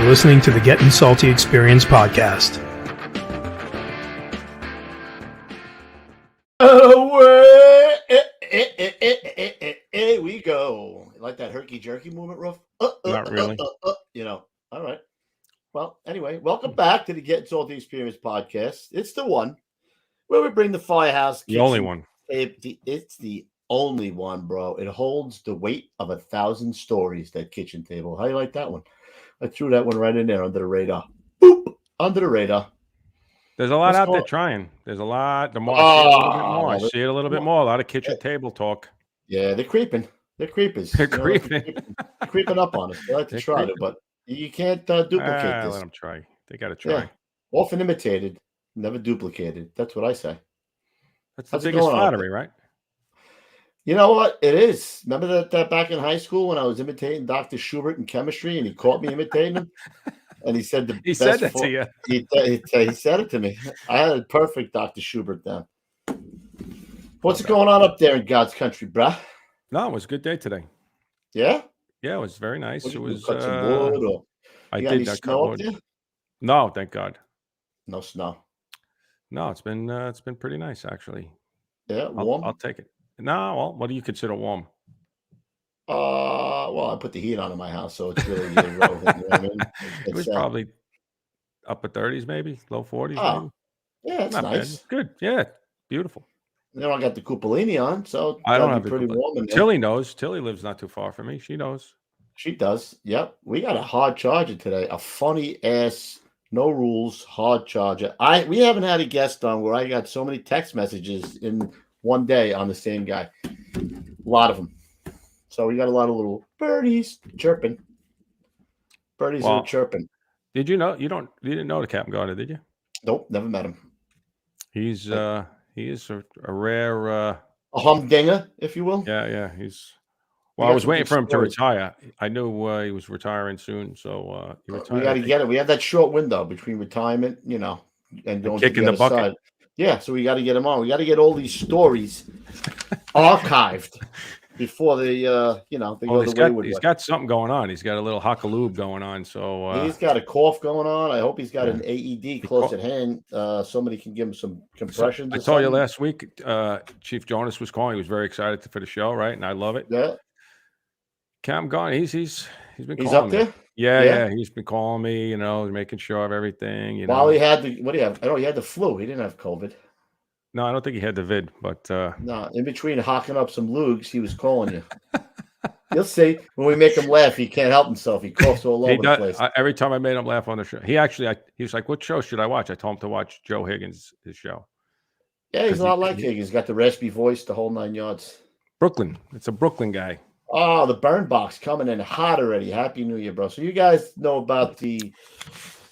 listening to the Gettin Salty Experience podcast. Away we go. You like that herky-jerky movement, Ruff? Not really. All right. Well, anyway, welcome back to the Gettin Salty Experience podcast. It's the one where we bring the Firehouse The only one. It's the only one, bro. It holds the weight of 1,000 stories, that kitchen table. How you like that one? I threw that one right in there under the radar. Boop! Under the radar. There's a lot out there trying. There's a lot. The more I see it a little bit more. I see it a little bit more. A lot of kitchen table talk. Yeah, they're creeping. They're creepers. They're creeping. They're creeping up on us. They like to try it, but you can't duplicate this. Let them try. They got to try. Yeah. Often imitated, never duplicated. That's what I say. That's the biggest flattery, right? You know what? It is. Remember that back in high school when I was imitating Dr. Schubert in chemistry and he caught me imitating him? And he said he said that to you. He said it to me. I had a perfect Dr. Schubert down. What's going on up there in God's country, bruh? No, it was a good day today. Yeah? Yeah, it was very nice. It was cut some wood or I did not cut wood. There? No, thank God. No snow. No, it's been pretty nice actually. Yeah, warm. I'll take it. No, well, what do you consider warm? Well, I put the heat on in my house, so it's really irrelevant. You know what I mean? It was probably upper 30s, maybe low 40s. Oh, maybe. Yeah, it's not nice. Bad. Good, yeah, beautiful. Now I got the Cupolini on, so I don't have pretty warm in there. Tilly knows. Tilly lives not too far from me. She knows. She does. Yep. We got a hard charger today. A funny ass, no rules, hard charger. We haven't had a guest on where I got so many text messages in one day on the same guy. A lot of them. So we got a lot of little birdies chirping. Birdies are chirping. Did you know you didn't know the Captain Gardner, did you? Nope, never met him. He is a rare a humdinger, if you will. Yeah. I was waiting for him to retire. I knew he was retiring soon, so he retired. We got to get it. We have that short window between retirement, and going kicking the bucket. Side. Yeah, so we got to get him on. We got to get all these stories archived before they go the wayward way. He's got something going on. He's got a little hockaloob going on. So he's got a cough going on. I hope he's got an AED close at hand. Somebody can give him some compressions. I told you last week, Chief Jonas was calling. He was very excited for the show, right? And I love it. Yeah. Cam gone. He's been calling up there. Yeah. He's been calling me. Making sure of everything. While he had what do you have? He had the flu. He didn't have COVID. No, I don't think he had the vid, but no. In between hocking up some lugs, he was calling you. You'll see when we make him laugh. He can't help himself. He coughs all over the place. Every time I made him laugh on the show, he was like, "What show should I watch?" I told him to watch Joe Higgins' his show. Yeah, he's a lot like Higgins. He's got the raspy voice, the whole 9 yards. Brooklyn. It's a Brooklyn guy. Oh, the burn box coming in hot already. Happy New Year, bro. So you guys know about the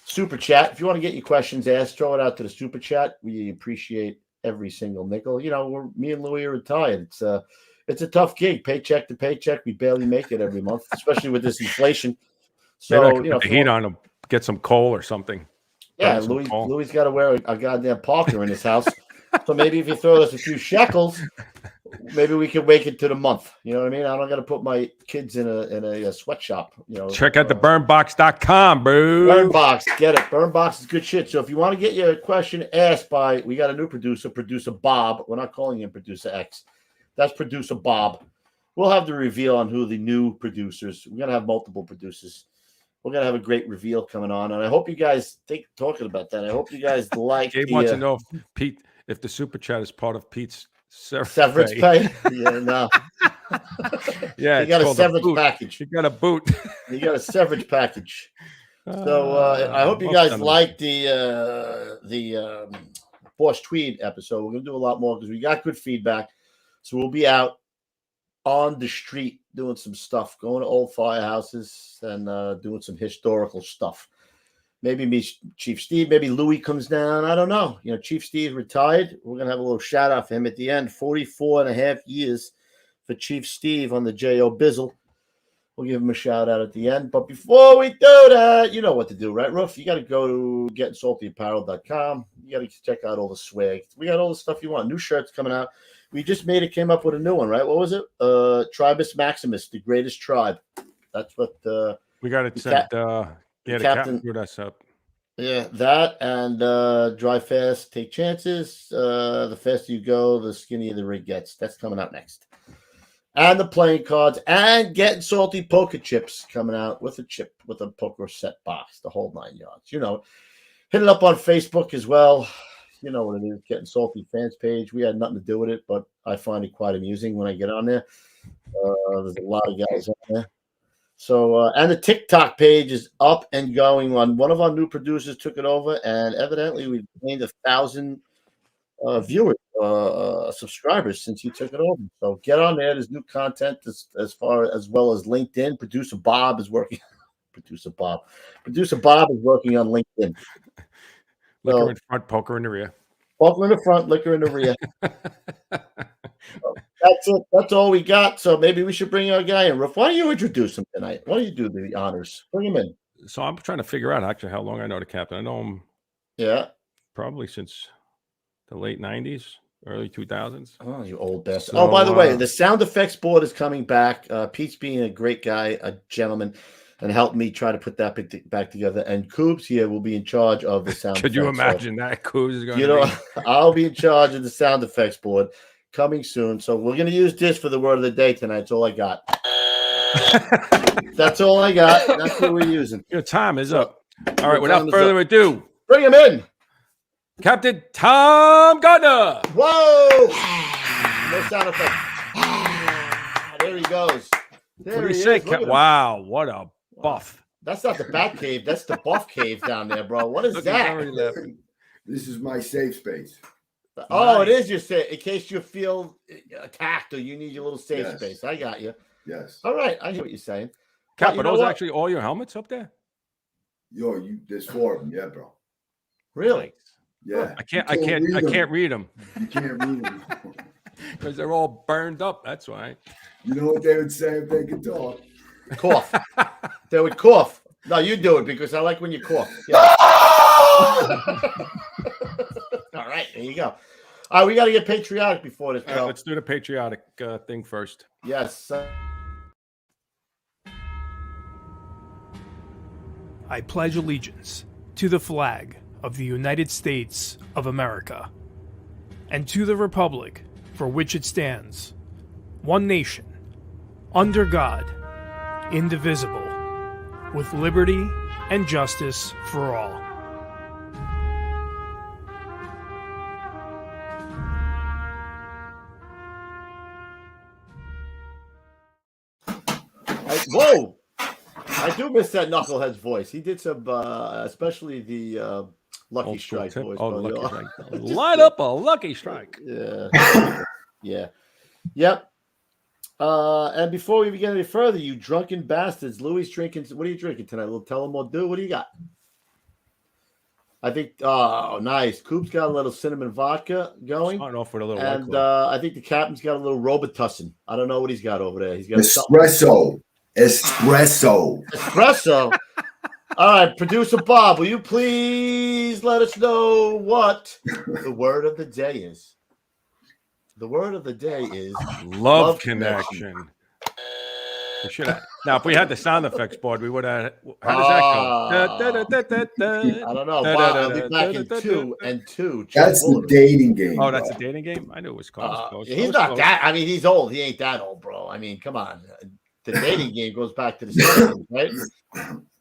super chat. If you want to get your questions asked, throw it out to the super chat. We appreciate every single nickel. Me and Louie are retired. It's a tough gig, paycheck to paycheck. We barely make it every month, especially with this inflation. So put the heat on him, get some coal or something. Yeah, Louie's got to wear a goddamn Parker in his house. So maybe if you throw us a few shekels, maybe we can make it to the month. You know what I mean? I don't got to put my kids in a sweatshop. Check out the burnbox.com, bro. Burnbox, get it. Burnbox is good shit. So if you want to get your question asked by, we got a new producer Bob. We're not calling him Producer X. That's Producer Bob. We'll have the reveal on who the new producers. We're gonna have multiple producers. We're gonna have a great reveal coming on, and I hope you guys talking about that. I hope you guys like. Gabe wants to know if the super chat is part of Pete's severance pay. Yeah, no. Yeah, you got a severance package. You got a boot. You got a severance package. So I hope you guys like the Boss Tweed episode. We're gonna do a lot more because we got good feedback. So we'll be out on the street doing some stuff, going to old firehouses and doing some historical stuff. Maybe me, Chief Steve, maybe Louie comes down. I don't know. Chief Steve retired. We're going to have a little shout out for him at the end. 44 and a half years for Chief Steve on the J.O. Bizzle. We'll give him a shout out at the end. But before we do that, you know what to do, right, Ruff? You got to go to gettingsaltyapparel.com. You got to check out all the swag. We got all the stuff you want. New shirts coming out. We just came up with a new one, right? What was it? Tribus Maximus, the greatest tribe. That's what we got it sent. Yeah, the captain put us up. Yeah, that and drive fast, take chances. The faster you go, the skinnier the rig gets. That's coming out next. And the playing cards and Gettin Salty poker chips coming out with a chip, with a poker set box, the whole 9 yards. You know, hit it up on Facebook as well. You know what it is, Gettin Salty fans page. We had nothing to do with it, but I find it quite amusing when I get on there. There's a lot of guys on there. So, and the TikTok page is up and going. One of our new producers took it over, and evidently we've gained 1,000 viewers, subscribers since he took it over. So get on there. There's new content as well as LinkedIn. Producer Bob is working. Producer Bob is working on LinkedIn. Liquor in front, poker in the rear. Poker in the front, liquor in the rear. That's it. That's all we got. So maybe we should bring our guy in. Ruff, why don't you introduce him tonight? Why don't you do the honors? Bring him in. So I'm trying to figure out actually how long I know the captain. I know him. Yeah. Probably since the late 90s, early 2000s. Oh, you old bastard. So, by the way, the sound effects board is coming back. Pete's being a great guy, a gentleman, and helped me try to put that back together. And Coobs here will be in charge of the sound Could effects. you imagine that? Coobs is going I'll be in charge of the sound effects board coming soon. So we're going to use this for the word of the day tonight. That's all I got. That's all I got. That's what we're using. Your time is up. All right, without further ado, bring him in. Captain Tom Gardner. Whoa! No sound effect. There he goes. What do you say? Wow, what a buff. That's not the Bat Cave. That's the Buff Cave down there, bro. What is that? This is my safe space. Oh, nice. It is your safe, in case you feel attacked or you need your little safe space. I got you. Yes. All right. I hear what you're saying. Cap, are those actually all your helmets up there? Yo, there's 4 of them. Yeah, bro. Really? Yeah. I can't read them. You can't read them. Because they're all burned up. That's why. You know what they would say if they could talk? Cough. They would cough. No, you do it because I like when you cough. Yeah. All right, there you go. All right, we got to get patriotic before this. Right, let's do the patriotic thing first. Yes. I pledge allegiance to the flag of the United States of America and to the republic for which it stands, one nation, under God, indivisible, with liberty and justice for all. Whoa! I do miss that Knucklehead's voice. He did some, especially the Lucky Strike voice. Oh, Lucky Strike. Line up a Lucky Strike. Yeah. Yeah. Yep. And before we get any further, you drunken bastards, Louis drinking. What are you drinking tonight? A little Tullamore Dew? What do you got? I think, oh, nice. Coop's got a little cinnamon vodka going. Starting off with a little and I think the captain's got a little Robitussin. I don't know what he's got over there. He's got Espresso. All right, producer Bob, will you please let us know what the word of the day is? The word of the day is love connection. We should have. Now, if we had the sound effects board, we would have. How does that go? I don't know. Bob, I'll be back in 2 and 2. That's the dating game. Oh, that's a dating game? I knew it was close. He's not that. I mean, he's old. He ain't that old, bro. I mean, come on. The dating game goes back to the 70s, right?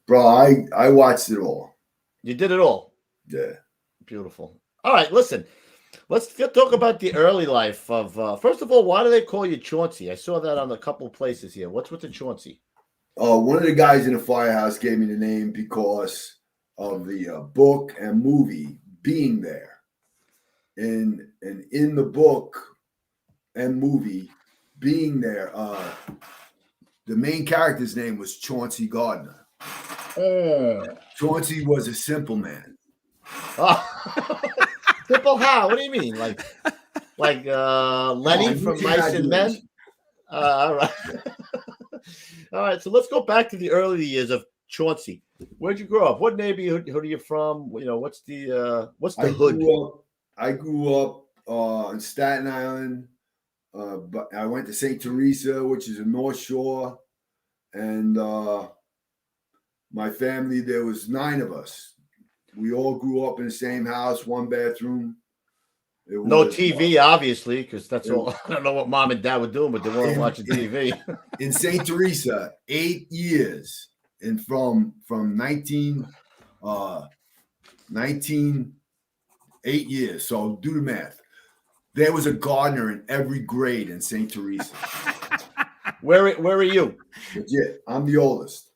Bro, I watched it all. You did it all? Yeah. Beautiful. All right, listen. Let's talk about the early life of. First of all, why do they call you Chauncey? I saw that on a couple of places here. What's with the Chauncey? One of the guys in the Firehouse gave me the name because of the book and movie Being There, and in the book and movie Being There, the main character's name was Chauncey Gardner. Chauncey was a simple man. Simple how? What do you mean? Like Lenny from Mice and Men? All right. All right. So let's go back to the early years of Chauncey. Where'd you grow up? What neighborhood are you from? You know, what's the hood? I grew up in Staten Island, but I went to St. Teresa, which is in North Shore, and my family, there was 9 of us. We all grew up in the same house, 1 bathroom. It No was, TV, obviously, because that's all. I don't know what mom and dad were doing, but they weren't watching TV. in St. Teresa, 8 years, and from 8 years. So do the math. There was a Gardner in every grade in St. Teresa. Where are you? Legit. I'm the oldest.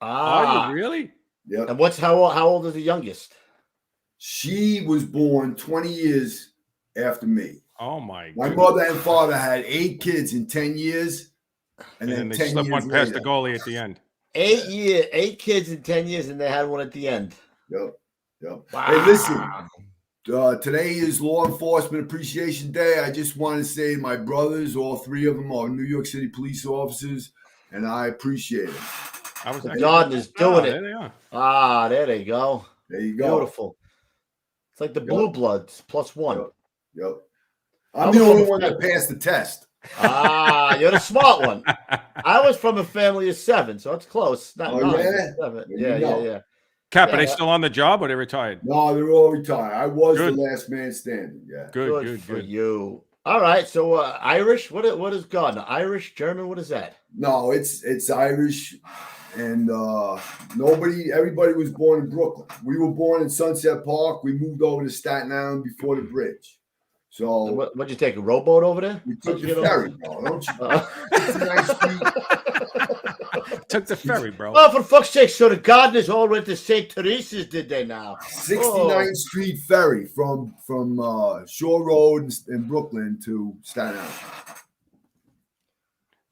Are you really? Yep. And how old is the youngest? She was born 20 years after me. Oh my! My goodness. mother and father had 8 kids in 10 years, and then they 10 slipped years one past later. the goalie at the end. 8 kids in 10 years, and they had one at the end. Yep. Wow. Hey, listen. Today is Law Enforcement Appreciation Day. I just want to say my brothers, all 3 of them are New York City police officers, and I appreciate it. I was Gardner's doing it. There they are. There they go. There you go. Beautiful. It's like the Blue Bloods +1. Yep. I'm the only one that passed the test. You're the smart one. I was from a family of 7, so it's close. Not 9, yeah? 7. Well, Yeah. Cap, are they still on the job or they retired? No, they're all retired. I was Good. the last man standing. Yeah. Good. for you. All right. So Irish. What is Gardner? Irish, German. What is that? No, it's Irish, and everybody was born in Brooklyn. We were born in Sunset Park. We moved over to Staten Island before the bridge. So What'd you take, a rowboat over there? we took the ferry, bro. Don't you? 69th Street. Took the ferry, bro. Oh, for fuck's sake! So the Gardners all went to St. Teresa's, did they now? 69th Street ferry from Shore Road in Brooklyn to Staten Island.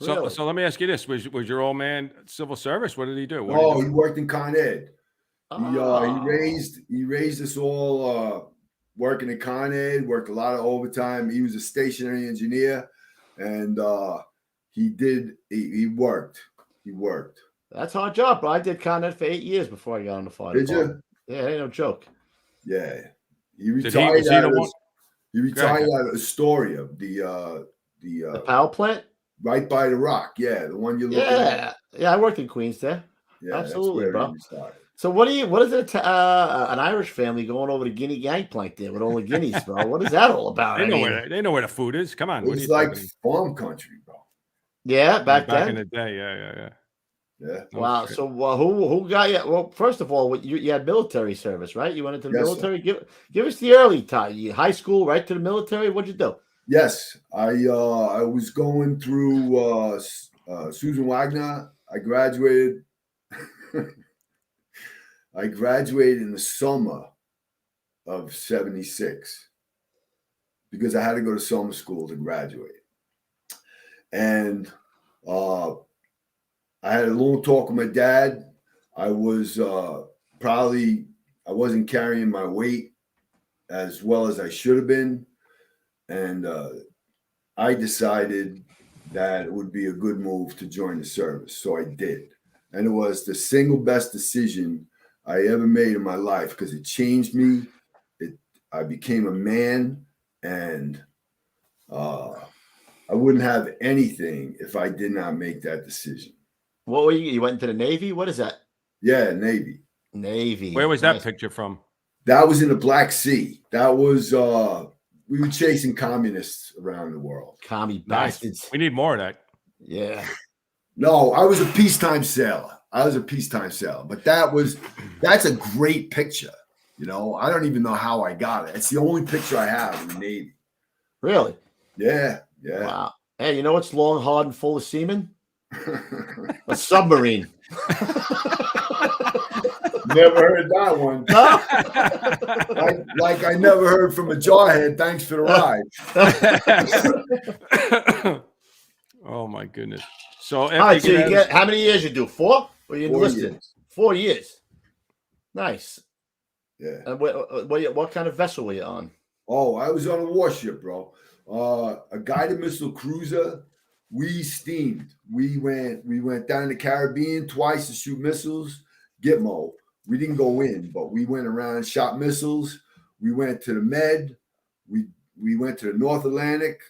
Really? So let me ask you this: Was your old man civil service? What did he do? He worked in Con Ed. He raised us all working in Con Ed. Worked a lot of overtime. He was a stationary engineer, and he worked. He worked. That's a hard job, bro. I did Con Ed for 8 years before I got on the fire. Did you? Yeah, it ain't no joke. Yeah. He retired. He retired out of Astoria, the power plant. Right by the Rock, yeah, the one you're looking at. Yeah, I worked in Queens there. Yeah, absolutely, bro. So what is it? An Irish family going over to Guinea Gangplank there with all the guineas, bro? What is that all about? They know where the food is. Come on, it was like farm country, bro. Yeah, back then in the day. Yeah. Wow. So who got you? Well, first of all, you had military service, right? You went into the military. Sir. Give us the early time. High school, right to the military. What'd you do? Yes, I was going through Susan Wagner. I graduated. I graduated in the summer of '76 because I had to go to summer school to graduate. And I had a long talk with my dad. I was I wasn't carrying my weight as well as I should have been. And I decided that it would be a good move to join the service. So I did. And it was the single best decision I ever made in my life because it changed me. I became a man, and I wouldn't have anything if I did not make that decision. What were you? You went into the Navy? What is that? Yeah, Navy. Navy. Where was that picture from? That was in the Black Sea. That was we were chasing communists around the world. Commie bastards. We need more of that. Yeah. No, I was a peacetime sailor. But that's a great picture. You know, I don't even know how I got it. It's the only picture I have in the Navy. Really? Yeah. Wow. Hey, you know what's long, hard, and full of semen? A submarine. Never heard that one. like I never heard from a jarhead. Thanks for the ride. Oh my goodness! So, all right, so you get how many years you do? 4? Or you enlisted? 4 years. Nice. Yeah. And what kind of vessel were you on? Oh, I was on a warship, bro. A guided missile cruiser. We steamed. We went down the Caribbean twice to shoot missiles. Gitmo. We didn't go in, but we went around and shot missiles. We went to the Med. We went to the North Atlantic.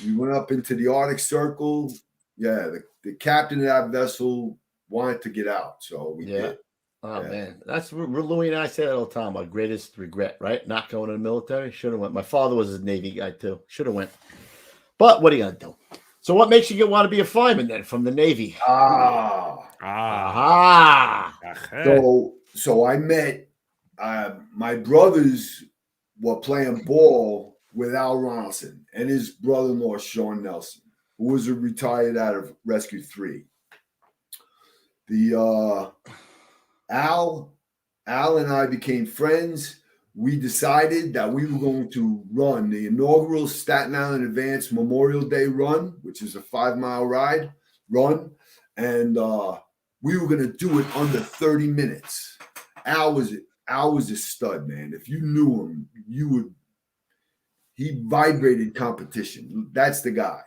We went up into the Arctic Circle. Yeah, the captain of that vessel wanted to get out, so we did. Oh man, that's Louis and I say that all the time. Our greatest regret, right? Not going to the military. Should have went. My father was a Navy guy too. Should have went. But what are you gonna do? So what makes you want to be a fireman then from the Navy? Aha. So I met my brothers were playing ball with Al Ronaldson and his brother-in-law Sean Nelson, who was retired out of Rescue 3. The Al and I became friends. We decided that we were going to run the inaugural Staten Island Advance Memorial Day run, which is a 5-mile run. And we were going to do it under 30 minutes. Al was a stud, man. If you knew him, he vibrated competition. That's the guy.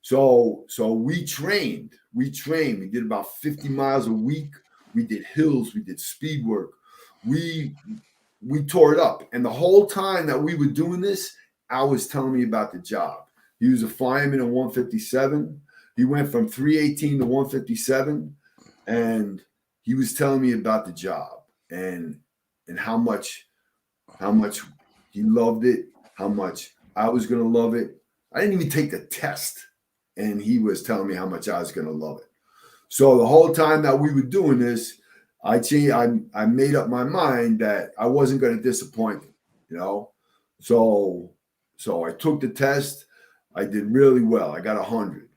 So we trained. We did about 50 miles a week. We did hills. We did speed work. We tore it up. And the whole time that we were doing this, Al was telling me about the job. He was a fireman in 157. He went from 318 to 157. And he was telling me about the job and how much he loved it, how much I was going to love it. I didn't even take the test. And he was telling me how much I was going to love it. So the whole time that we were doing this, I made up my mind that I wasn't going to disappoint him, you know. So I took the test. I did really well. I got 100.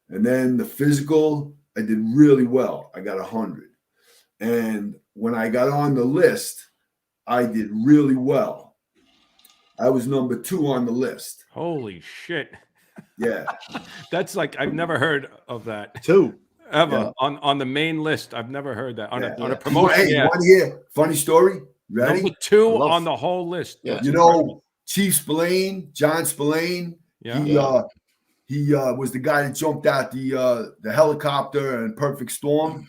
And then the physical, I did really well. I got 100. And when I got on the list, I did really well. I was number 2 on the list. Holy shit. Yeah. That's like, I've never heard of that. 2. Ever on the main list. I've never heard that on a promotion. Hey, want to hear funny story? Ready? Number 2 on the whole list. Yeah. You know, Chief Spillane, John Spillane. Yeah. He was the guy that jumped out the helicopter in Perfect Storm,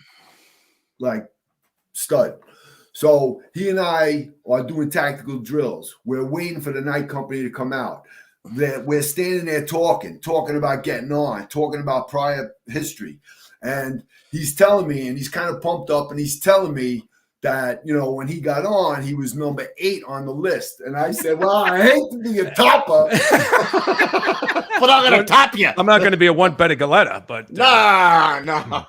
like stud. So he and I are doing tactical drills. We're waiting for the night company to come out. We're standing there talking about getting on, talking about prior history. And he's telling me, and he's kind of pumped up, and he's telling me that, you know, when he got on, he was number 8 on the list. And I said, well, I hate to be a topper. But I'm going to top you. I'm not going to be a one-better Galetta, but... No.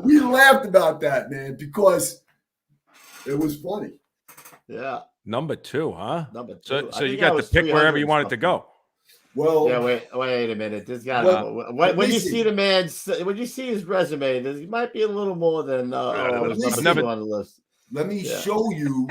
We laughed about that, man, because it was funny. Yeah. Number 2, huh? Number 2. So you got to pick wherever you wanted to go. Well, yeah. Wait a minute. This guy. Well, when you see the man, when you see his resume, there might be a little more than number 2 on the list. Let me show you.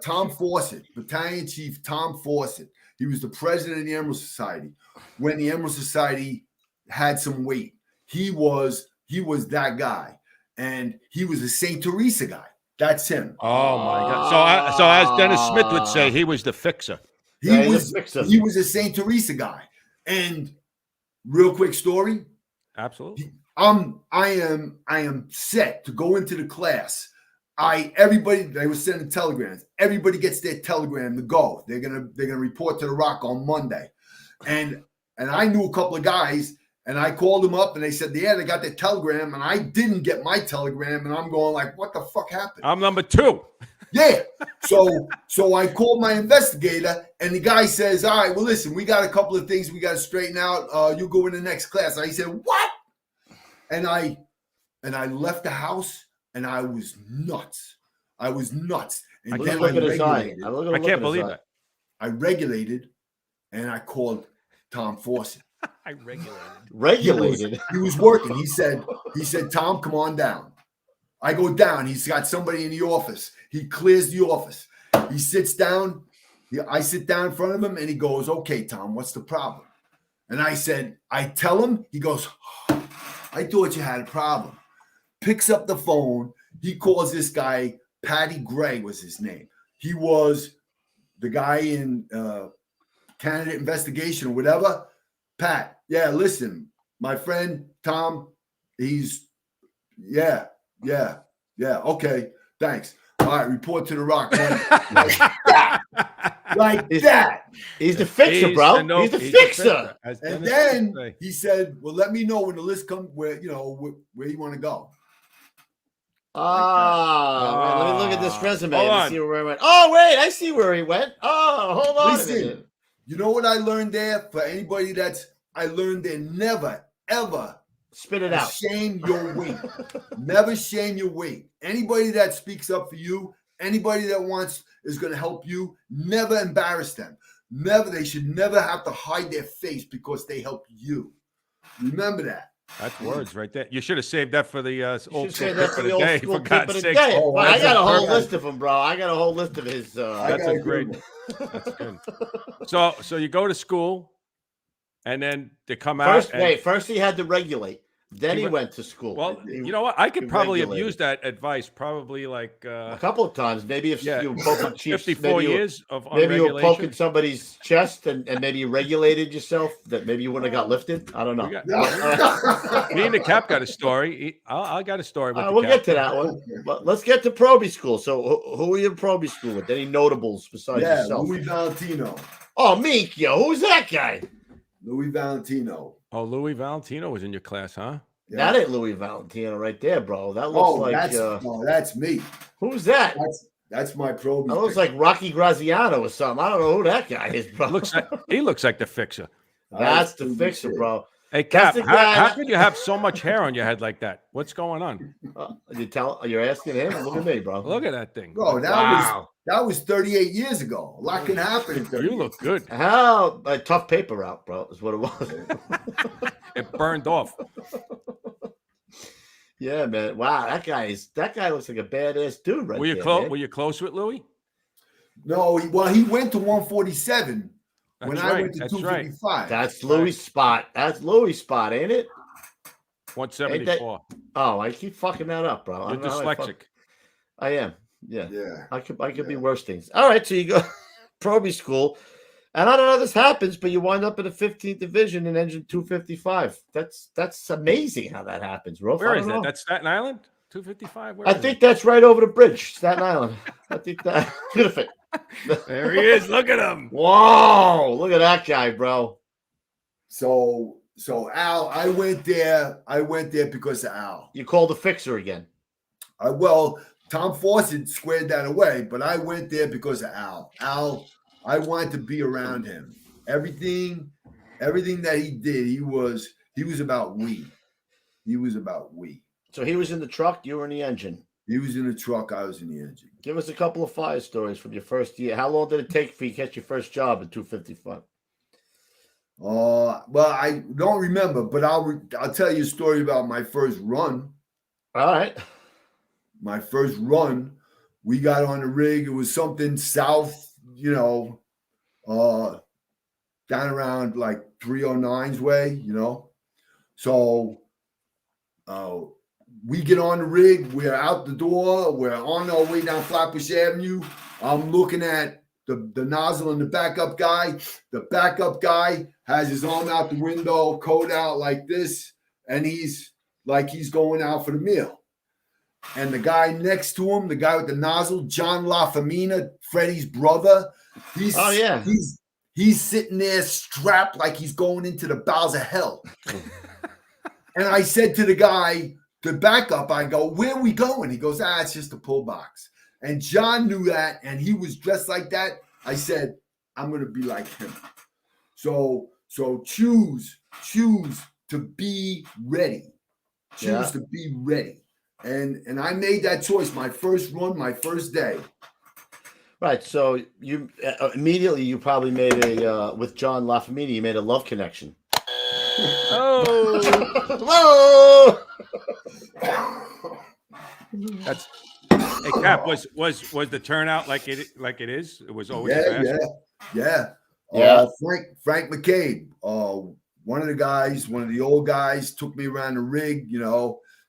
Tom Fawcett, Battalion Chief Tom Fawcett. He was the president of the Emerald Society when the Emerald Society had some weight. He was that guy, and he was a St. Teresa guy. That's him. Oh my God! So as Dennis Smith would say, he was the fixer. He was a St. Teresa guy. And real quick story. Absolutely. I am set to go into the class. Everybody, they were sending telegrams. Everybody gets their telegram to go. They're gonna report to the Rock on Monday. And I knew a couple of guys, and I called them up and they said, yeah, they got their telegram, and I didn't get my telegram, and I'm going like, what the fuck happened? I'm number 2. Yeah. So I called my investigator, and the guy says, all right, well, listen, we got a couple of things we got to straighten out. You go in the next class. I said, what? And I left the house, and I was nuts. And then Look at his eye. I can't believe it. I regulated, and I called Tom Fawcett. I Regulated. He was working. He said, Tom, come on down. I go down. He's got somebody in the office. He clears the office. He sits down. I sit down in front of him, and he goes, okay, Tom, what's the problem? And I tell him. He goes, oh, I thought you had a problem. Picks up the phone. He calls this guy, Patty Gray was his name. He was the guy in candidate investigation or whatever. Pat, yeah, listen, my friend Tom, okay, thanks. All right, report to the Rock. Like that. He's the fixer, bro. He's the fixer. And then he said, well, let me know when the list comes, where you want to go. Ah, wait, let me look at this resume Hold and on. see where he went. Oh, wait, I see where he went. Oh, hold on a Listen, minute. you know what I learned there? For anybody I learned there, never, ever Spit it out. shame your weight. Never shame your weight. Anybody that speaks up for you, anybody that is going to help you, never embarrass them. They should never have to hide their face because they help you. Remember that. That's words right there. You should have saved that for the old Should say school that clip for of the the old day. school For clip of God's the sake. day. Oh, Well, I that's got a whole perfect. list of them, bro. I got a whole list of his. That's a great. That's good. So you go to school, and then they come out. First he had to regulate. Then he went to school. Well, you know what? I could probably have regulated. used that advice probably like A couple of times. Maybe if you were poking Chiefs, 54 years of maybe you were unregulation. poking somebody's chest and maybe you regulated yourself that maybe you wouldn't have got lifted. I don't know. Me and the Cap got a story. I got a story with the we'll Cap. get to that one. But let's get to Probie school. So who are you in Probie school with? Any notables besides yourself? Louis Valentino. Oh, Meek, yo. Who's that guy? Louis Valentino. Oh, Louis Valentino was in your class, huh? Yeah. That ain't Louis Valentino right there, bro. That looks like that's me. Who's that? That's my Probie. That looks like Rocky Graziano or something. I don't know who that guy is, bro. He looks like the fixer. That's the fixer, bro. Hey, Cap, how could you have so much hair on your head like that? What's going on? You're asking him? Look at me, bro. Look at that thing. Bro, that was 38 years ago. A lot can happen in 30 You look good. How a tough paper route, bro, is what it was. It burned off. Yeah, man. Wow, that guy looks like a badass dude, right? Were you close? Were you close with Louis? No, he went to 147 when I went to 255. Right. That's Louis' spot. That's Louis' spot, ain't it? 174. Oh, I keep fucking that up, bro. You're dyslexic. I am. Yeah. Yeah. I could be worse things. All right, so you go Probie school. And I don't know how this happens, but you wind up in the 15th division in engine 255. That's amazing how that happens, bro. Where is that? That's Staten Island? 255? I think that's right over the bridge, Staten Island. I think that beautiful. There he is. Look at him. Whoa, look at that guy, bro. So Al, I went there because of Al. You called the fixer again. Tom Fawcett squared that away, but I went there because of Al. Al, I wanted to be around him. Everything that he did, he was about we. He was about we. So he was in the truck, you were in the engine. He was in the truck, I was in the engine. Give us a couple of fire stories from your first year. How long did it take for you to get your first job at 255? Well, I don't remember, but I'll tell you a story about my first run. All right. My first run, we got on the rig. It was something south, down around like 309's way, So we get on the rig. We're out the door. We're on our way down Flatbush Avenue. I'm looking at the nozzle and the backup guy. The backup guy has his arm out the window, coat out like this, and he's going out for the meal. And the guy next to him, the guy with the nozzle, John LaFamina, Freddie's brother, he's sitting there strapped like he's going into the bowels of hell. And I said to the guy, the backup, I go, where are we going? He goes, it's just a pull box. And John knew that, and he was dressed like that. I said, I'm going to be like him. So choose to be ready. Choose to be ready. And I made that choice. My first run, my first day. Right. So you immediately you probably made with John LaFamina, you made a love connection. Oh, hello. That's Cap. Was the turnout like it is? It was always fast. Yeah. Frank McCabe, one of the old guys, took me around the rig.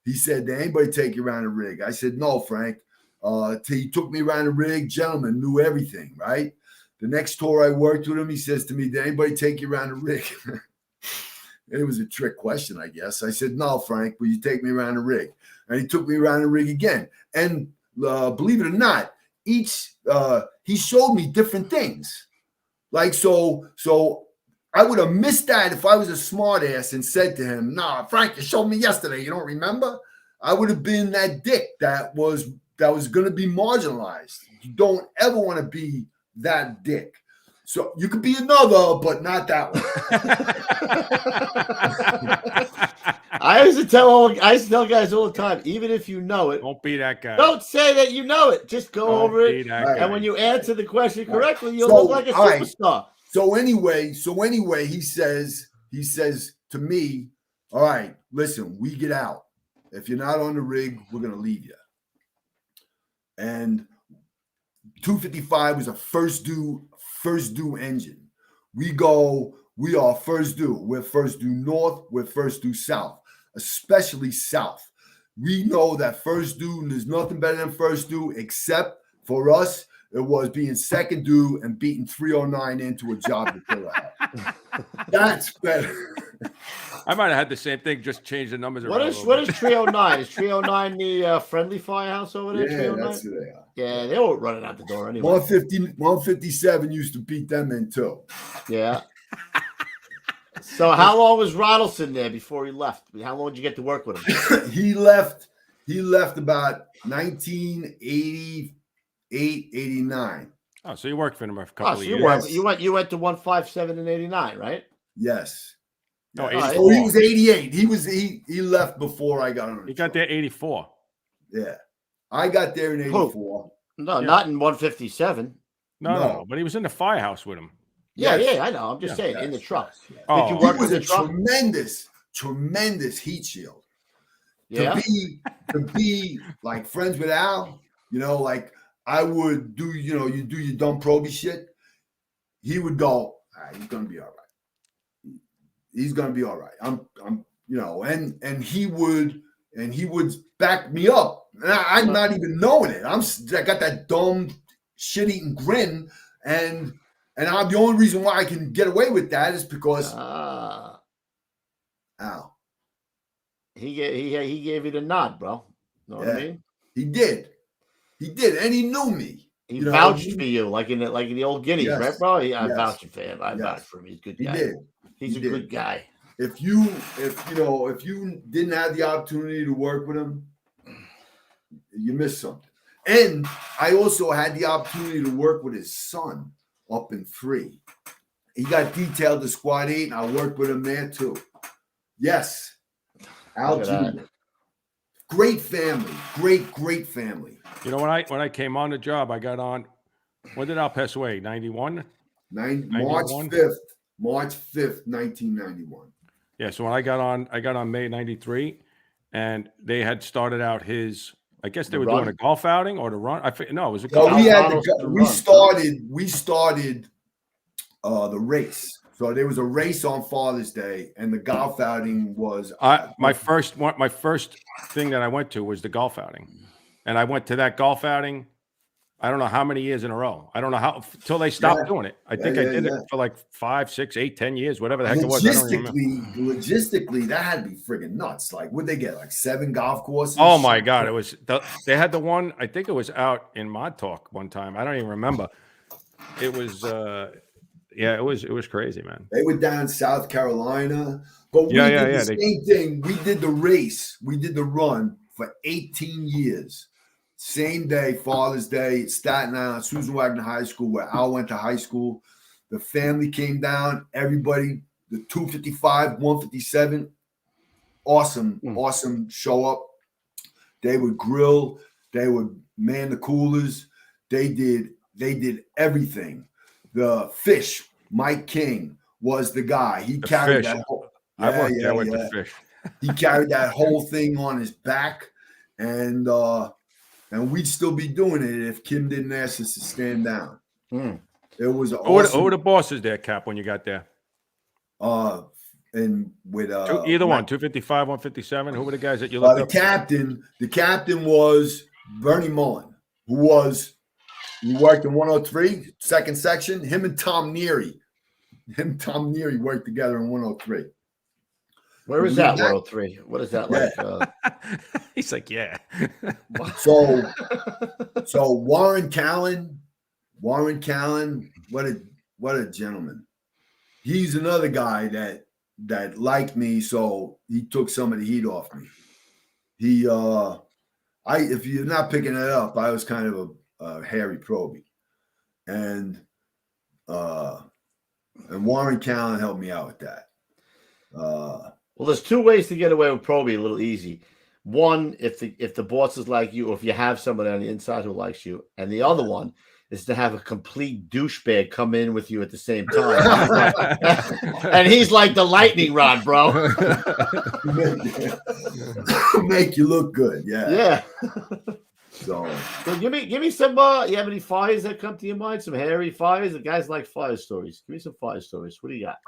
He said, "Did anybody take you around the rig?" I said, "No, Frank." He took me around the rig. Gentleman, knew everything, right? The next tour I worked with him, he says to me, "Did anybody take you around the rig?" It was a trick question, I guess. I said, "No, Frank, will you take me around the rig?" And he took me around the rig again. And believe it or not, he showed me different things. Like, so I would have missed that if I was a smart ass and said to him, "Nah, Frank, you showed me yesterday. You don't remember?" I would have been that dick that was going to be marginalized. You don't ever want to be that dick. So you could be another, but not that one. I used to tell guys all the time, even if you know it, Don't be that guy. don't say that you know it. Just go Don't over be it. that Right. guy. And when you answer the question correctly, you'll So, look like a all right. superstar. So anyway, he says to me, all right, listen, we get out. If you're not on the rig, we're going to leave you. And 255 was a first due engine. We are first due. We're first due north. We're first due south, especially south. We know that first due, there's nothing better than first due, except for us, it was being second due and beating 309 into a job to fill out. That's better. I might have had the same thing, just change the numbers What around. is 309? Is 309 the friendly firehouse over there? Yeah, 309? that's who they are. Yeah, they were running out the door anyway. 157 used to beat them in too. Yeah. So how long was Rodelson there before he left? How long did you get to work with him? He left about 1988, 89. Oh, so you worked for him for a couple Oh, of so years. you went to 157 and 89, right? Yes. No, Yeah. 84. He was 88. He left before I got on. He got there 84. Yeah. I got there in 84. No, Yeah. not in 157. No, but he was in the firehouse with him. Yeah, Yes. yeah, I know. I'm just saying, in the truck. Oh, Did you He work was with a the truck? tremendous heat shield. Yeah. To be like friends with Al, like I would do, you do your dumb Probie shit. He would go, he's gonna be all right. He's gonna be all right. I'm and he would back me up. And I'm not even knowing it. I got that dumb shit-eating grin, and I'm the only reason why I can get away with that is because Al. He gave you the nod, bro. Know what I mean? He did, and he knew me. He vouched for you, like in the old Guineas, Yes. right, bro? I Yes. vouched for him. I Yes. vouched for him. He's a good He guy. did. He's He a did. good guy. If you didn't have the opportunity to work with him, you missed something. And I also had the opportunity to work with his son up in 3. He got detailed to Squad 8, and I worked with him there too. Yes, Al Look at Jr. that. Great family, great family. You know, when I came on the job, I got on. When did Al pass away? 91? March 91? 5th, 1991. Yeah. So when I got on May 93, and they had started out his. I guess they were run? doing a golf outing or the run. No, it was a So golf. we started the race. So there was a race on Father's Day, and the golf outing was My first thing that I went to was the golf outing, and I went to that golf outing. I don't know how many years in a row. I don't know how till they stopped doing it. I think I did it for like 5, 6, 8, 10 years, whatever the heck it was. I don't remember. Logistically, that had to be friggin' nuts. Like, would they get like 7 golf courses? Oh my God! It was they had the one. I think it was out in Montauk one time. I don't even remember. It was yeah. It was crazy, man. They were down South Carolina, but we did the same thing. We did the race. We did the run for 18 years. Same day, Father's Day, Staten Island, Susan Wagner High School, where Al went to high school. The family came down. Everybody, the 255, 157, awesome show up. They would grill. They would man the coolers. They did everything. The fish, Mike King, was the guy. He carried that whole. I worked there with the fish. He carried that whole thing on his back, and we'd still be doing it if Kim didn't ask us to stand down. It was awesome. Who were the bosses there, Cap, when you got there? And with either one, 255, 157. Who were the guys that you looked up? The captain was Bernie Mullen, who worked in 103, second section. Him and Tom Neary worked together in 103. Where is that 103? What is that like? He's like, yeah. So Warren Callan, what a gentleman. He's another guy that liked me, so he took some of the heat off me. he if you're not picking it up, I was kind of a hairy Probie, and Warren Callan helped me out with that. Well, there's two ways to get away with Probie a little easy. One, if the boss is like you, or if you have somebody on the inside who likes you, and the other one is to have a complete douchebag come in with you at the same time. And he's like the lightning rod, bro. Make you look good, Yeah. So give me some. You have any fires that come to your mind? Some hairy fires? The guys like fire stories. Give me some fire stories. What do you got?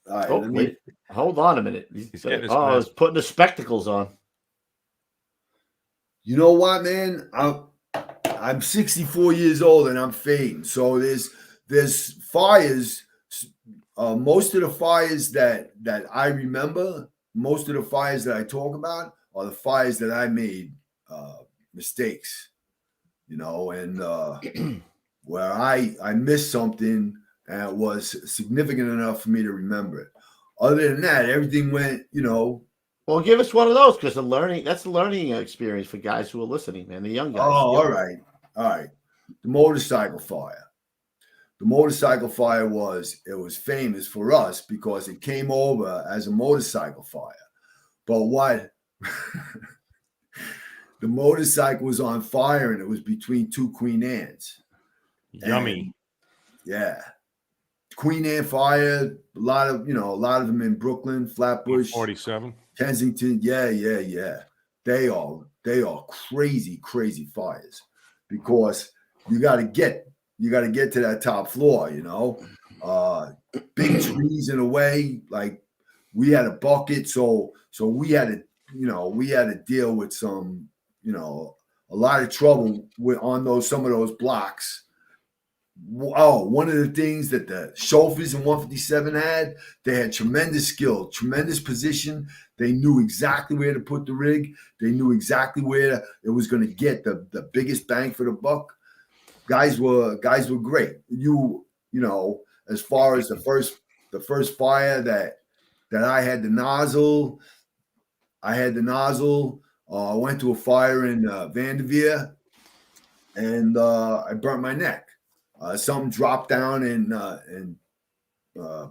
all right, Wait. Hold on a minute. He's putting the spectacles on. You know what, man? I'm 64 years old and I'm fading. So there's fires. Most of the fires that I remember, most of the fires that I talk about are the fires that I made mistakes, and where I missed something and it was significant enough for me to remember it. Other than that, everything went, Well, give us one of those, because that's the learning experience for guys who are listening, man. The young guys. Oh, all right. The motorcycle fire. The motorcycle fire was famous for us because it came over as a motorcycle fire. But what the motorcycle was on fire and it was between two Queen Anne's. Yummy. Yeah. Queen Anne fire, a lot of them in Brooklyn, Flatbush, 47. Kensington. Yeah. They are crazy fires because you got to get to that top floor, big trees in a way. Like we had a bucket. So we had to deal with some, a lot of trouble on some of those blocks. Oh, one of the things that the chauffeurs in 157 had, they had tremendous skill, tremendous position. They knew exactly where to put the rig. They knew exactly where it was going to get the biggest bang for the buck. Guys were great. As far as the first fire that I had the nozzle. I went to a fire in Vanderveer, and I burnt my neck. Something dropped down and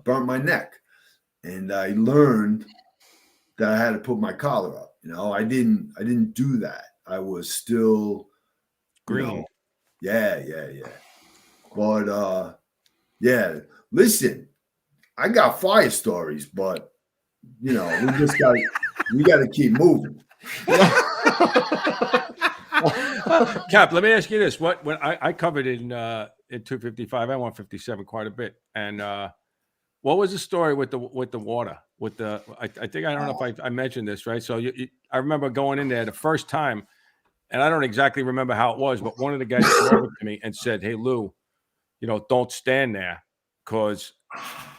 burnt my neck, and I learned that I had to put my collar up. I didn't do that. I was still green. Yeah. But listen, I got fire stories, but we got to keep moving. Cap, let me ask you this: when I covered in 255 and 157 quite a bit, and what was the story with the water? I think I don't know if I mentioned this, right? So I remember going in there the first time, and I don't exactly remember how it was, but one of the guys came over to me and said, "Hey Lou, don't stand there because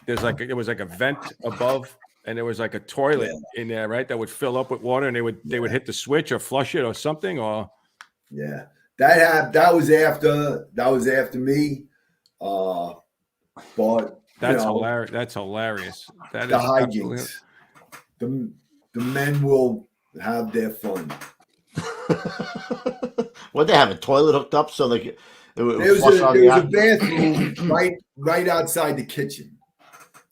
there was like a vent above." And there was like a toilet in there, right? That would fill up with water, and they would hit the switch or flush it or something, or that was after me. But that's hilarious. That's hilarious. That the is hijinks. The men will have their fun. What, they have a toilet hooked up so there was a bathroom right outside the kitchen.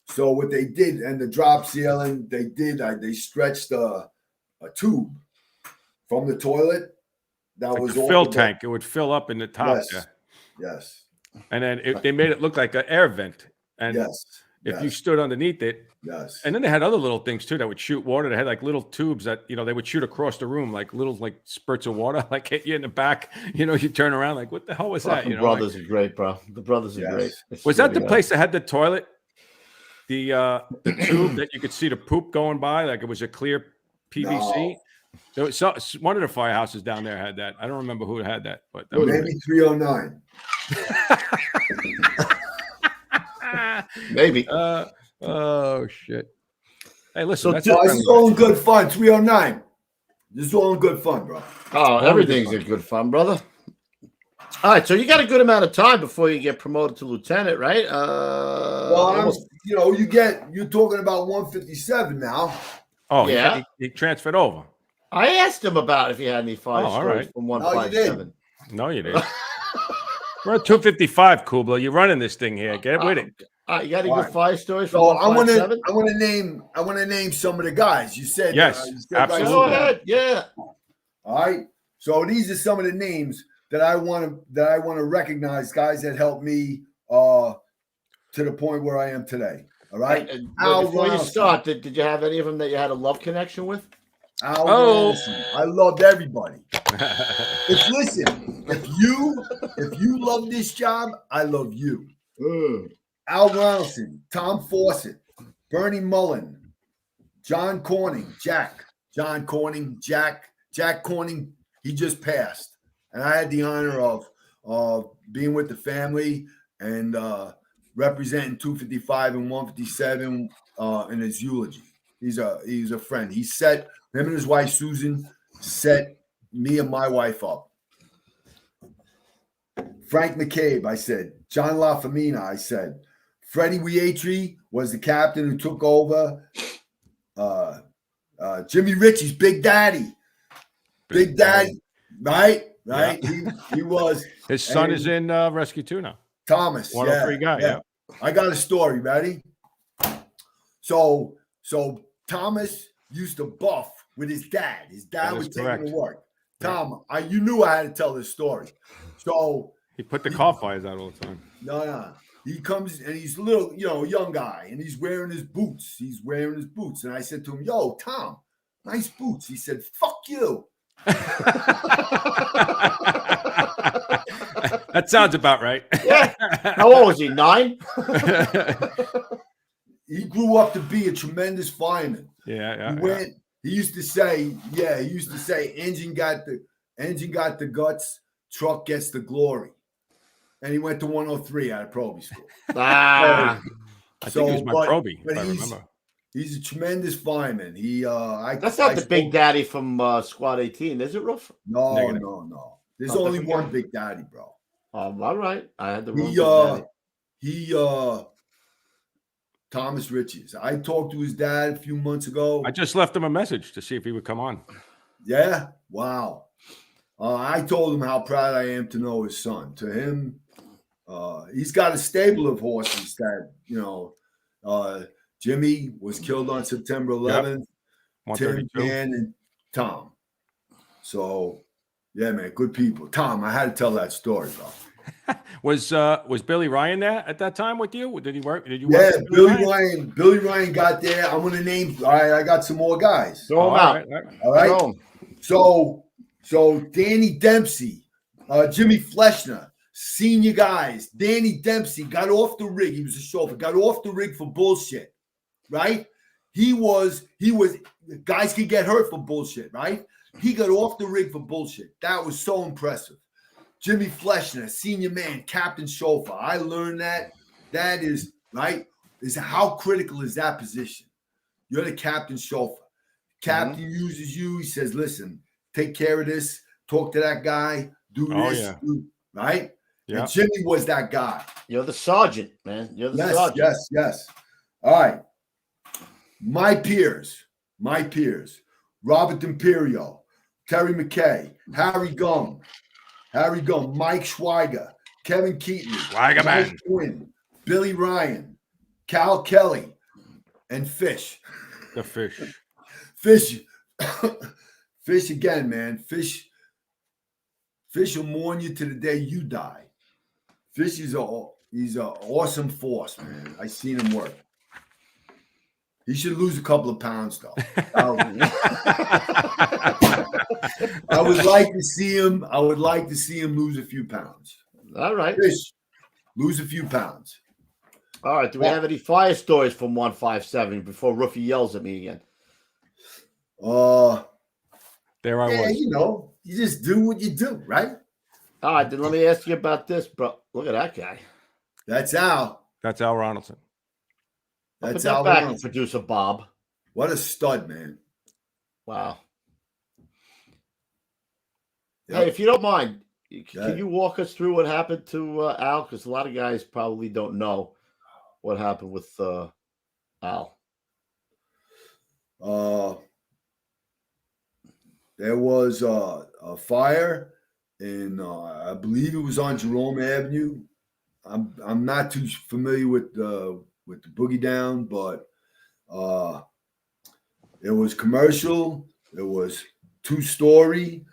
So what they did, and the drop ceiling, they stretched a tube from the toilet. That was a fill tank. It would fill up in the top. Yes. And then they made it look like an air vent. And if you stood underneath it. Yes. And then they had other little things too that would shoot water. They had like little tubes that, they would shoot across the room, like little spurts of water, like hit you in the back. You turn around like, what the hell was that? The brothers are great, bro. The brothers are great. Was that the place that had the toilet? The tube that you could see the poop going by, like it was a clear PVC. No. So one of the firehouses down there had that. I don't remember who had that, but that was maybe 309. Maybe. Oh shit! Hey, listen, this is all in good fun. 309. This is all in good fun, bro. Oh, everything's in good fun, brother. All right, so you got a good amount of time before you get promoted to lieutenant, right? Well, you're talking about 157 now. Oh, Yeah. he transferred over. I asked him about if he had any fire all stories right. from No, you 157. No, you didn't. We're at 255, Kubla. You're running this thing here. Get with it. You got any All good right. fire stories from So I want 157? to name some of the guys. You said Yes, you said absolutely. Go ahead. Yeah. All right. So these are some of the names that I want to recognize, guys that helped me to the point where I am today. All right. Before you start, did you have any of them that you had a love connection with? Al Ronson. I loved everybody. If you love this job, I love you. Al Ronson, Tom Fawcett, Bernie Mullen, John Corning, Jack Corning, he just passed. And I had the honor of being with the family and representing 255 and 157 in his eulogy. He's a friend. Him and his wife Susan set me and my wife up. Frank McCabe, I said. John LaFamina, I said. Freddie Wiatri was the captain who took over. Jimmy Ritchie's Big Daddy. Big Daddy. Right? Yeah. He was. His son is in Rescue 2 now. Thomas. 103 guy, yeah. I got a story. Ready? So Thomas used to buff with his dad. His dad would take him to work. Tom, you knew I had to tell this story. So he put the car fires out all the time. No. He comes and he's a little, young guy, and he's wearing his boots. And I said to him, "Yo, Tom, nice boots." He said, "Fuck you." That sounds about right. Yeah. How old was he? 9? He grew up to be a tremendous fireman. Yeah. He used to say, engine got the guts, truck gets the glory. And he went to 103 out of Probie school. I think he was my Probie, if I remember. He's a tremendous fireman. That's not the Big Daddy from Squad 18, is it, Ruff? No. There's only one Big Daddy, bro. All right. I had the wrong Big Daddy. Thomas Riches. I talked to his dad a few months ago. I just left him a message to see if he would come on. Yeah? Wow. I told him how proud I am to know his son. To him, he's got a stable of horses that, Jimmy was killed on September 11th. Yep. Tim, Dan, and Tom. So, yeah, man, good people. Tom, I had to tell that story, bro. Was Billy Ryan there at that time with you? Did he work? Did you? Yeah, work with Billy Ryan got there. I'm gonna name. All right, I got some more guys. Throw them out. All right. So Danny Dempsey, Jimmy Fleshner, senior guys. Danny Dempsey got off the rig. He was a chauffeur. Got off the rig for bullshit. Right? He was. Guys can get hurt for bullshit. Right? He got off the rig for bullshit. That was so impressive. Jimmy Fleshner, senior man, captain chauffeur. I learned that. That is, right, is how critical is that position? You're the captain chauffeur. Captain uses you. He says, listen, take care of this. Talk to that guy. Do this. Right? Yeah. And Jimmy was that guy. You're the sergeant, man. You're the sergeant. Yes. All right. My peers. Robert Imperio, Terry McKay, Harry Gum, Mike Schweiger, Kevin Keaton, Mike Quinn, Billy Ryan, Cal Kelly, and Fish. The Fish. Fish again, man. Fish will mourn you to the day you die. Fish he's an awesome force, man. I seen him work. He should lose a couple of pounds, though. I would like to see him. Lose a few pounds. All right. Fish, lose a few pounds. All right. Do we have any fire stories from 157 before Ruffy yells at me again? There I was. You just do what you do, right? All right. Then let me ask you about this, bro. Look at that guy. That's Al. That's Al Ronaldson. That's Al back, producer Bob. What a stud, man. Wow. Yep. Hey, if you don't mind, can you walk us through what happened to Al? Because a lot of guys probably don't know what happened with Al. There was a fire in, I believe it was on Jerome Avenue. I'm not too familiar with the boogie down, but it was commercial. It was 2-story.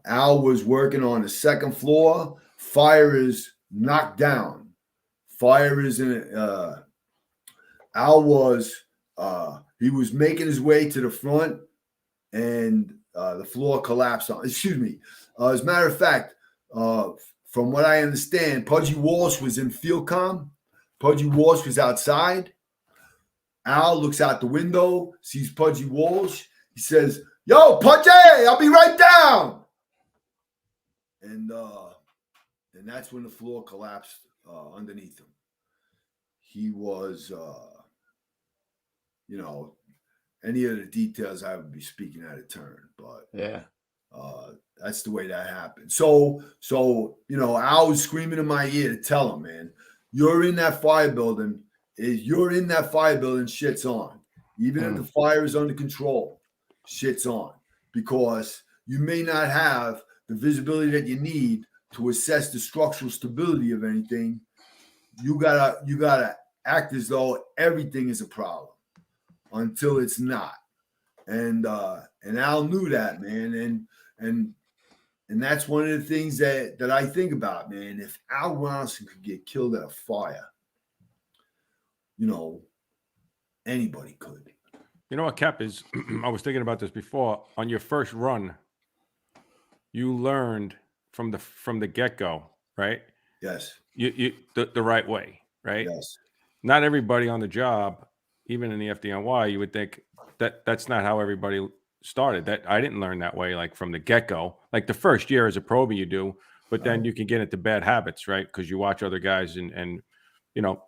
Al was working on the second floor. Fire is knocked down. Fire is in. Al was he was making his way to the front, and the floor collapsed on. Excuse me. As a matter of fact, from what I understand, Pudgy Walsh was in field comm. Pudgy Walsh was outside. Al looks out the window, sees Pudgy Walsh. He says, "Yo, Pudgy, I'll be right down." And that's when the floor collapsed underneath him. He was, any of the details I would be speaking out of turn, but Yeah. that's the way that happened. So Al was screaming in my ear to tell him, man, you're in that fire building. Shit's on. Even if the fire is under control, shit's on, because you may not have the visibility that you need to assess the structural stability of anything. You gotta act as though everything is a problem until it's not. And Al knew that, man. And that's one of the things that I think about, man. If Al Ronson could get killed at a fire, anybody could. You know what, Cap, is I was thinking about this before. On your first run, you learned from the get-go, right? Yes. You the right way, right? Yes. Not everybody on the job, even in the FDNY, you would think that's not how everybody started. That I didn't learn that way, like from the get-go. Like the first year as a probie you do, but then you can get into bad habits, right? Because you watch other guys and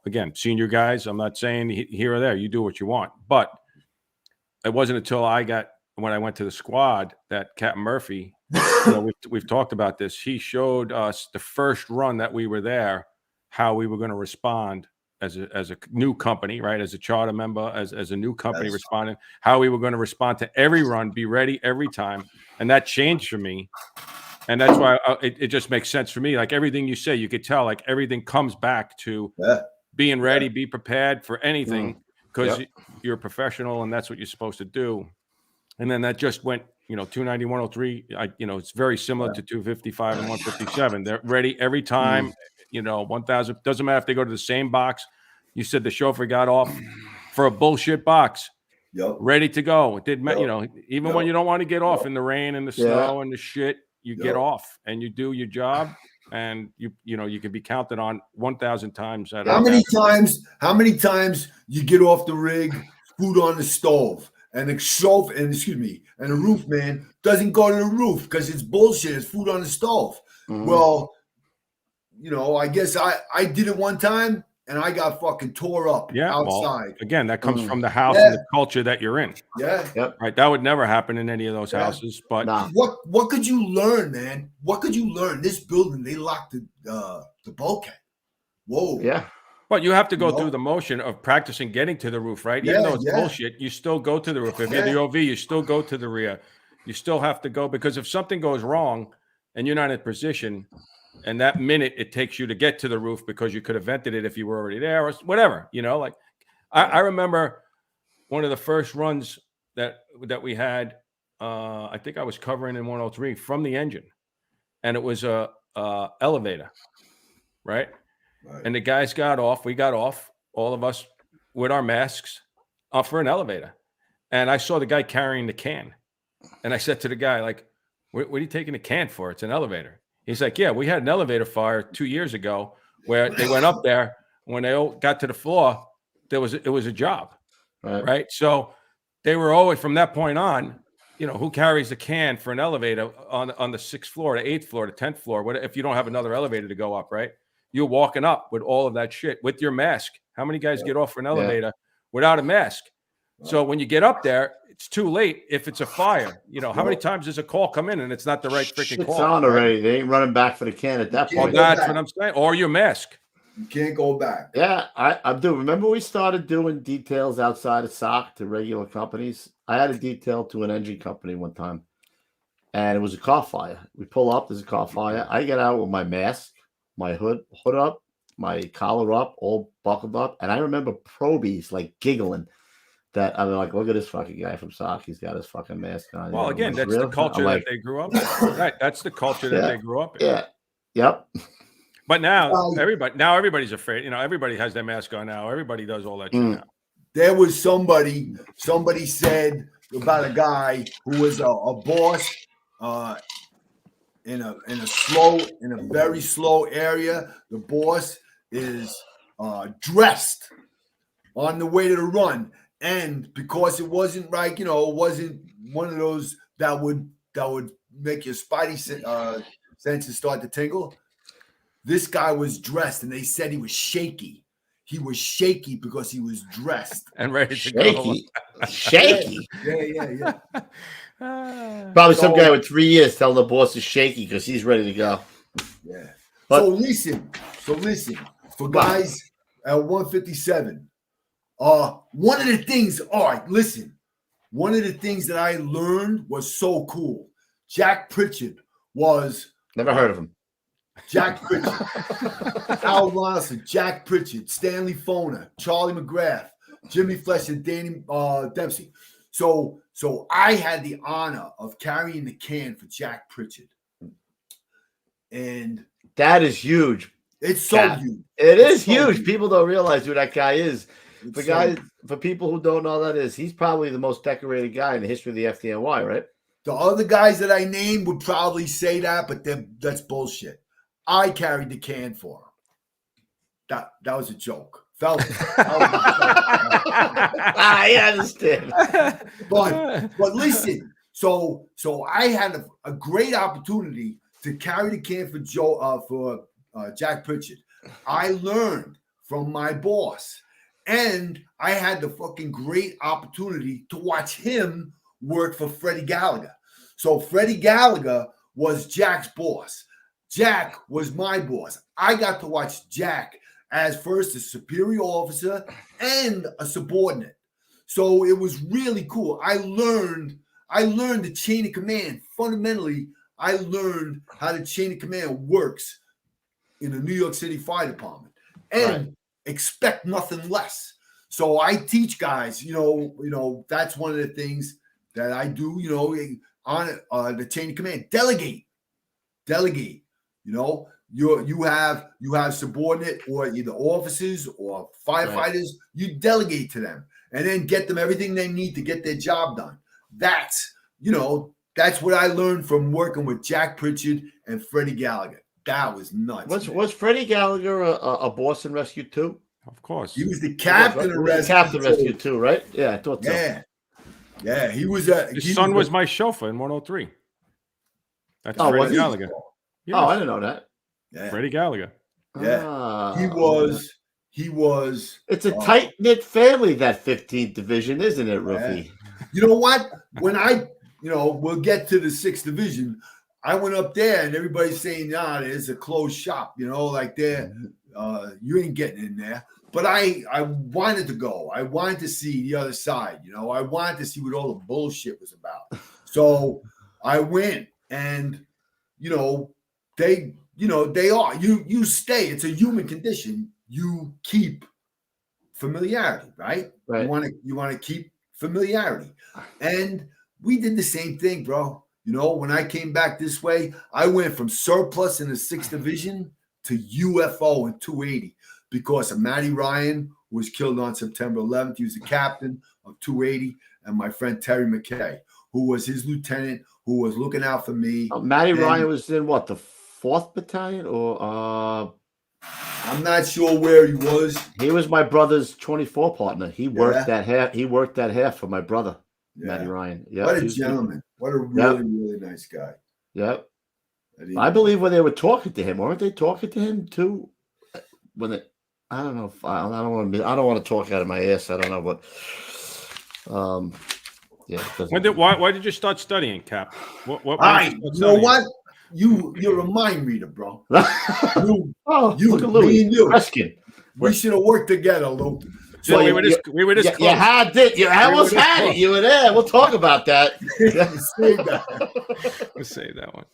again, senior guys, I'm not saying here or there, you do what you want. But it wasn't until when I went to the squad that Captain Murphy, we've talked about this. He showed us the first run that we were there, how we were going to respond as a new company, right? As a charter member, as a new company responding, how we were going to respond to every run, be ready every time. And that changed for me. And that's why it just makes sense for me. Like everything you say, you could tell, like everything comes back to being ready, be prepared for anything, because you're a professional and that's what you're supposed to do. And then that just went, 290, 103. It's very similar to 255 and 157. They're ready every time. 1,000. Doesn't matter if they go to the same box. You said the chauffeur got off for a bullshit box. Yep. Ready to go. It didn't matter. Even when you don't want to get off in the rain and the snow and the shit, you get off and you do your job, and you can be counted on 1,000 times. How many times you get off the rig, food on the stove, and the chauffeur, and the roof man doesn't go to the roof because it's bullshit. It's food on the stove. Mm-hmm. Well, I guess I did it one time and I got fucking tore up outside. Well, again, that comes from the house and the culture that you're in. Yeah. Yep. Right. That would never happen in any of those houses. But what could you learn, man? What could you learn? This building, they locked the bulkhead. Whoa. Yeah. Well, you have to go through the motion of practicing getting to the roof, right? Even though it's bullshit, you still go to the roof. If you're the OV, you still go to the rear. You still have to go, because if something goes wrong and you're not in position, and that minute it takes you to get to the roof because you could have vented it if you were already there or whatever, like I remember one of the first runs that we had. I think I was covering in 103 from the engine, and it was a elevator, right? And the guys got off. We got off, all of us with our masks, for an elevator. And I saw the guy carrying the can, and I said to the guy, like, "What are you taking the can for? It's an elevator." He's like, "Yeah, we had an elevator fire 2 years ago where they went up there. When they all got to the floor, it was a job, right? So they were always, from that point on, who carries the can for an elevator on the 6th floor, the 8th floor, the 10th floor? What if you don't have another elevator to go up, right? You're walking up with all of that shit with your mask. How many guys get off for an elevator without a mask? So when you get up there, it's too late if it's a fire. How many times does a call come in and it's not the right freaking call? It's on already. They ain't running back for the can at that point. Well, that's what I'm saying. Or your mask. You can't go back. Yeah, I do. Remember we started doing details outside of SOC to regular companies? I had a detail to an engine company one time, and it was a car fire. We pull up, there's a car fire. I get out with my mask, my hood up, my collar up, all buckled up. And I remember Probie's like giggling that I'm like, look at this fucking guy from SOC. He's got his fucking mask on. Well, again, that's really? the culture that they grew up in. Right. That's the culture that they grew up in. Yeah. Yep. But now everybody's afraid. You know, everybody has their mask on now. Everybody does all that shit now. There was somebody said about a guy who was a boss in a very slow area. The boss is dressed on the way to the run, and because it wasn't right, you know, it wasn't one of those that would make your spidey senses start to tingle. This guy was dressed, and they said he was shaky. He was shaky because he was dressed and ready to go. Shaky. Yeah. Probably some guy with 3 years telling the boss is shaky because he's ready to go. Yeah. But, so listen. For guys at 157, one of the things. All right, listen. One of the things that I learned was so cool. Jack Pritchard was. Never heard of him. Jack Pritchard, Al Ronson, Jack Pritchard, Stanley Foner, Charlie McGrath, Jimmy Flesh, and Danny Dempsey. So I had the honor of carrying the can for Jack Pritchard, and that is huge. It's so huge. It's huge. Huge. People don't realize who that guy is. For people who don't know who that is, he's probably the most decorated guy in the history of the FDNY, right? The other guys that I named would probably say that, but that's bullshit. I carried the can for him. That was a joke. I understand. But listen, so I had a great opportunity to carry the can for Jack Pritchard. I learned from my boss, and I had the fucking great opportunity to watch him work for Freddie Gallagher. So Freddie Gallagher was Jack's boss. Jack was my boss. I got to watch Jack as first a superior officer and a subordinate. So it was really cool. I learned the chain of command. Fundamentally, I learned how the chain of command works in the New York City Fire Department, and expect nothing less. So I teach guys, you know, that's one of the things that I do, you know, on the chain of command. Delegate. You know, you have subordinate or either officers or firefighters. You delegate to them and then get them everything they need to get their job done. That's what I learned from working with Jack Pritchard and Freddie Gallagher. That was nuts. Was Freddie Gallagher a boss in Rescue 2? Of course. He was the captain of Rescue. Captain Rescue 2, right? Yeah, I thought so. Yeah, he was. His son was my chauffeur in 103. That's Freddie Gallagher. Yes. Oh, I didn't know that. Yeah. Freddie Gallagher. Yeah, he was. It's a tight knit family, that 15th Division, isn't it, Rookie? Yeah. You know what? When we'll get to the 6th Division. I went up there and everybody's saying, "Nah, it's a closed shop." You know, like there, you ain't getting in there. But I wanted to go. I wanted to see the other side. You know, I wanted to see what all the bullshit was about. So I went, and they are. You stay. It's a human condition. You keep familiarity, right? You want to keep familiarity, and we did the same thing, bro. You know, when I came back this way, I went from surplus in the 6th Division to UFO in 280 because of Matty Ryan, who was killed on September 11th. He was the captain of 280, and my friend Terry McKay, who was his lieutenant, who was looking out for me. Matty Ryan was in what, the 4th Battalion, or I'm not sure where he was. He was my brother's 24 partner. He worked that half. He worked that half for my brother, Matty Ryan. Yeah, what a gentleman. What a really, really nice guy. Yep. I believe when they were talking to him, weren't they talking to him too? When I don't know. If, I don't want to talk out of my ass. I don't know what. Yeah. Why did you start studying, Cap? What? You know what? you're a mind reader, bro. You, Look at Louis. me and you. Reskin. We should have worked together, Lou. So Well, we were this You close. had it. You almost this had close. it. You were there. We'll talk about that. Save that. Let's say that one.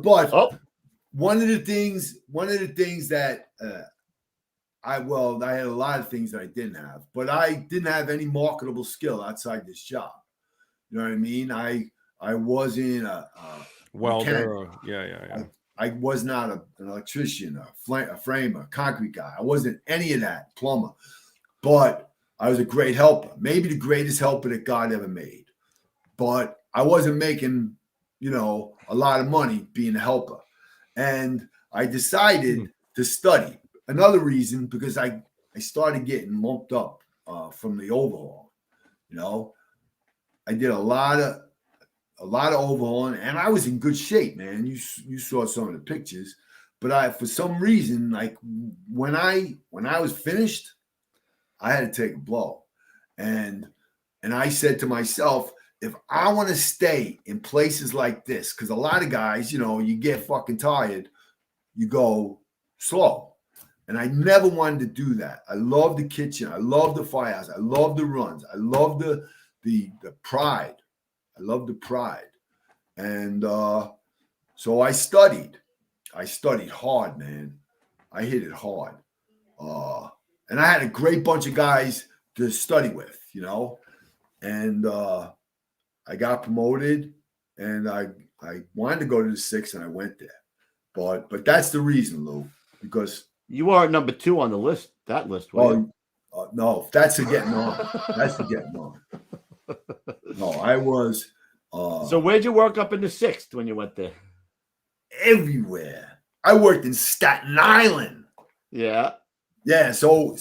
But one of the things that I had a lot of things that I didn't have, but I didn't have any marketable skill outside this job. You know what I mean? I wasn't a Welder. Yeah. I was not an electrician, a framer, concrete guy. I wasn't any of that, plumber. But I was a great helper, maybe the greatest helper that God ever made. But I wasn't making, a lot of money being a helper. And I decided to study. Another reason, because I started getting lumped up from the overhaul. I did a lot of overhauling, and I was in good shape, man. You saw some of the pictures, but for some reason, like when I was finished, I had to take a blow, and I said to myself, if I want to stay in places like this, because a lot of guys, you get fucking tired, you go slow. And I never wanted to do that. I love the kitchen. I love the firehouse. I love the runs. I love the pride. I love the pride. And so I studied. I studied hard, man. I hit it hard. And I had a great bunch of guys to study with, And I got promoted, and I wanted to go to the 6, and I went there. But that's the reason, Lou, because You are number 2 on the list. That list. Were no, that's a getting on. That's a getting on. No, I was. So where'd you work up in the 6th when you went there? Everywhere. I worked in Staten Island. Yeah. Yeah. So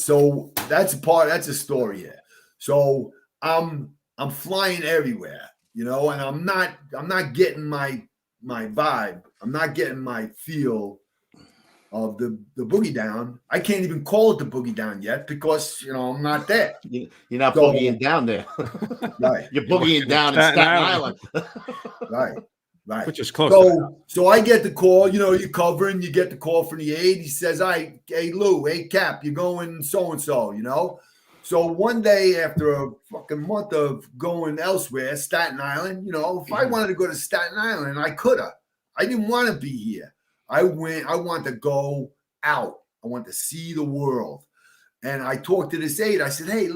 that's a story here. So I'm flying everywhere, and I'm not getting my vibe. I'm not getting my feel of the boogie down. I can't even call it the boogie down yet because I'm not there. You're not boogieing down there. Right. You're boogieing down in Staten Island. Right. Which is close. So I get the call, you're covering, you get the call from the aide. He says, hey Lou, hey Cap, you're going so-and-so, So one day after a fucking month of going elsewhere, Staten Island, if I wanted to go to Staten Island, I could have. I didn't want to be here. I want to go out. I want to see the world. And I talked to this aide. I said, hey,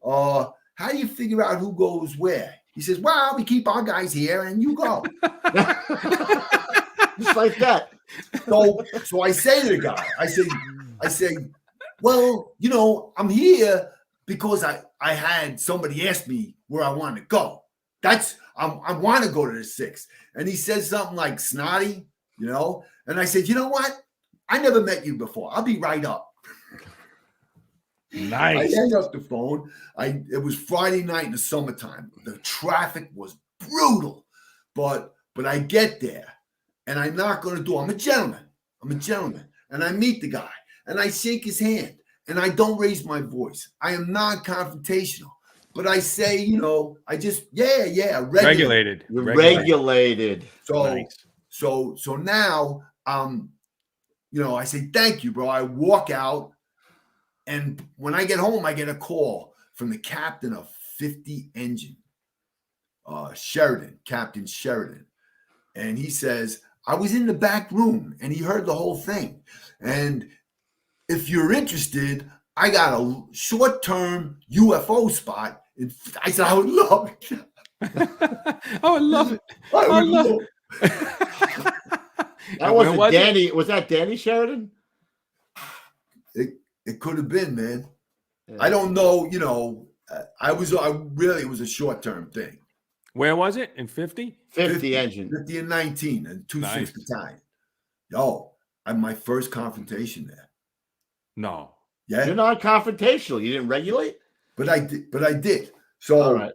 how do you figure out who goes where? He says, well, we keep our guys here and you go. Just like that. So I say to the guy, I say, well, I'm here because I had somebody ask me where I want to go. I want to go to the 6. And he says something like snotty, and I said, you know what? I never met you before. I'll be right up. Nice. I hang up the phone. It was Friday night in the summertime. The traffic was brutal, but I get there and I knock on the door. I'm a gentleman, and I meet the guy and I shake his hand and I don't raise my voice. I am non-confrontational, but I say, I just regulated. Regulated. So nice. So now, I say, thank you, bro. I walk out, and when I get home, I get a call from the captain of 50 engine, Captain Sheridan. And he says, I was in the back room, and he heard the whole thing. And if you're interested, I got a short-term UFO spot. I said, I would love it. I would love it. I would love it. That wasn't Danny. Was that Danny Sheridan? It could have been, man. Yeah. I don't know. It was a short-term thing. Where was it? In 50? 50 engine. 50 and 19 and 2/6 Nice. battalion. Yo, I had my first confrontation there. No. Yeah. You're not confrontational. You didn't regulate? But I did. So All right.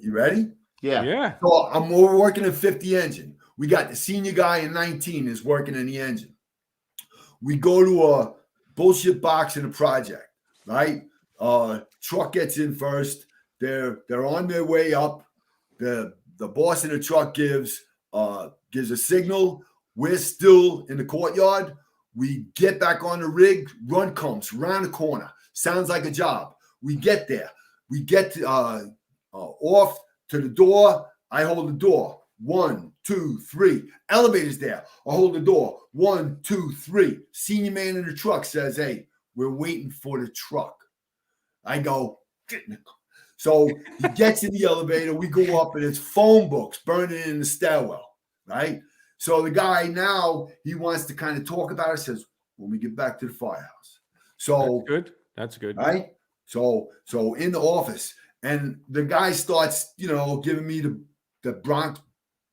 You ready? Yeah. Yeah. So we're working in 50 engine. We got the senior guy in 19 is working in the engine. We go to a bullshit box in the project, right? Truck gets in first. They're on their way up. The boss in the truck gives gives a signal. We're still in the courtyard. We get back on the rig. Run comes around the corner. Sounds like a job. We get there. We get off to the door. I hold the door. 1, 2, 3. Elevator's there. I hold the door. 1, 2, 3. Senior man in the truck says, "Hey, we're waiting for the truck." I go, "Get in the car." So he gets in the elevator. We go up, and it's phone books burning in the stairwell, right? So the guy now, he wants to kind of talk about it. Says, "When we get back to the firehouse." So That's good. Right? So in the office, and the guy starts, giving me the Bronx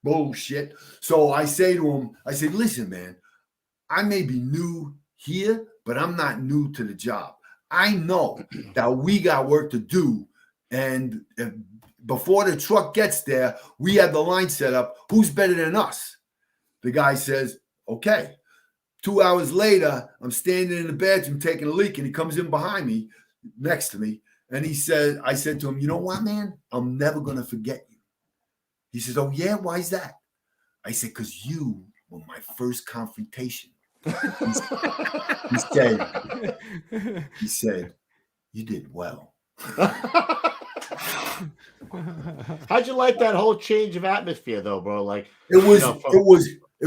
bullshit. So I say to him, "Listen, man, I may be new here, but I'm not new to the job. I know that we got work to do. And before the truck gets there, we have the line set up. Who's better than us?" The guy says, "Okay." 2 hours later, I'm standing in the bathroom taking a leak, and he comes in behind me, next to me, and I said to him, "You know what, man? I'm never going to forget you." He says, "Oh, yeah? Why is that?" I said, "Because you were my first confrontation." He said, "You did well." How'd you like that whole change of atmosphere, though, bro? Like it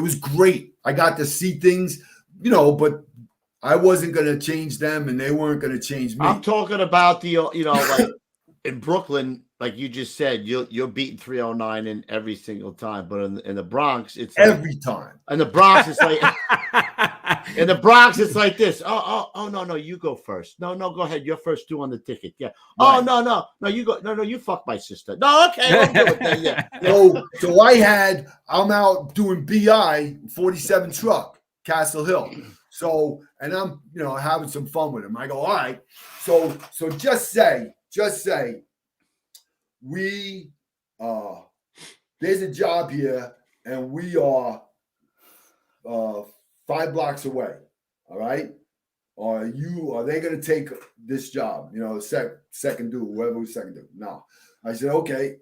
was great. I got to see things, but I wasn't going to change them, and they weren't going to change me. I'm talking about the, like in Brooklyn, like you just said, you're beating 309 in every single time, but in the Bronx, it's like, every time. In the Bronx, it's like this. Oh, no, you go first. No, go ahead. You're first due on the ticket. Yeah. Right. Oh, no, you go. No, you fuck my sister. No, okay, I'll do it then. Yeah. So I'm out doing BI 47 truck, Castle Hill. So, and I'm, having some fun with him. I go, "All right." So just say we, there's a job here, and we are 5 blocks away. All right. Are they going to take this job? Second due, whoever was second due. No. I said, "Okay."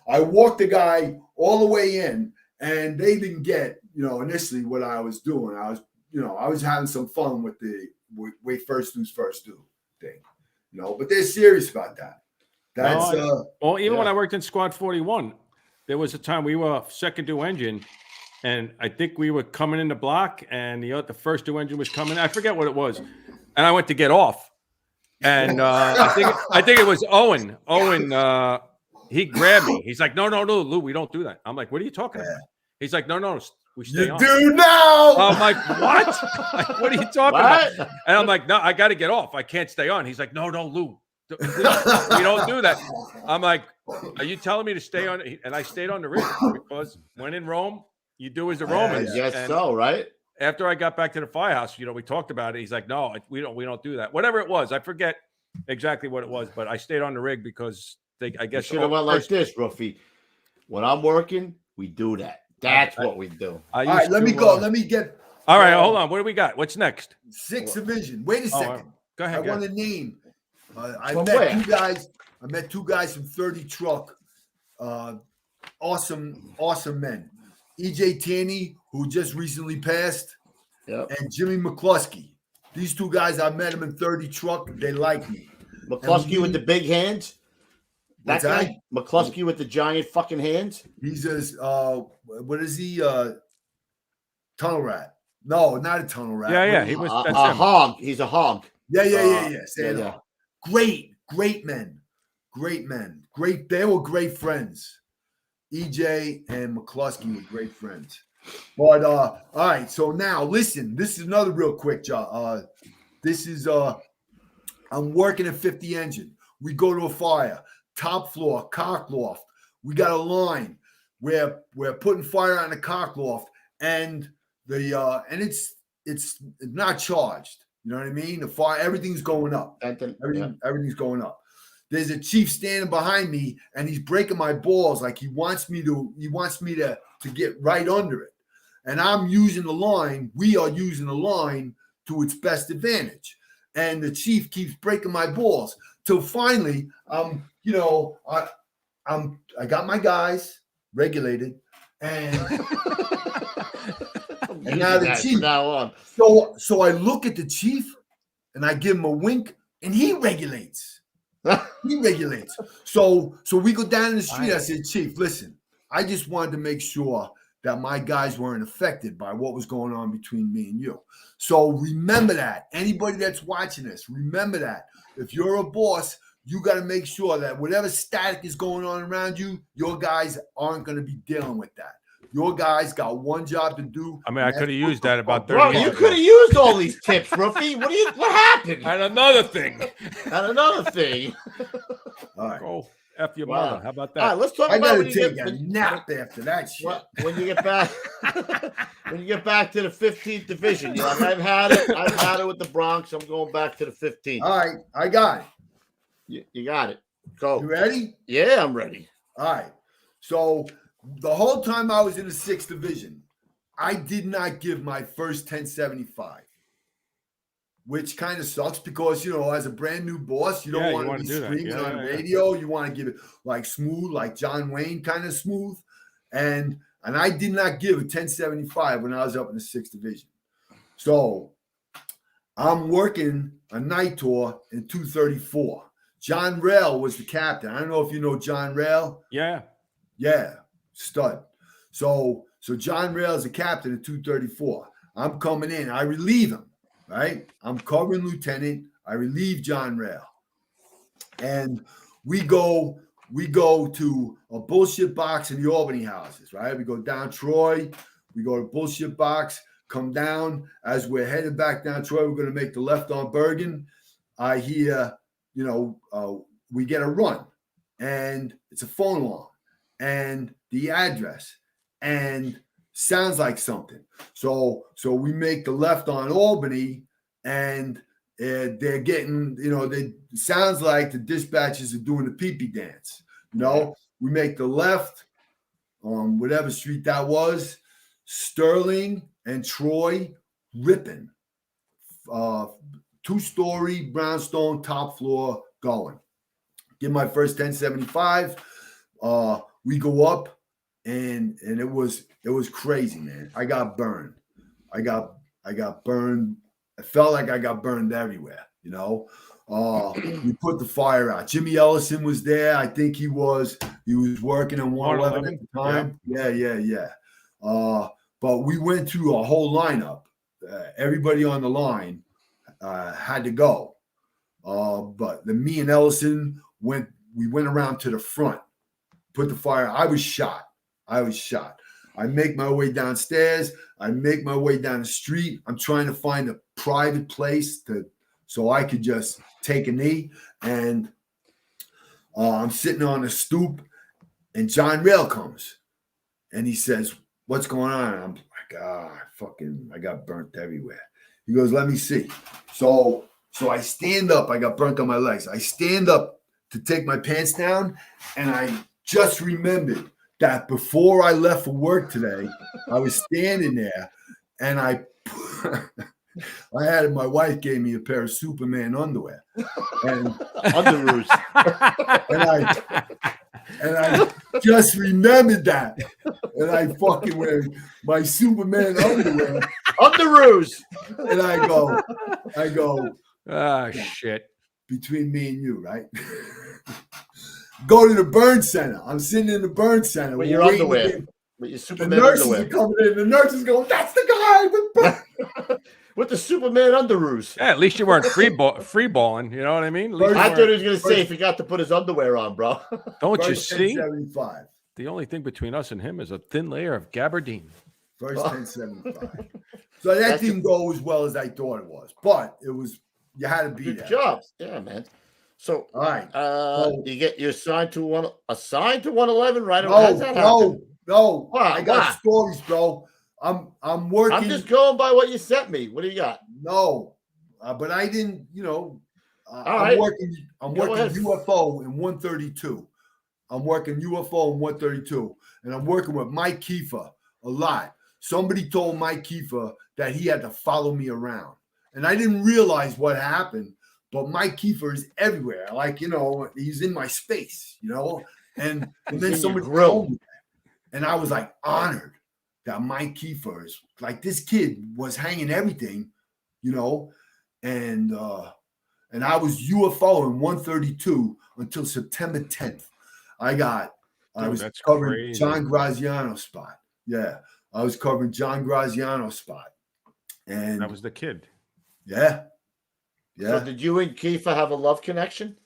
I walked the guy all the way in, and they didn't get, initially what I was doing. I was having some fun with the wait first dues first due thing, but they're serious about that. That's when I worked in Squad 41, there was a time we were second due engine, and I think we were coming in the block, and the first due engine was coming. I forget what it was, and I went to get off, and I think it was Owen. Owen, he grabbed me. He's like, "No, Lou, we don't do that." I'm like, "What are you talking about?" He's like, "No, we stay on." Do now. I'm like, "What? Like, what are you talking about?" And I'm like, "No, I got to get off. I can't stay on." He's like, "No, Lou. We don't do that." I'm like, "Are you telling me to stay on?" And I stayed on the rig because when in Rome, you do as the Romans. Yes, and so right. After I got back to the firehouse, we talked about it. He's like, "No, we don't do that." Whatever it was, I forget exactly what it was, but I stayed on the rig because I guess should have went like this, Ruffy. When I'm working, we do that. That's what we do. All right, let me go. Let me get. All right, hold on. What do we got? What's next? 6th Division. Wait a second. Go ahead. I want to name. I met two guys from 30 Truck. Awesome men. EJ Taney, who just recently passed, and Jimmy McCluskey. These two guys, I met them in 30 Truck. They like me. McCluskey with the big hands. That guy, McCluskey with the giant fucking hands. He's what is he? Tunnel rat. No, not a tunnel rat. Yeah. He was a honk. He's a honk. Yeah. Great men. Great. They were great friends. EJ and McCluskey were great friends. But all right. So now listen. This is another real quick job. This is I'm working at 50 Engine. We go to a fire. Top floor, cock loft. We got a line where we're putting fire on the cock loft, and it's not charged. You know what I mean? The fire, everything's going up. Everything's going up. There's a chief standing behind me, and he's breaking my balls like he wants me to get right under it. And I'm using the line. We are using the line to its best advantage. And the chief keeps breaking my balls till finally, I got my guys regulated. And I'm And now using the that chief. from now on. so I look at the chief and I give him a wink, and he regulates. He regulates. So we go down in the street. I said, Chief, listen, I just wanted to make sure that my guys weren't affected by what was going on between me and you. So remember that. Anybody that's watching this, remember that. If you're a boss, you got to make sure that whatever static is going on around you, your guys aren't going to be dealing with that. Your guys got one job to do. I mean, I could have used that about 30 Bro, years you ago. could have used all these tips, Ruffy. What happened? And another thing. And another thing. All right. Go F your Wow. mother. How about All right, that? let's talk I about got when to you take get a nap after that shit. when you get back when you get back to the 15th division. You're like, I've had it with the Bronx. I'm going back to the 15th. All right. I got it. You got it. Go. You ready? Yeah, I'm ready. All right. So the whole time I was in the 6th division, I did not give my first 1075, which kind of sucks because, as a brand new boss, you don't want to be screaming on radio. You want to give it like smooth, like John Wayne kind of smooth. And I did not give a 1075 when I was up in the 6th division. So I'm working a night tour in 234. John Rail was the captain. I don't know if you know John Rail. Yeah. Yeah, stud. So John Rail is the captain at 234. I'm coming in. I relieve him, right? I'm covering lieutenant. I relieve John Rail. And we go to a bullshit box in the Albany houses, right? We go down Troy. We go to bullshit box, come down. As we're headed back down Troy, we're going to make the left on Bergen. I hear, we get a run, and it's a phone alarm, and the address, and sounds like something. So we make the left on Albany, and they're getting, sounds like the dispatchers are doing the pee-pee dance. We make the left on whatever street that was, Sterling and Troy ripping. 2-story brownstone, top floor going. Get my first 1075. We go up, and it was crazy, man. I got burned. I got burned. I felt like I got burned everywhere. We put the fire out. Jimmy Ellison was there. I think he was working on 111 at the time. Yeah. But we went through a whole lineup. Everybody on the line had to go. But me and Ellison we went around to the front, put the fire. I was shot. I make my way downstairs. I make my way down the street. I'm trying to find a private place so I could just take a knee. And I'm sitting on a stoop, and John Rail comes, and he says, "What's going on?" I'm like, I got burnt everywhere. He goes, "Let me see." So I stand up. I got burnt on my legs. I stand up to take my pants down, and I just remembered that before I left for work today, I was standing there, and my wife gave me a pair of Superman underwear, and Underoos. and I just remembered that, and I fucking wear my Superman underwear, Underoos. and I go. Ah, shit. Between me and you, right? Go to the burn center. I'm sitting in the burn center with your underwear. With your The Superman nurses underwear. are coming in. The nurses going, "That's the guy with burn." With the Superman underoos. Yeah, at least you weren't free balling. You know what I mean? At least I thought he was going to say he forgot to put his underwear on, bro. don't you First see? 1075. The only thing between us and him is a thin layer of gabardine. First 1075. So that didn't go as well as I thought it was, but it was. You had to be Good there. job. Yeah, man. So, All right. you're assigned to 111, right? How's that happen? No. Wow, I got stories, bro. I'm working. I'm just going by what you sent me. What do you got? No, but I didn't. All I'm right. working. I'm Go working ahead. UFO in 132. I'm working UFO in 132, and I'm working with Mike Kiefer a lot. Somebody told Mike Kiefer that he had to follow me around, and I didn't realize what happened. But Mike Kiefer is everywhere. Like, he's in my space, and then somebody told me that. And I was like honored that Mike Kiefer is like, this kid was hanging everything, you know, and I was UFO in 132 until September 10th. I was covering crazy. John Graziano's spot. Yeah, I was covering John Graziano's spot. And That was the kid. yeah. So did you and Kiefer have a love connection?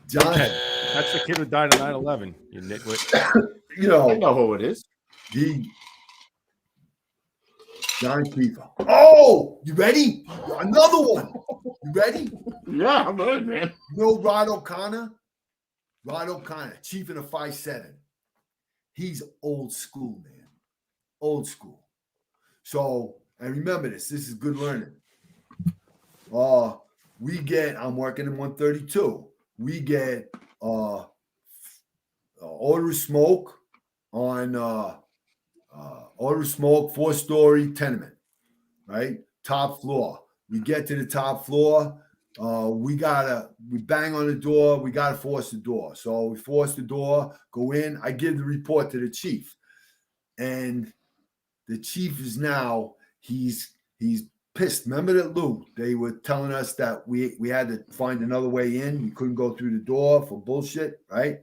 John, That's the kid who died in 9/11. You nitwit. you know, I know who it is. John Kiefer. Oh, you ready? Another one. You ready? Yeah, I'm good, man. You know Rod O'Connor? Rod O'Connor, chief of the 5-7. He's old school, man. Old school. So, and remember this is good learning. I'm working in 132. We get odor smoke on odor smoke 4-story tenement, right? Top floor. We get to the top floor. We bang on the door. We gotta force the door. So we force the door, go in. I give the report to the chief, and the chief is now he's pissed. Remember that, Lou? They were telling us that we had to find another way in. We couldn't go through the door for bullshit, right?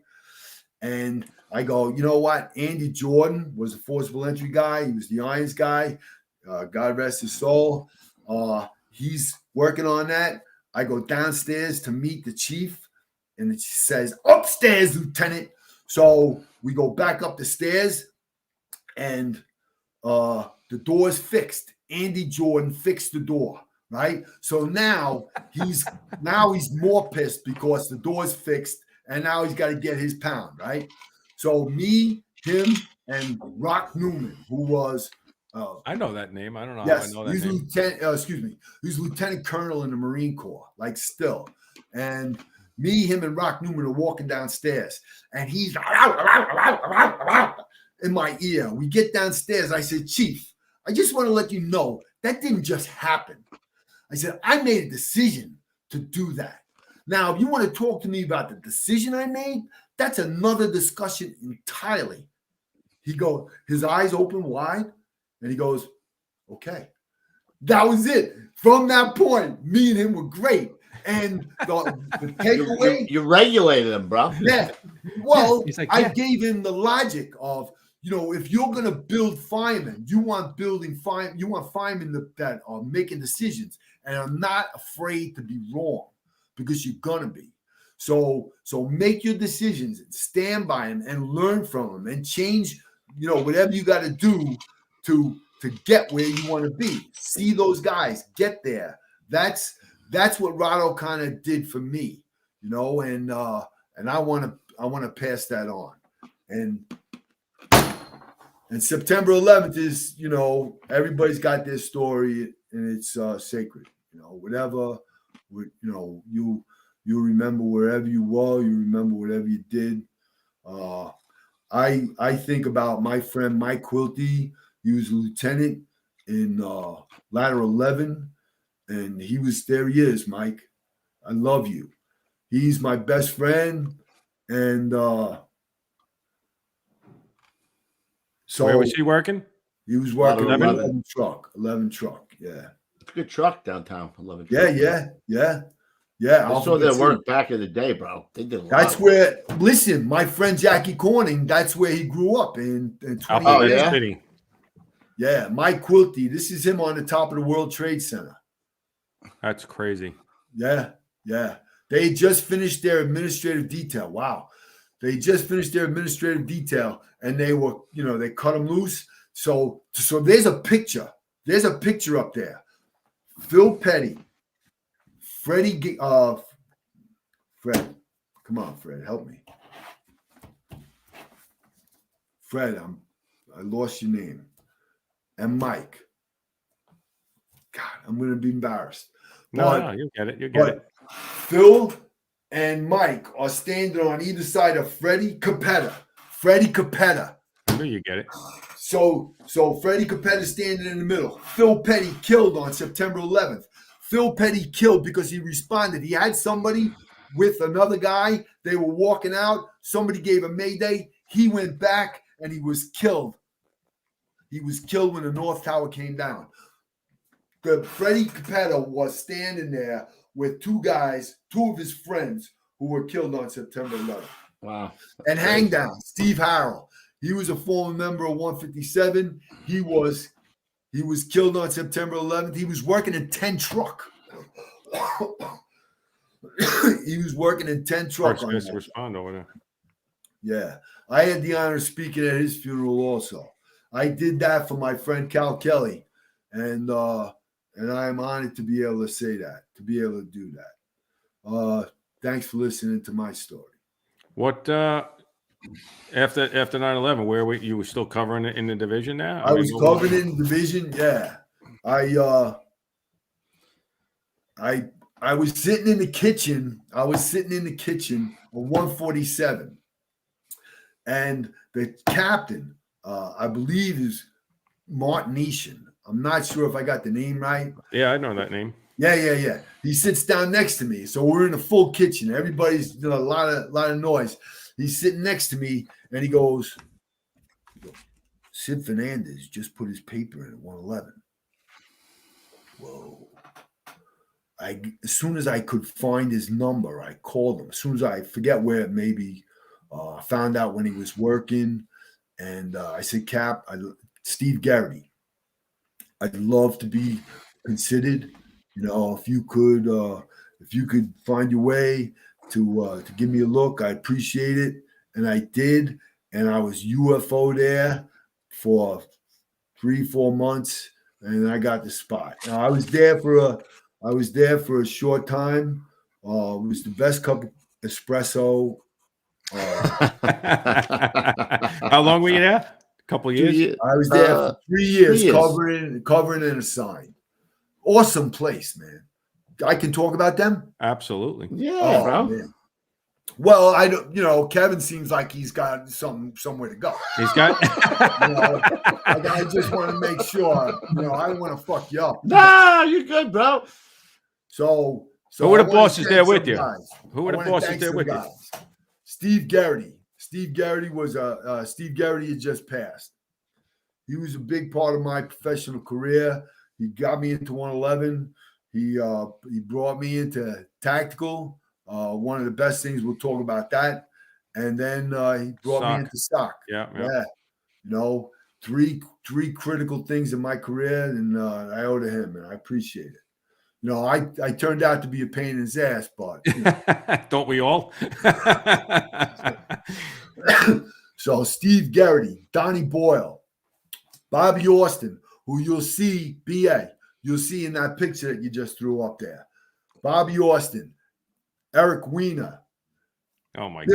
And I go, you know what? Andy Jordan was a forcible entry guy. He was the Irons guy. God rest his soul. He's working on that. I go downstairs to meet the chief, and it says, upstairs, Lieutenant. So we go back up the stairs, and the door's fixed. Andy Jordan fixed the door, right? So now he's more pissed because the door's fixed, and now he's got to get his pound, right? So me, him, and Rock Newman, who was I know that name. I don't know yes, how I know that he's name. lieutenant. He's lieutenant colonel in the Marine Corps, like still. And me, him, and Rock Newman are walking downstairs, and he's in my ear. We get downstairs. I said, Chief, I just want to let you know that didn't just happen. I said, I made a decision to do that. Now, if you want to talk to me about the decision I made, that's another discussion entirely. He goes, his eyes open wide, and he goes, okay. That was it. From that point, me and him were great. And the takeaway. You regulated him, bro. Yeah. Well, He's like, I yeah. gave him the logic of, you know, if you're going to build firemen, you want firemen that are making decisions and are not afraid to be wrong, because you're going to be. So make your decisions and stand by them and learn from them and change, you know, whatever you got to do to get where you want to be. See those guys get there. That's what Rod O'Connor did for me, you know, and I want to pass that on. And September 11th is, you know, everybody's got their story, and it's sacred. You know, whatever, you know, you remember wherever you were, you remember whatever you did. I think about my friend Mike Quilty. He was a lieutenant in Ladder 11, and he is, Mike. I love you. He's my best friend, and so where was he working? He was working 11 truck. 11 truck, yeah. It's a good truck downtown. 11 Yeah. I saw their work back in the day, bro. They did a lot. That's where, listen, my friend Jackie Corning, that's where he grew up in 20. Oh, yeah? City. Yeah, Mike Quilty. This is him on the top of the World Trade Center. That's crazy. Yeah. They just finished their administrative detail. Wow. They just finished their administrative detail, and they were, you know, they cut them loose. So there's a picture. There's a picture up there. Phil Petty, Fred. Come on, Fred, help me. Fred, I lost your name. And Mike. God, I'm going to be embarrassed. No, you get it. You get it. Phil and Mike are standing on either side of Freddie Capetta. I knew you get it. So Freddie Capetta standing in the middle. Phil Petty killed on September 11th. Phil Petty killed because he responded. He had somebody with another guy. They were walking out. Somebody gave a mayday. He went back and he was killed. He was killed when the North Tower came down. The Freddie Capetto was standing there with two of his friends who were killed on September 11th. Wow. And hang down, Steve Harrell. He was a former member of 157. He was killed on September 11th. He was working in 10 truck. He was working in 10 truck. First to respond over there. Yeah. I had the honor of speaking at his funeral also. I did that for my friend Cal Kelly. And I am honored to be able to say that, to be able to do that. Thanks for listening to my story. What after 9/11? Where were you still covering it in the division now? I was covering in the division. Yeah, I was sitting in the kitchen. I was sitting in the kitchen on 147, and the captain, I believe, is Martin Eashan. I'm not sure if I got the name right. Yeah, I know that name. Yeah. He sits down next to me. So we're in a full kitchen. Everybody's doing a lot of noise. He's sitting next to me and he goes, Sid Fernandez just put his paper in at 111. Whoa. As soon as I could find his number, I called him. As soon as I forget where it may be, I found out when he was working. And I said, Cap, Steve Garrity, I'd love to be considered. You know, if you could find your way to give me a look, I appreciate it. And I did, and I was UFO there for 3-4 months, and I got the spot. Now, I was there for a short time. It was the best cup of espresso. How long were you there? A couple of years? I was there for 3 years, covering and assigned. Awesome place, man. I can talk about them? Absolutely. Yeah, bro. Man. Well, I don't, Kevin seems like he's got somewhere to go. He's got I just want to make sure, I don't want to fuck you up. Nah, you're good, bro. So who were the bosses there with you? Guys. Who were the bosses there with you? Steve Garrity. Steve Garrity had just passed. He was a big part of my professional career. He got me into 111. He brought me into tactical. One of the best things, we'll talk about that. And then he brought me into SOC. Yeah. Three critical things in my career, and I owe to him, and I appreciate it. I turned out to be a pain in his ass, but don't we all? So Steve Garrity, Donnie Boyle, Bobby Austin, who you'll see in that picture that you just threw up there. Bobby Austin, Eric Weiner, God.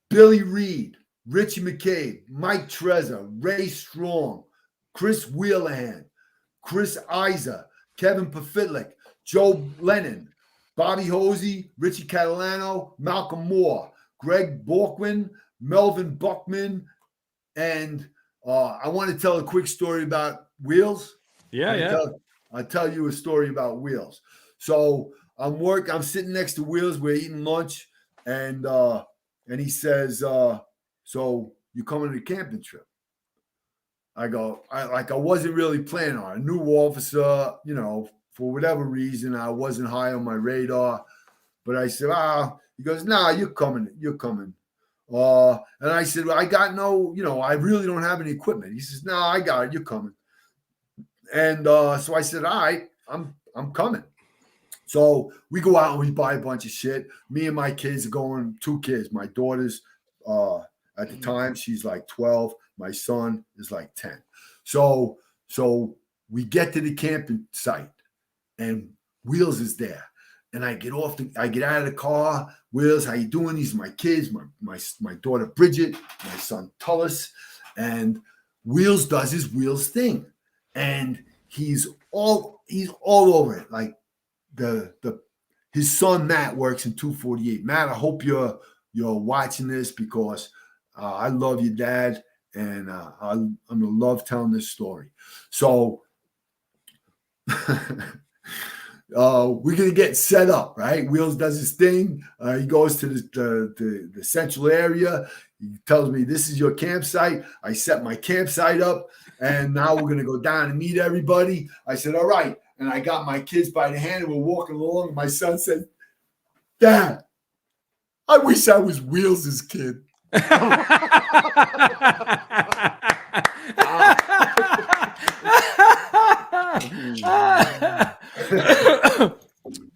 Billy Reed, Richie McCabe, Mike Trezor, Ray Strong, Chris Wheelahan, Chris Iser, Kevin Pafitlik, Joe Lennon, Bobby Hosey, Richie Catalano, Malcolm Moore, Greg Borkwin, Melvin Buckman, and I want to tell a quick story about Wheels. I'll tell you a story about Wheels. So I'm sitting next to Wheels. We're eating lunch, and he says, "So you coming to the camping trip?" I go, I wasn't really planning on it. A new officer, for whatever reason, I wasn't high on my radar. But I said, he goes, "Nah, you're coming. And I said, well, I got I really don't have any equipment. He says, "No, I got it. You're coming." And so I said, "All right, I'm coming." So we go out and we buy a bunch of shit. Me and my kids are going, 2 kids. My daughter's at the time, she's like 12. My son is like 10. So we get to the camping site and Wheels is there. And I get out of the car. Wheels, how you doing? These are my kids, my daughter Bridget, my son Tullis, and Wheels does his Wheels thing, and he's all over it. Like his son Matt works in 248. Matt, I hope you're watching this because I love your dad, and I'm gonna love telling this story. So. we're gonna get set up, right? Wheels does his thing. He goes to the central area. He tells me, this is your campsite. I set my campsite up, and now we're gonna go down and meet everybody. I said, all right. And I got my kids by the hand, and we're walking along. And my son said, Dad, I wish I was Wheels' kid.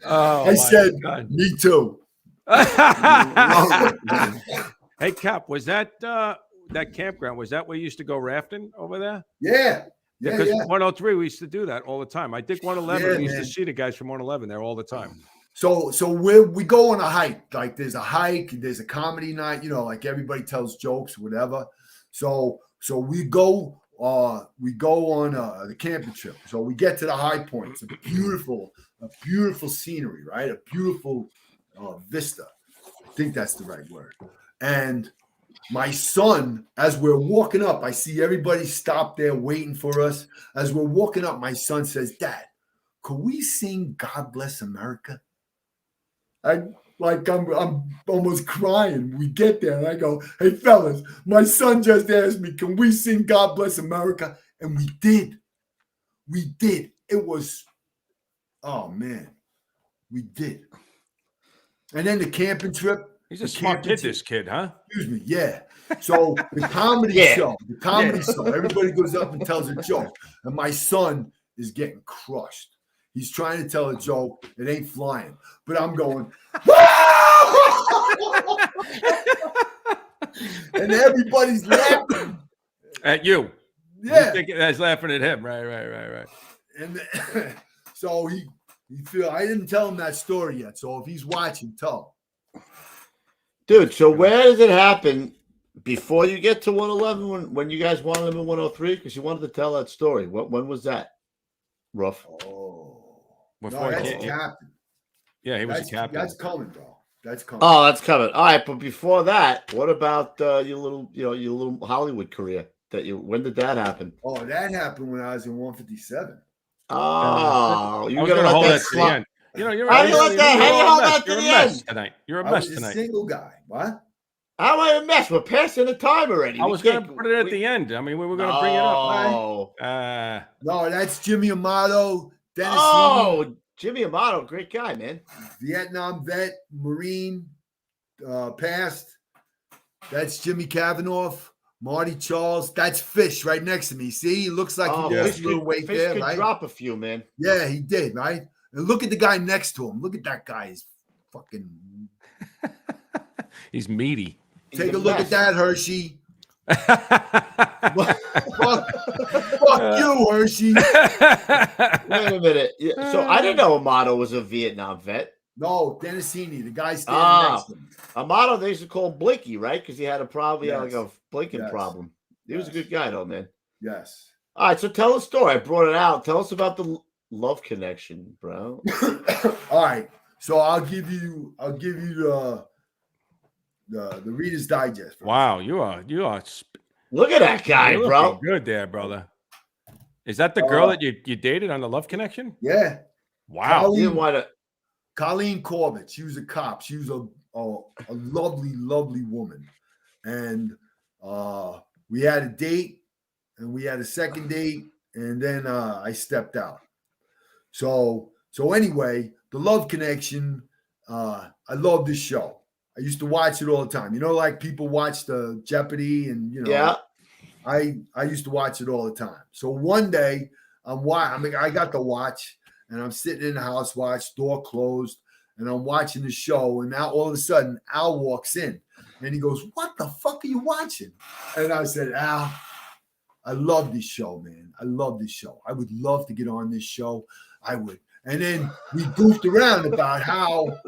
I said, me too. Hey, Cap, was that campground? Was that where you used to go rafting over there? Yeah. Yeah, because 103, we used to do that all the time. I think 111, we used man. to see the guys from 111 there all the time. So we go on a hike. Like there's a hike, there's a comedy night, like everybody tells jokes, whatever. So we go on the camping trip. So we get to the high point. It's a beautiful scenery, right? A beautiful vista. I think that's the right word. And my son, as we're walking up, I see everybody stop there waiting for us. As we're walking up, my son says, Dad, could we sing God Bless America? I'm almost crying. We get there and I go, hey fellas, my son just asked me, can we sing God Bless America? And we did. It was, oh man, we did. And then the camping trip. He's a smart kid, this kid, huh? Excuse me, yeah. So the comedy show, everybody goes up and tells a joke. And my son is getting crushed. He's trying to tell a joke. It ain't flying. But I'm going, and everybody's laughing. At you. Yeah. That's laughing at him. Right. And so he I didn't tell him that story yet. So if he's watching, tell him. Dude, so where does it happen before you get to 111 when you guys wanted him in 103? Because you wanted to tell that story. When was that? Rough. Oh. Before That's captain. Yeah, he was a captain. That's coming, bro. That's coming. Oh, that's coming. All right, but before that, what about your little Hollywood career? When did that happen? Oh, that happened when I was in 157. Oh, you were gonna hold that to the end. You're how do you hold that to the end tonight? You're a mess tonight. A single guy. What? How am I a mess? We're passing the time already. I was going to put it at the end. I mean, we were going to bring it up. Right? No, that's Jimmy Amato. Jimmy Amato, great guy, man. Vietnam vet, Marine, passed. That's Jimmy Kavanaugh. Marty Charles. That's Fish right next to me. See, he looks like he lost a little weight there, could right? Drop a few, man. Yeah, he did, right? And look at the guy next to him. Look at that guy. He's fucking. He's meaty. Take a look at that, Hershey. fuck you, Hershey. Wait a minute. So I didn't know Amato was a Vietnam vet. No, Dennisini, the guy standing next to him. Amato, they used to call him Blinky, right? Because he had like a blinking problem. He was a good guy, though, man. Yes. All right, so tell a story. I brought it out. Tell us about the love connection, bro. All right. So I'll give you the Reader's Digest. Wow, you are. Look at that guy, bro. Good there, brother. Is that the girl that you dated on the Love Connection? Yeah. Wow. Colleen Corbett. She was a cop. She was a lovely, lovely woman, and we had a date, and we had a second date, and then I stepped out. So anyway, the Love Connection. I love this show. I used to watch it all the time. Like people watch the Jeopardy and, Yeah. I used to watch it all the time. So one day I got to watch and I'm sitting in the house, door closed, and I'm watching the show. And now all of a sudden Al walks in and he goes, "What the fuck are you watching?" And I said, "Al, I love this show, man. I love this show. I would love to get on this show. I would." And then we goofed around about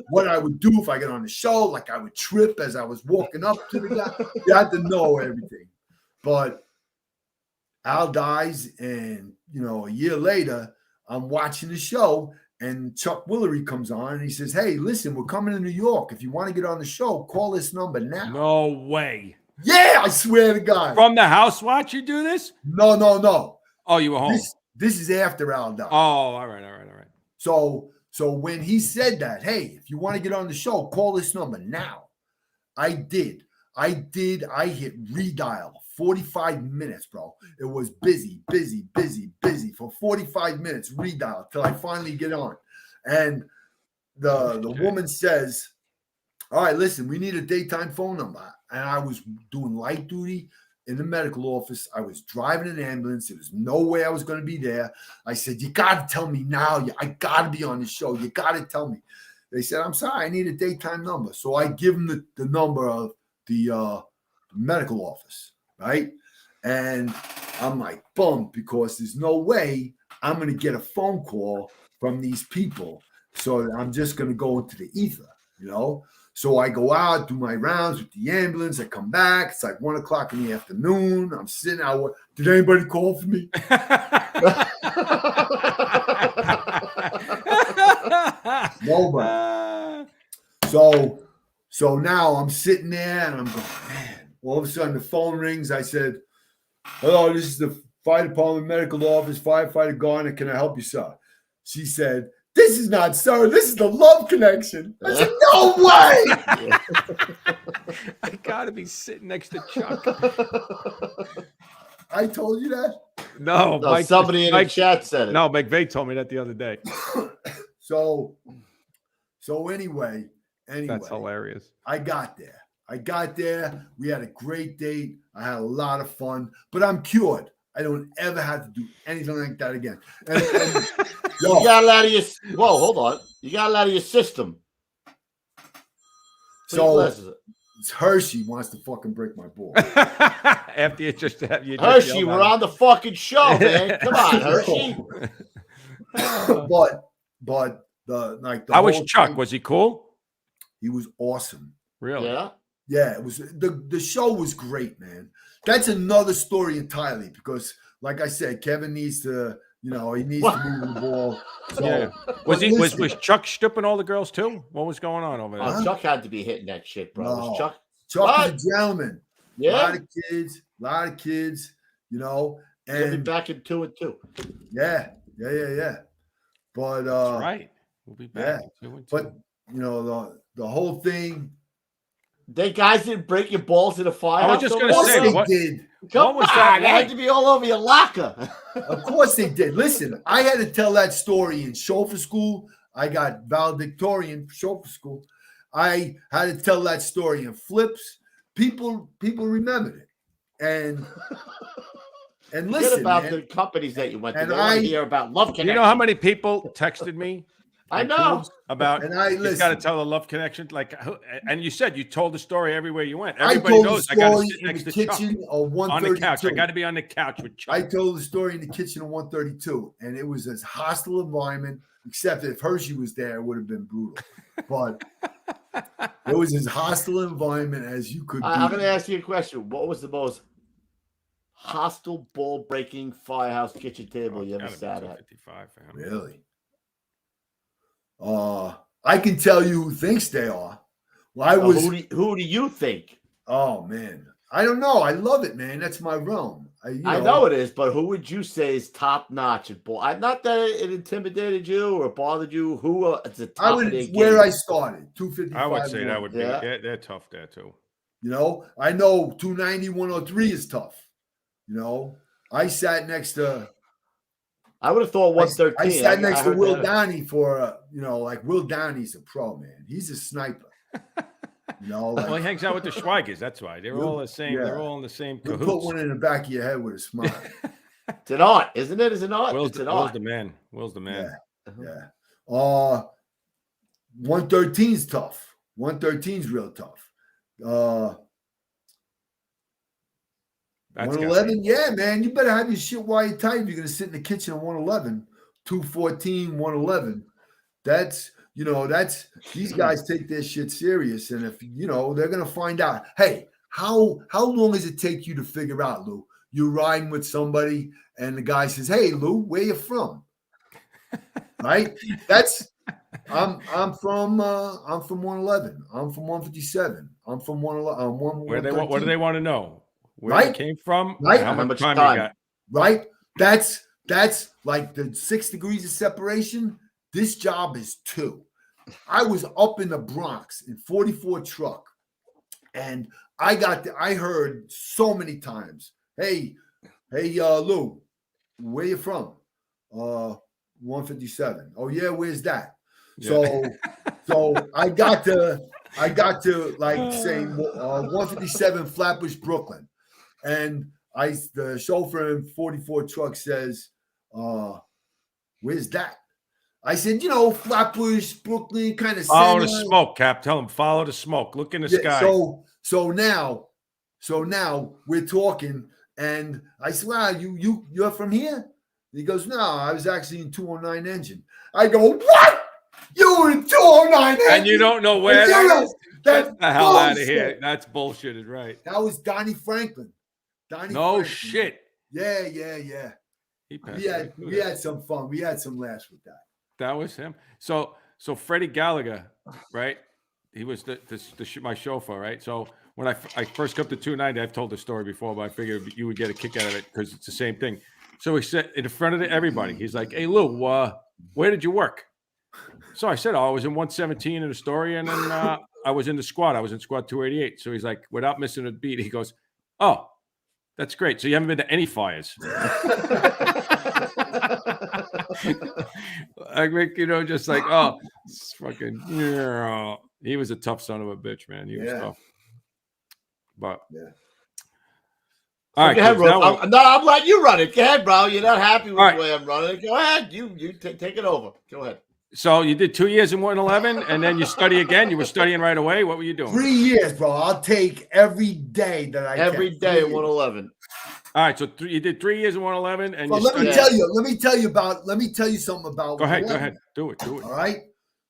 what I would do if I get on the show. Like I would trip as I was walking up to the guy. You had to know everything. But Al dies, and a year later, I'm watching the show, and Chuck Willery comes on, and he says, "Hey, listen, we're coming to New York. If you want to get on the show, call this number now." No way. Yeah, I swear to God. From the house watch, you do this? No. Oh, you were home. This is after Al died. Oh, all right. So So when he said that, hey, if you want to get on the show, call this number now. I did. I hit redial 45 minutes, bro. It was busy for 45 minutes, redial till I finally get on. And the woman says, all right, listen, we need a daytime phone number. And I was doing light duty in the medical office. I was driving an ambulance. There was no way I was going to be there. I said, you got to tell me now. I got to be on the show. You got to tell me. They said, I'm sorry, I need a daytime number. So I give them the number of the medical office, right? And I'm like bummed because there's no way I'm going to get a phone call from these people. So I'm just going to go into the ether, you know? So I go out, do my rounds with the ambulance. I come back. It's like 1 o'clock in the afternoon. I'm sitting out. Did anybody call for me? Nobody. So now I'm sitting there and I'm going, man. All of a sudden the phone rings. I said, hello, this is the fire department medical office, firefighter Gardner. Can I help you, sir? She said, this is not sir. This is the Love Connection. I said, no way. I gotta be sitting next to Chuck. I told you that? No, Mike, somebody in the chat said it. No, McVeigh told me that the other day. So anyway, that's hilarious. I got there. We had a great date. I had a lot of fun, but I'm cured. I don't ever have to do anything like that again. And you got it out of your. Whoa, hold on. You got it out of your system. So Hershey wants to fucking break my ball. After you just have you. Hershey, we're on the fucking show, man. Come on, Hershey. but the how was Chuck? Thing, was he cool? He was awesome. Really? Yeah. It was the show was great, man. That's another story entirely because, like I said, Kevin needs to, he needs to move the ball. So, yeah. Was Chuck stripping all the girls too? What was going on over there? Chuck had to be hitting that shit, bro. No. Chuck is a gentleman. Yeah. A lot of kids, And we'll be back in 2 and 2. Yeah. But that's right. We'll be back. Yeah. But the whole thing. They guys didn't break your balls in a fire. I was just going to say, what did? Come on, that had to be all over your locker. Of course they did. Listen, I had to tell that story in chauffeur school. I got valedictorian for chauffeur school. I had to tell that story in flips. People remembered it, and listen. Forget about man. the companies that you went to. And they want to hear about Love Connection. You know how many people texted me? I know about. And you got to tell the Love Connection. And you said you told the story everywhere you went. Everybody told knows I got to sit next to kitchen Chuck on the couch. I got to be on the couch with Chuck. I told the story in the kitchen of 132, and it was this hostile environment. Except if Hershey was there, it would have been brutal. But it was as hostile environment as you could. I'm going to ask you a question. What was the most hostile ball breaking firehouse kitchen table you ever sat at? 55, really? I can tell you who thinks they are. Well, who do you think? Oh man, I don't know. I love it, man. That's my realm. I know it is, but who would you say is top notch at ball? Not that it intimidated you or bothered you. Who is the top? I started 255. I would say that would be. Yeah, they're tough there too. I know 290, 103 is tough. I sat next to. I would have thought 113. I sat next to Will Downey for, Will Downey's a pro, man. He's a sniper. Well, he hangs out with the Schweigers. That's why they're all the same. Yeah. They're all in the same cahoots. Put one in the back of your head with a smile. It's an art, isn't it? It's an art. Will's the man. Will's the man. Yeah. 113's tough. 113's real tough. 111, yeah, man. You better have your shit tight if you're gonna sit in the kitchen at 111, 214, 111. That's these guys take their shit serious. And if they're gonna find out, hey, how long does it take you to figure out, Lou? You're riding with somebody and the guy says, hey Lou, where you from? Right? I'm from 111. I'm from 157. I'm from 111. What do they want to know? Where you came from? Right? How much time you got? Right? That's like the 6 degrees of separation. This job is 2. I was up in the Bronx in 44 truck, and I heard so many times, hey, Lou, where you from? 157. Oh yeah, where's that? Yeah. So I got to like saying 157 Flatbush, Brooklyn, and the chauffeur in 44 truck says, where's that? I said, Flatbush, Brooklyn, kind of Follow the smoke, Cap. Tell him follow the smoke. Look in the sky. So now we're talking, and I said, wow, you're from here? He goes, no, I was actually in 209 engine. I go, what? You were in 209 engine? And you don't know where that is? Get the hell out of here. That's bullshit, right? That was Donnie Franklin. Shit. Yeah. We had some fun. We had some laughs with that. That was him. So Freddie Gallagher, right? He was my chauffeur, right? So when I first come to 290, I've told the story before, but I figured you would get a kick out of it because it's the same thing. So he said in front of everybody, he's like, "Hey Lou, where did you work?" So I said, "Oh, I was in 117 in Astoria, and then I was in the squad. I was in squad 288." So he's like, without missing a beat, he goes, "Oh, that's great. So you haven't been to any fires?" I think, just like, oh, it's fucking, he was a tough son of a bitch, man. He was tough. But all right, I'm letting you run it. Go ahead, bro. You're not happy with the way I'm running it. Go ahead. You take it over. Go ahead. So you did 2 years in 111, and then you study again. You were studying right away. What were you doing? 3 years, bro. I'll take every day that I every day in 111. All right, so you did 3 years in 111, and let me tell you something about. Go ahead, do it. All right,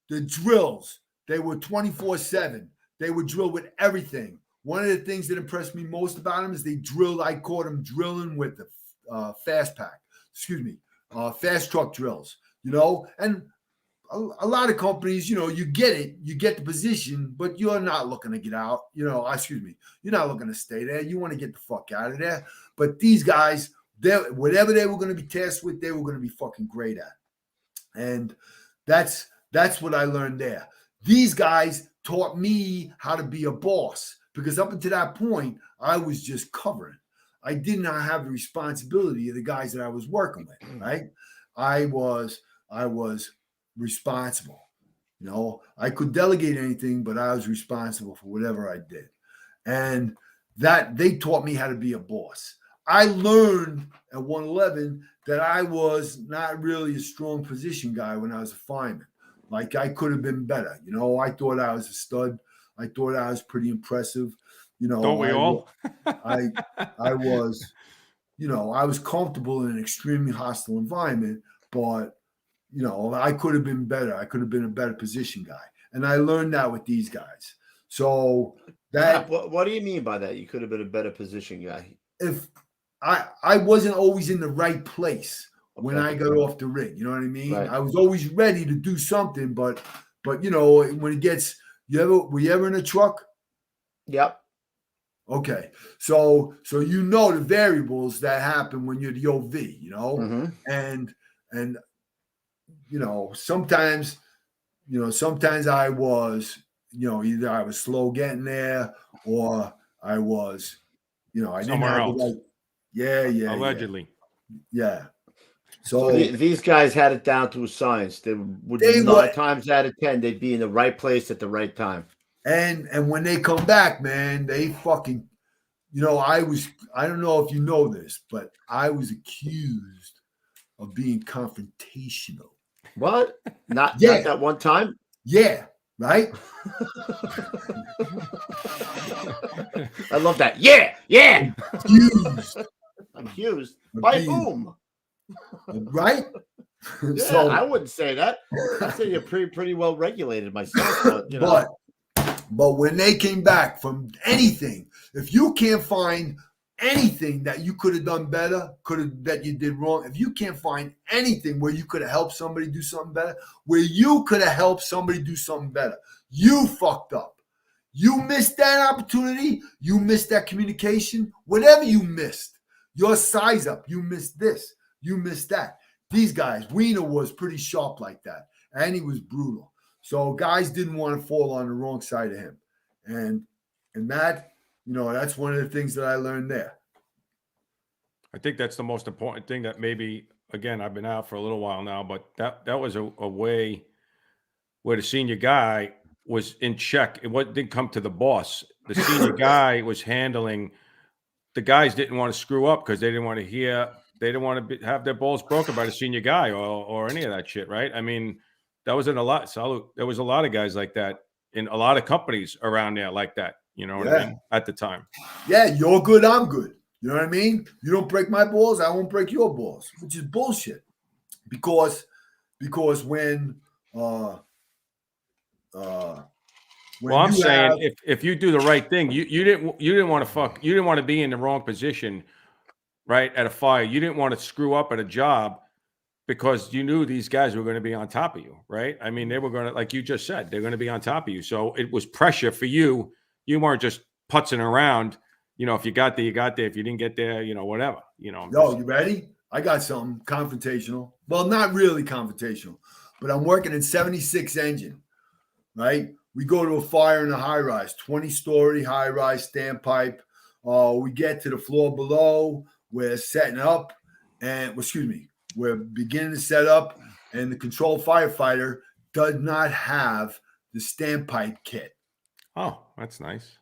the drills, they were 24/7. They would drill with everything. One of the things that impressed me most about them is they drilled. I caught them drilling with the fast truck drills. And a lot of companies, you get it, you get the position, but you're not looking to get out. You're not looking to stay there. You want to get the fuck out of there. But these guys, whatever they were going to be tasked with, they were going to be fucking great at. And that's what I learned there. These guys taught me how to be a boss, because up until that point, I was just covering. I did not have the responsibility of the guys that I was working with, right? I was responsible. I could delegate anything, but I was responsible for whatever I did. And that they taught me how to be a boss. I learned at 111 that I was not really a strong position guy when I was a fireman. Like, I could have been better. I thought I was a stud. I thought I was pretty impressive. Don't we all? I was, I was comfortable in an extremely hostile environment, but I could have been better. I could have been a better position guy. And I learned that with these guys. So what do you mean by that? You could have been a better position guy. If I wasn't always in the right place when I got off the rig, you know what I mean? Right. I was always ready to do something, but when it gets, were you ever in a truck? Yep. Okay. So the variables that happen when you're the OV, mm-hmm. and sometimes I was, either I was slow getting there or I was, I didn't have the right. Yeah. Allegedly. Yeah. So these guys had it down to a science. They would 9 times out of 10, they'd be in the right place at the right time. And when they come back, man, they fucking, I don't know if you know this, but I was accused of being confrontational. What? Not that one time? Yeah. Right? I love that. Yeah. Accused. By whom? Right? Yeah, so, I wouldn't say that. I'd say you're pretty well regulated myself. But when they came back from anything, if you can't find anything that you could have done better, that you did wrong, if you can't find anything where you could have helped somebody do something better, you fucked up. You missed that opportunity. You missed that communication. Whatever you missed, your size up, you missed this, you missed that. these guys, Wiener was pretty sharp like that, and he was brutal. So guys didn't want to fall on the wrong side of him, and that, that's one of the things that I learned there. I think that's the most important thing that maybe, again, I've been out for a little while now, but that was a way where the senior guy was in check. It didn't come to the boss. The senior guy was handling. The guys didn't want to screw up because they didn't want to have their balls broken by the senior guy or any of that shit, right? I mean, that was in a lot. There was a lot of guys like that in a lot of companies around there like that. You know what I mean? At the time. Yeah, you're good, I'm good. You know what I mean? You don't break my balls, I won't break your balls, which is bullshit. Because when well, I'm saying if you do the right thing, you didn't want to be in the wrong position, right? At a fire, you didn't want to screw up at a job because you knew these guys were going to be on top of you, right? I mean, they were going to, like you just said, they're going to be on top of you. So it was pressure for you. You weren't just putzing around. If you got there, you got there. If you didn't get there, whatever. Yo, you ready? I got something confrontational. Well, not really confrontational, but I'm working in 76 engine, right? We go to a fire in a high-rise, 20-story high-rise standpipe. We get to the floor below. We're setting up, we're beginning to set up, and the control firefighter does not have the standpipe kit. Oh, that's nice.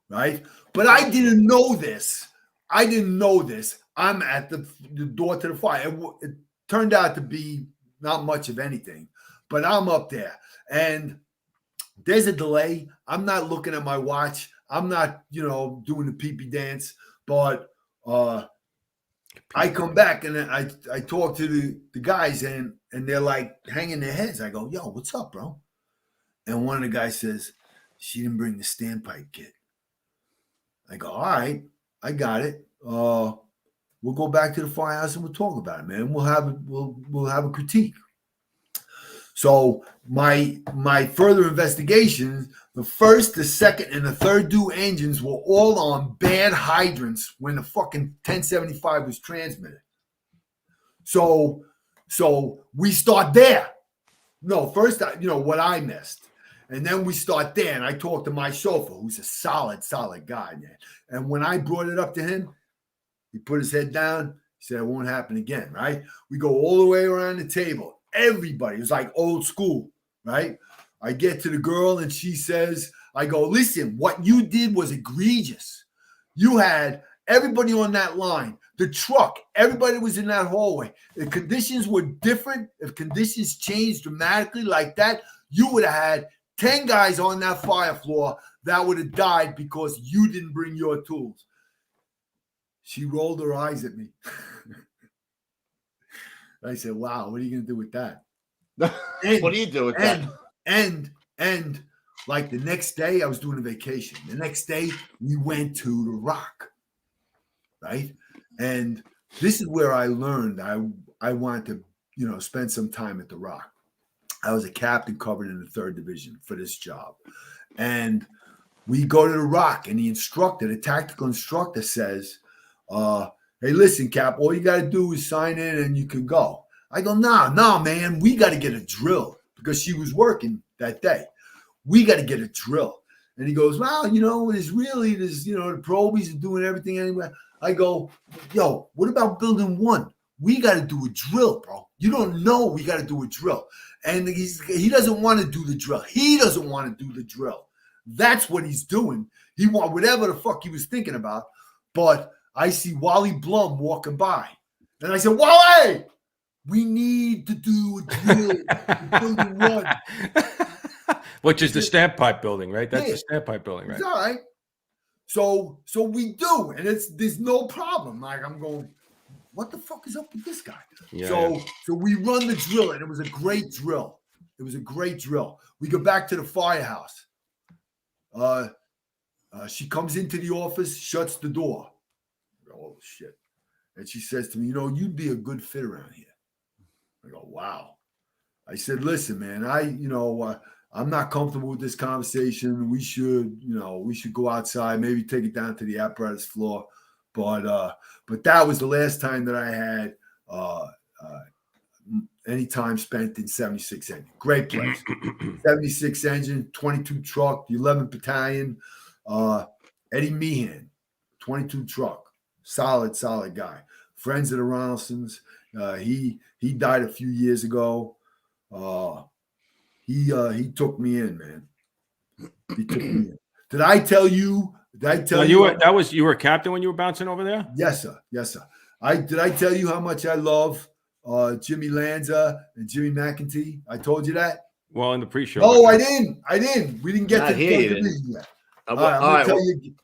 Right? But I didn't know this. I'm at the door to the fire. It turned out to be not much of anything, but I'm up there and there's a delay. I'm not looking at my watch. I'm not, doing the pee-pee dance, but I come back and I talk to the guys and they're like hanging their heads. I go, yo, what's up, bro? And one of the guys says, she didn't bring the standpipe kit. I go, all right, I got it. We'll go back to the firehouse and we'll talk about it, man. We'll have a critique. So my further investigations, the first, the second, and the third due engines were all on bad hydrants when the fucking 1075 was transmitted. So we start there. No, first, what I missed. And then we start there, and I talked to my chauffeur, who's a solid guy, man. And when I brought it up to him, he put his head down. He said, it won't happen again, right? We go all the way around the table. Everybody, it was like old school, right? I get to the girl, and she says, I go, listen, what you did was egregious. You had everybody on that line, the truck, everybody was in that hallway. If conditions were different, if conditions changed dramatically like that, you would have had 10 guys on that fire floor that would have died because you didn't bring your tools. She rolled her eyes at me. I said, wow, what are you going to do with that? What do you do with that? And like the next day, I was doing a vacation. The next day, we went to the Rock, right? And this is where I learned I wanted to, spend some time at the Rock. I was a captain covered in the 3rd Division for this job. And we go to the Rock, and the tactical instructor says, hey, listen, Cap, all you got to do is sign in and you can go. I go, nah, man, we got to get a drill because she was working that day. We got to get a drill. And he goes, well, the Probies are doing everything anyway. I go, yo, what about building 1? We got to do a drill, bro. You don't know we got to do a drill. And he doesn't want to do the drill. He doesn't want to do the drill. That's what he's doing. He want whatever the fuck he was thinking about. But I see Wally Blum walking by. And I said, Wally, we need to do a drill. Building 1. Which is the standpipe building, right? That's the standpipe building, right? It's all right. So we do. And there's no problem. Like I'm going, what the fuck is up with this guy? Yeah, so we run the drill, and it was a great drill. We go back to the firehouse. She comes into the office, shuts the door. Oh, shit. And she says to me, you'd be a good fit around here. I go, wow. I said, listen, man, I'm not comfortable with this conversation. We should go outside, maybe take it down to the apparatus floor. But that was the last time that I had any time spent in 76 engine. Great place. 76 engine, 22 truck, the 11th Battalion. Eddie Meehan, 22 truck. Solid guy. Friends of the Ronaldsons. He died a few years ago. He took me in, man. He took me in. Did I tell you? You were a captain when you were bouncing over there? Yes, sir. Did I tell you how much I love Jimmy Lanza and Jimmy McEntee? I told you that. Well, in the pre-show. No, I didn't. We didn't get Not to the here, third you didn't. division yet. All I'm right, gonna tell you again.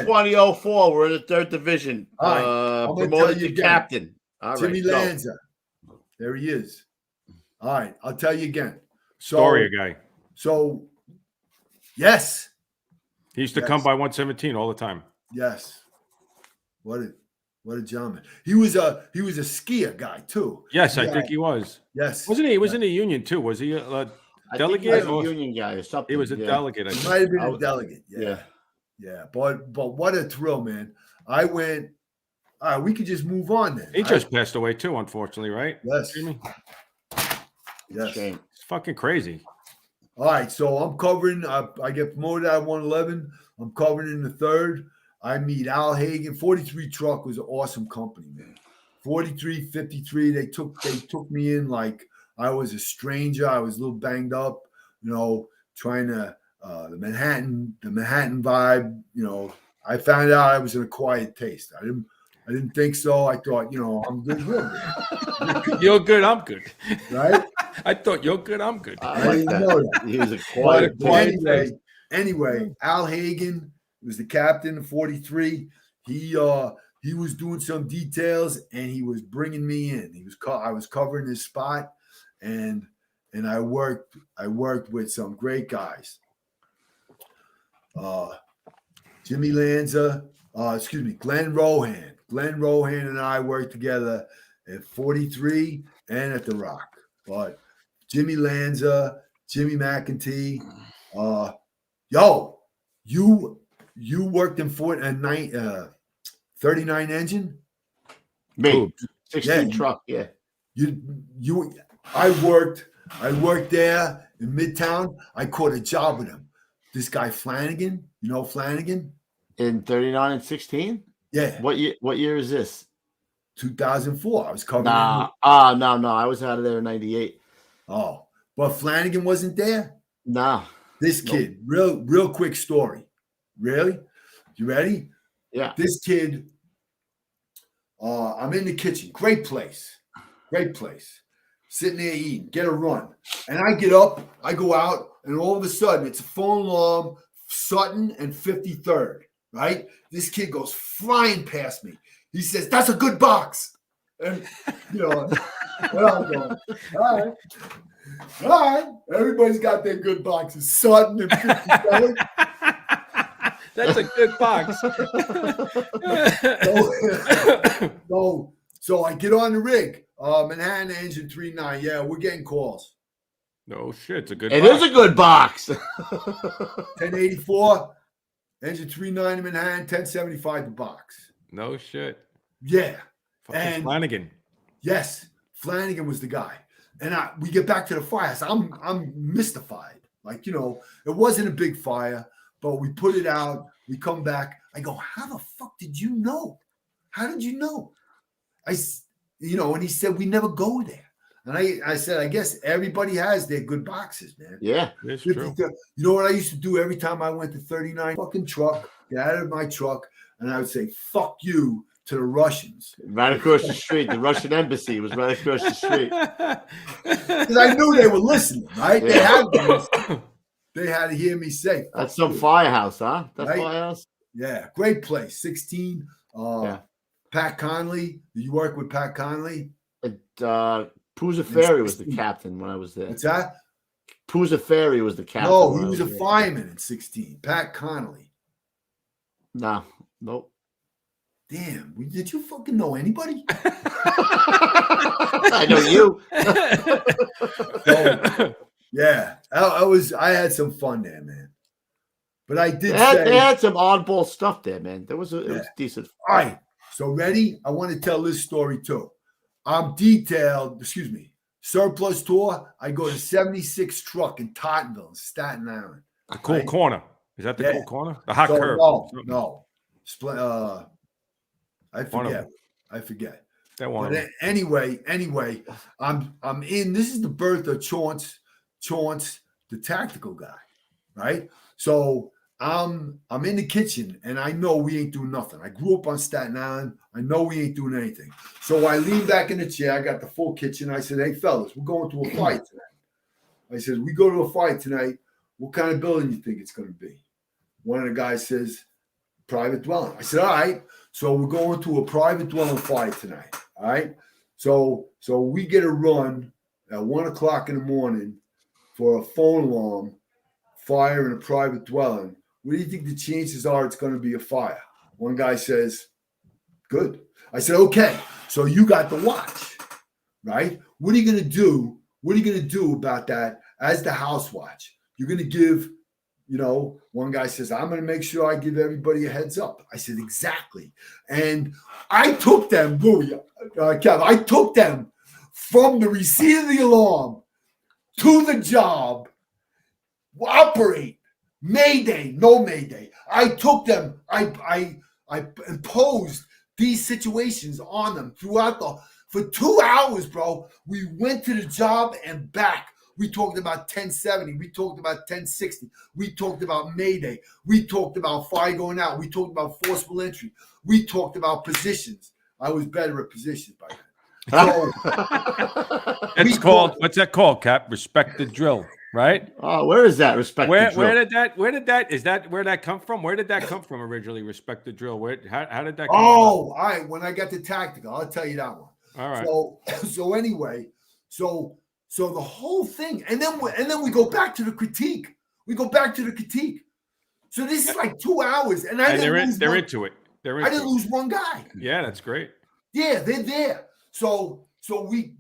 11-20-04. We're in the 3rd division. All right, I'm gonna Promoted tell you to again. captain. All right, Jimmy go. Lanza. There he is. All right, I'll tell you again. Story guy. So, yes. He used to come by 117 all the time. Yes. What a gentleman. He was a skier guy too. Yes, I think he was. Yes. Wasn't he? He was in the union too. Was he a I think he delegate? was a union guy or something. He was a delegate. I He think. might have been a delegate. Yeah. But what a thrill, man. I went. All right, we could just move on then. He just passed away too, unfortunately, right? Yes. Jimmy? Yes. Shame. It's fucking crazy. All right, so I'm covering. I get promoted out of 111. I'm covering in the 3rd. I meet Al Hagen. 43 truck was an awesome company, man. 43, 53. They took me in like I was a stranger. I was a little banged up, trying to the Manhattan vibe. I found out I was an acquired taste. I didn't think so. I thought, I'm good. You're good. I'm good. Right? I thought you're good. I'm good. I like didn't know that. He was a quiet. Anyway, Al Hagen was the captain of 43. He was doing some details and he was bringing me in. I was covering his spot, and I worked with some great guys. Jimmy Lanza, Glenn Rohan. Glenn Rohan and I worked together at 43 and at the Rock. But Jimmy Lanza, Jimmy McEntee, you worked in 39 engine? Me. 16 Yeah. truck, yeah. I worked there in Midtown. I caught a job with him. This guy Flanagan, Flanagan? In 39 and 16? Yeah. What year is this? 2004. I was covering. No. I was out of there in 98. Oh, but Flanagan wasn't there? Nah. This kid, real quick story. Really? You ready? Yeah. This kid, I'm in the kitchen. Great place. Sitting there eating, get a run. And I get up, I go out, and all of a sudden it's a phone alarm, Sutton and 53rd, right? This kid goes flying past me. He says, "That's a good box." And, well, I'm going, all right. Everybody's got their good boxes. Sutton and 53rd. That's a good box. So I get on the rig. Manhattan engine 39. Yeah, we're getting calls. No shit. It's a good It box. is a good box. 1084, engine 39 in Manhattan, 1075 the box. No shit. Yeah. Fucking And Flanagan. yes, Flanagan was the guy. And we get back to the firehouse. I'm mystified. Like, it wasn't a big fire, but we put it out. We come back. I go, "How the fuck did you know? How did you know?" And he said, "We never go there." And I said, "I guess everybody has their good boxes, man." Yeah. It's true. You know what I used to do every time I went to 39 fucking truck, get out of my truck, and I would say, "Fuck you" to the Russians. Right across the street. The Russian embassy was right across the street. Because I knew they were listening, right? Yeah. They had to listen. They had to hear me say, That's "Fuck some you." Firehouse, huh? That's Right? Firehouse? Yeah, great place. 16. Yeah. Pat Conley. Did you work with Pat Conley? Pooza Ferry was the captain when I was there. What's that? Pooza Ferry was the captain. No, when he I was a there. fireman in 16. Pat Conley. No, nope. Damn, did you fucking know anybody? I know you. Yeah, I had some fun there, man. But I did They had some oddball stuff there, man. It was decent. All right, so ready? I want to tell this story too. I'm detailed. Excuse me. surplus tour, I go to 76 truck in Tottenville, Staten Island. The cool right? corner. Is that the cool corner? The hot So, curve. No. I forget. That one. But anyway, I'm in. This is the birth of Chauncey, the tactical guy, right? So I'm in the kitchen, and I know we ain't doing nothing. I grew up on Staten Island. I know we ain't doing anything. So I lean back in the chair. I got the full kitchen. I said, "Hey, fellas, we're going to a fight tonight." I said, "We go to a fight tonight. What kind of building you think it's going to be?" One of the guys says, "Private dwelling." I said, "All right. So we're going to a private dwelling fight tonight." All right. So we get a run at 1:00 in the morning for a phone alarm, fire in a private dwelling. What do you think the chances are it's going to be a fire? One guy says, "Good." I said, "Okay, so you got the watch, right? What are you going to do? What are you going to do about that as the house watch? You're going to give, one guy says, "I'm going to make sure I give everybody a heads up." I said, "Exactly." And I took them, Kev, I took them from the receipt of the alarm to the job, operate, Mayday, no Mayday. I took them, I imposed these situations on them for 2 hours, bro. We went to the job and back. We talked about 1070. We talked about 1060. We talked about Mayday. We talked about fire going out. We talked about forcible entry. We talked about positions. I was better at positions by then. So, what's that called, Cap? Respect the drill, right? Oh, where is that? Respect the drill. Is that where that come from? Where did that come from originally? Respect the drill. How did that come all right. When I got the tactical, I'll tell you that one. All right. So anyway, so the whole thing, and then we go back to the critique. So this is like 2 hours, and they're into it. I didn't lose one guy. Yeah, that's great. Yeah, they're there. So we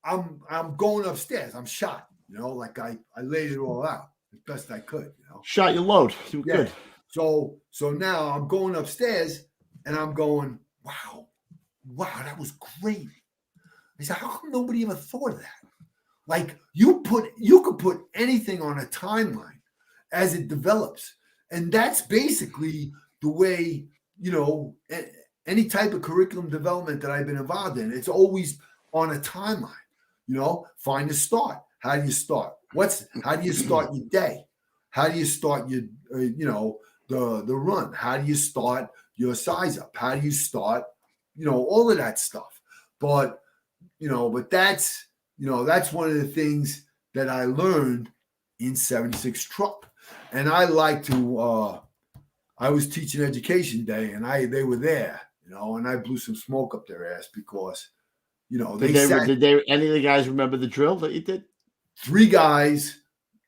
I'm going upstairs. I'm shot. Like I laid it all out as best I could. Shot your load. You were good. So now I'm going upstairs, and I'm going, wow, that was great. I said, how come nobody ever thought of that? Like you could put anything on a timeline as it develops. And that's basically the way, any type of curriculum development that I've been involved in. It's always on a timeline, find a start. How do you start? How do you start your day? How do you start your, the run? How do you start your size up? How do you start, all of that stuff? But that's one of the things that I learned in 76 truck. And I like to, I was teaching education day, and they were there, and I blew some smoke up their ass because, did any of the guys remember the drill that you did? 3 guys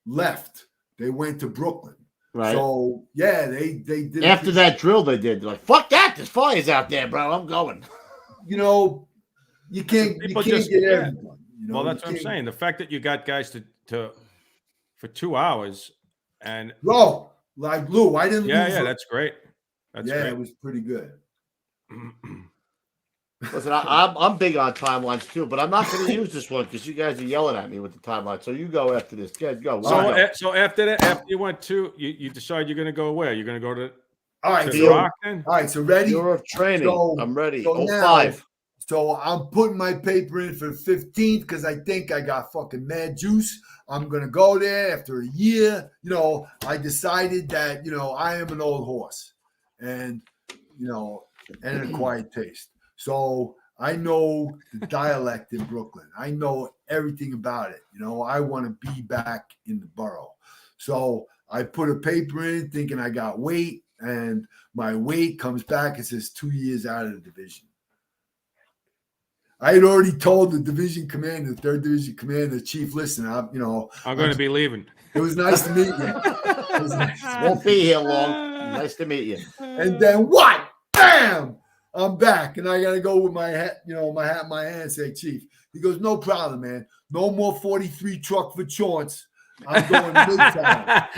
left. They went to Brooklyn. Right. So yeah, they did. After that drill, they did. They're like, "Fuck that! There's fires out there, bro. I'm going." You can't get everyone. Well, that's what I'm saying. The fact that you got guys to for 2 hours and like Lou, I didn't. Yeah, that's great. That's great. It was pretty good. Listen, I'm big on timelines too, but I'm not going to use this one because you guys are yelling at me with the timeline. So you go after this. Guys, go. So after that, after you went to, you decide you're going to go where? You're going to go to. All right, Rockton? All right, so ready? Bureau of Training. I'm ready. So 05. So I'm putting my paper in for the 15th because I think I got fucking mad juice. I'm going to go there after a year. I decided that, I am an old horse and, and an acquired taste. So I know the dialect in Brooklyn. I know everything about it. I want to be back in the borough. So I put a paper in thinking I got weight, and my weight comes back and says 2 years out of the division. I had already told the division commander, the 3rd Division commander, chief, listen, I'm going to be leaving. It was nice to meet you. Won't be here long. Nice to meet you. And then what? Bam! I'm back, and I got to go with my hat, my hat in my hand and say, Chief. He goes, no problem, man. No more 43 truck for Chauncey. I'm going midtown.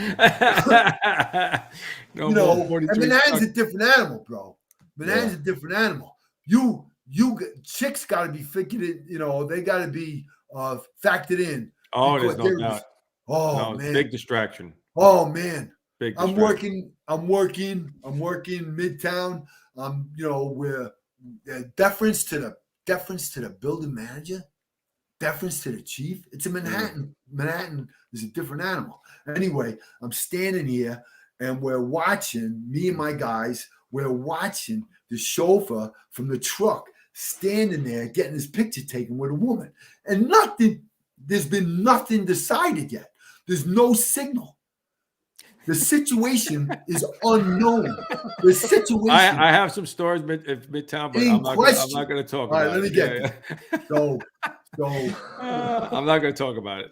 And Manhattan's a different animal, bro. Manhattan's a different animal. chicks got to be figured, they got to be factored in. Oh, there's no there doubt. was, oh No, man, big distraction. oh man. Big I'm distraction. working Midtown. Where deference to the building manager, deference to the chief. It's a Manhattan. Manhattan is a different animal. Anyway, I'm standing here and we're watching, me and my guys, we're watching the chauffeur from the truck standing there getting his picture taken with a woman. And there's been nothing decided yet. There's no signal. The situation is unknown. The situation. I have some stories Midtown, but I'm not going to talk about it. All right, let me get it. So I'm not going to talk about it.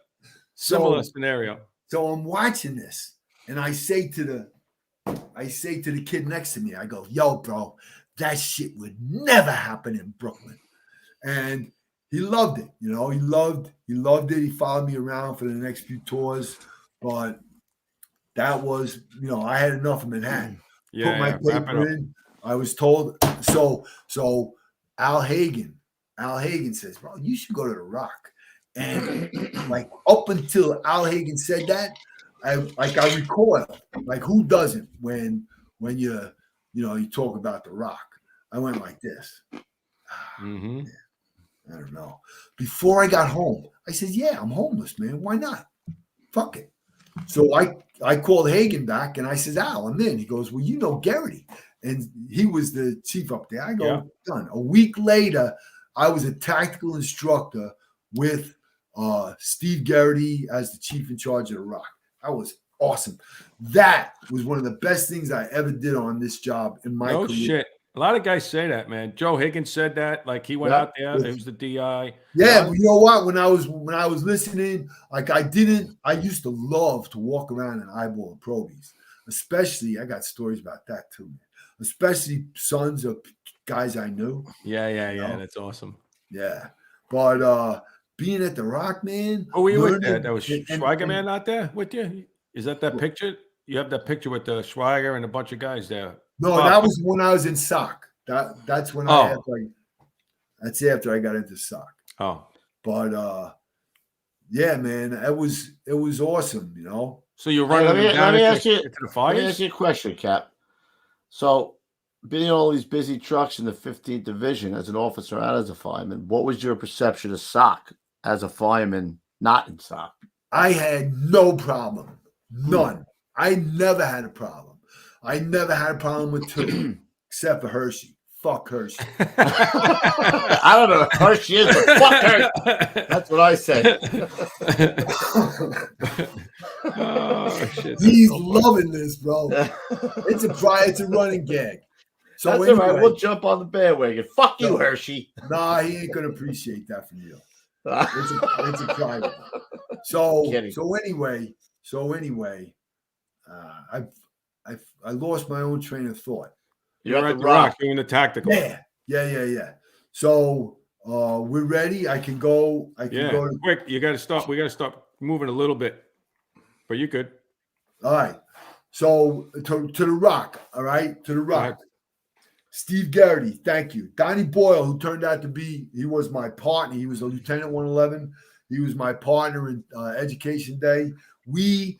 Similar scenario. So I'm watching this, and I say to the kid next to me, I go, "Yo, bro, that shit would never happen in Brooklyn." And he loved it. He loved it. He followed me around for the next few tours, but that was, I had enough of Manhattan. Put my paper in. I was told. So Al Hagen says, "Bro, you should go to the Rock." And like up until Al Hagen said that, I recoil. Like who doesn't when you talk about the Rock? I went like this. Mm-hmm. I don't know. Before I got home, I said, "Yeah, I'm homeless, man. Why not? Fuck it." So I called Hagen back and I said, "Al, I'm in." He goes, "Well, you know Garrity." And he was the chief up there. I go, "Done." A week later, I was a tactical instructor with Steve Garrity as the chief in charge of the Rock. That was awesome. That was one of the best things I ever did on this job in my career. Shit. A lot of guys say that, man. Joe Higgins said that. Like he went out there. It was the DI. Yeah, but you know what? When I was listening, like I used to love to walk around and eyeball Probies. Especially, I got stories about that too, man. Especially sons of guys I knew. Yeah. That's awesome. Yeah. But being at the Rock, man. Oh, were you with that? That was Schweiger man out there with you? Is that picture? You have that picture with the Schweiger and a bunch of guys there. No, that was when I was in SOC. That's when that's after I got into SOC. Oh. But yeah, man, it was awesome, So you're running down into the fires? Let me ask you a question, Cap. So being in all these busy trucks in the 15th Division as an officer and as a fireman, what was your perception of SOC as a fireman not in SOC? I had no problem. None. I never had a problem. I never had a problem with two, except for Hershey. Fuck Hershey. I don't know what Hershey is, but fuck Hershey. That's what I said. Oh, shit. He's loving this, bro. It's a running gag. So that's anyway, all right. We'll jump on the bandwagon. Fuck you, Hershey. Nah, he ain't gonna appreciate that from you. It's a private. So anyway, I lost my own train of thought. You're at the Rock doing the tactical. Yeah. So we're ready. I can go. Go quick. You got to stop. We got to stop moving a little bit. But you could. All right. So to the Rock. All right. To the Rock. Steve Garrity. Thank you. Donnie Boyle, who turned out to be, he was my partner. He was a Lieutenant 111. He was my partner in Education Day. We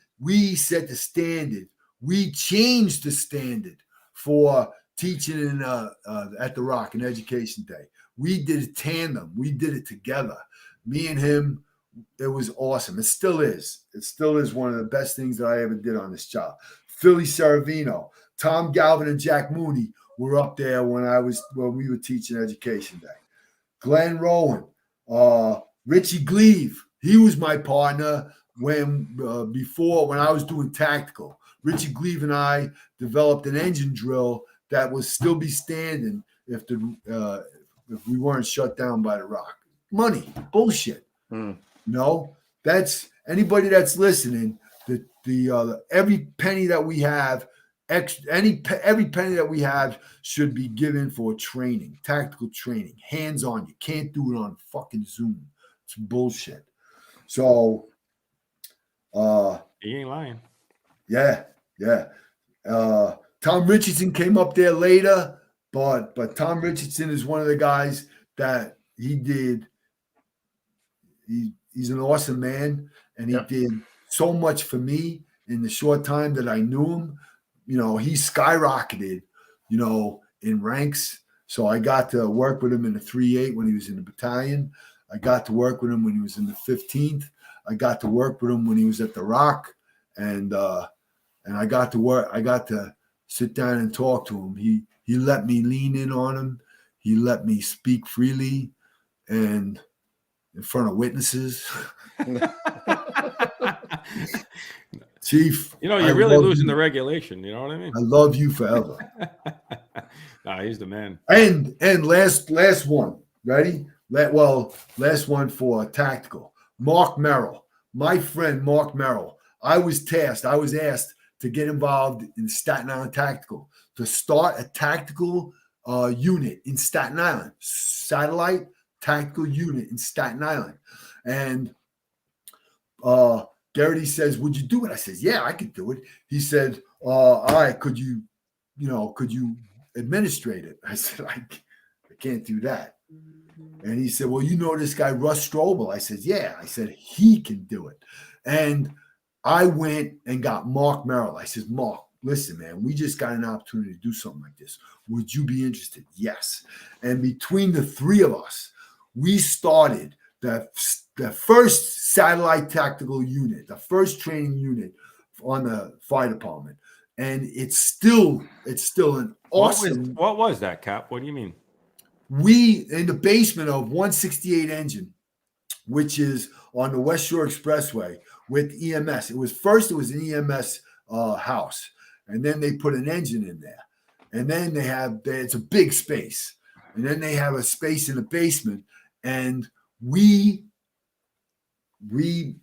set the standard. We changed the standard for teaching at the Rock in Education Day. We did it tandem. We did it together. Me and him, it was awesome. It still is. It still is one of the best things that I ever did on this job. Philly Saravino, Tom Galvin, and Jack Mooney were up there when we were teaching Education Day. Glenn Rowan, Richie Gleave, he was my partner when I was doing tactical. Richie Gleave and I developed an engine drill that would still be standing if we weren't shut down by the Rock. Money, bullshit. That's anybody that's listening. The every penny that we have, every penny that we have should be given for training, tactical training, hands on. You can't do it on fucking Zoom. It's bullshit. So, he ain't lying. Yeah. Tom Richardson came up there later. But Tom Richardson is one of the guys that he's an awesome man, and he did so much for me in the short time that I knew him. You know, he skyrocketed, you know, in ranks. So I got to work with him in the 3-8 when he was in the battalion. I got to work with him when he was in the 15th. I got to work with him when he was at the Rock, and I got to sit down and talk to him. He let me lean in on him. He let me speak freely and in front of witnesses. Chief, you know, you're really losing the regulation. You know what I mean? I love you forever. Nah, he's the man. And last one. Ready? Last one for tactical. Mark Merrill, my friend Mark Merrill. I was asked to get involved in Staten Island Tactical, to start a tactical unit in Staten Island, satellite tactical unit in Staten Island. And Garrity says, would you do it? I says, yeah, I could do it. He said, all right, could you administrate it? I said, I can't do that. And he said, well, you know this guy, Russ Strobel. I said, yeah. I said, he can do it. And I went and got Mark Merrill. I said, Mark, listen, man, we just got an opportunity to do something like this. Would you be interested? Yes. And between the three of us, we started the first satellite tactical unit, the first training unit on the fire department. And it's still an awesome. What was that, Cap? What do you mean? We, in the basement of 168 engine, which is on the West Shore Expressway with EMS. It was an EMS house. And then they put an engine in there. And then it's a big space. And then they have a space in the basement. And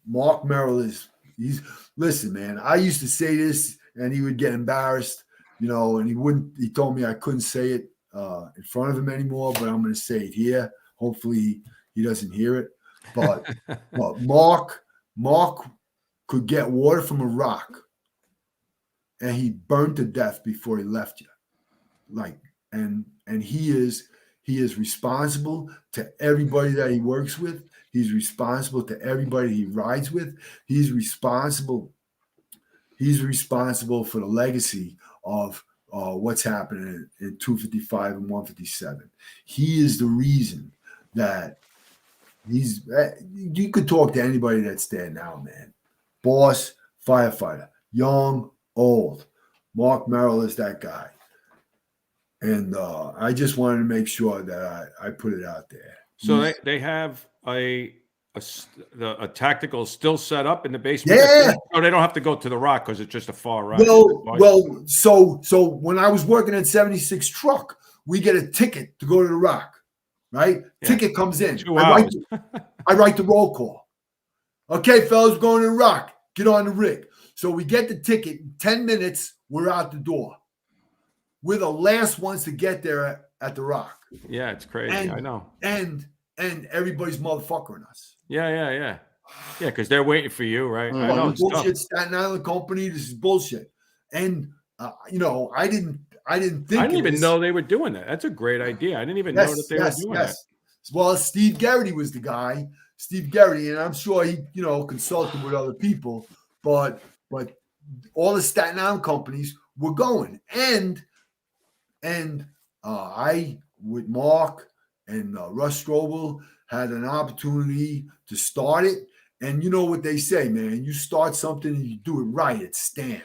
Mark Merrill listen, man, I used to say this and he would get embarrassed, you know, and he told me I couldn't say it in front of him anymore, but I'm going to say it here. Hopefully he doesn't hear it. But Mark could get water from a rock and he burned to death before he left you. And he is responsible to everybody that he works with. He's responsible to everybody he rides with. He's responsible for the legacy of what's happening in 255 and 157. He is the reason that you could talk to anybody that's there now, man. Boss, firefighter, young, old. Mark Merrill is that guy. And I just wanted to make sure that I put it out there. So they have a tactical still set up in the basement. Yeah. So they don't have to go to the Rock because it's just a far ride. Well, so when I was working at 76 truck, we get a ticket to go to the Rock, right? Yeah. Ticket comes in. I write the roll call. Okay, fellas, we're going to the Rock. Get on the rig. So we get the ticket. In 10 minutes, we're out the door. We're the last ones to get there at the Rock. Yeah, it's crazy. I know. And everybody's motherfuckering us. Yeah. Yeah, because they're waiting for you, right? I know. Bullshit, Staten Island company. This is bullshit. And I didn't even know they were doing that. That's a great idea. I didn't even know that they were doing that. Well, Steve Garrity was the guy. Steve Garrity, and I'm sure he, consulted with other people, but all the Staten Island companies were going. And I, with Mark and Russ Strobel, had an opportunity to start it. And you know what they say, man. You start something and you do it right, it stands.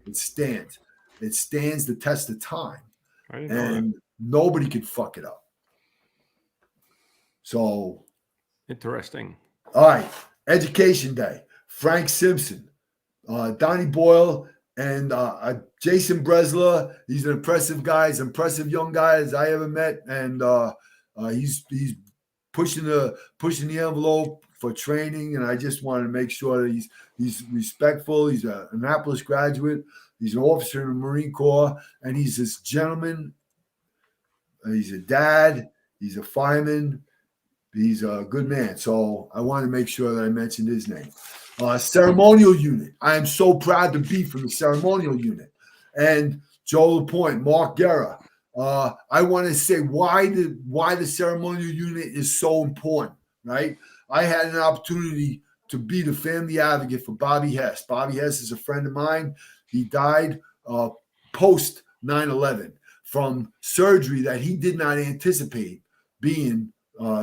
It stands. It stands the test of time. And nobody can fuck it up. So. Interesting. All right. Education Day. Frank Simpson, Donnie Boyle, and Jason Bresler. He's an impressive guy. He's an impressive young guy as I ever met. And he's pushing the envelope for training. And I just wanted to make sure that he's respectful. He's an Annapolis graduate. He's an officer in the Marine Corps. And he's this gentleman. He's a dad. He's a fireman. He's a good man. So I wanted to make sure that I mentioned his name. Ceremonial unit. I am so proud to be from the ceremonial unit. And Joe LaPointe, Mark Guerra, I want to say why the ceremonial unit is so important, right? I had an opportunity to be the family advocate for Bobby Hess. Bobby Hess is a friend of mine. He died post 9/11 from surgery that he did not anticipate being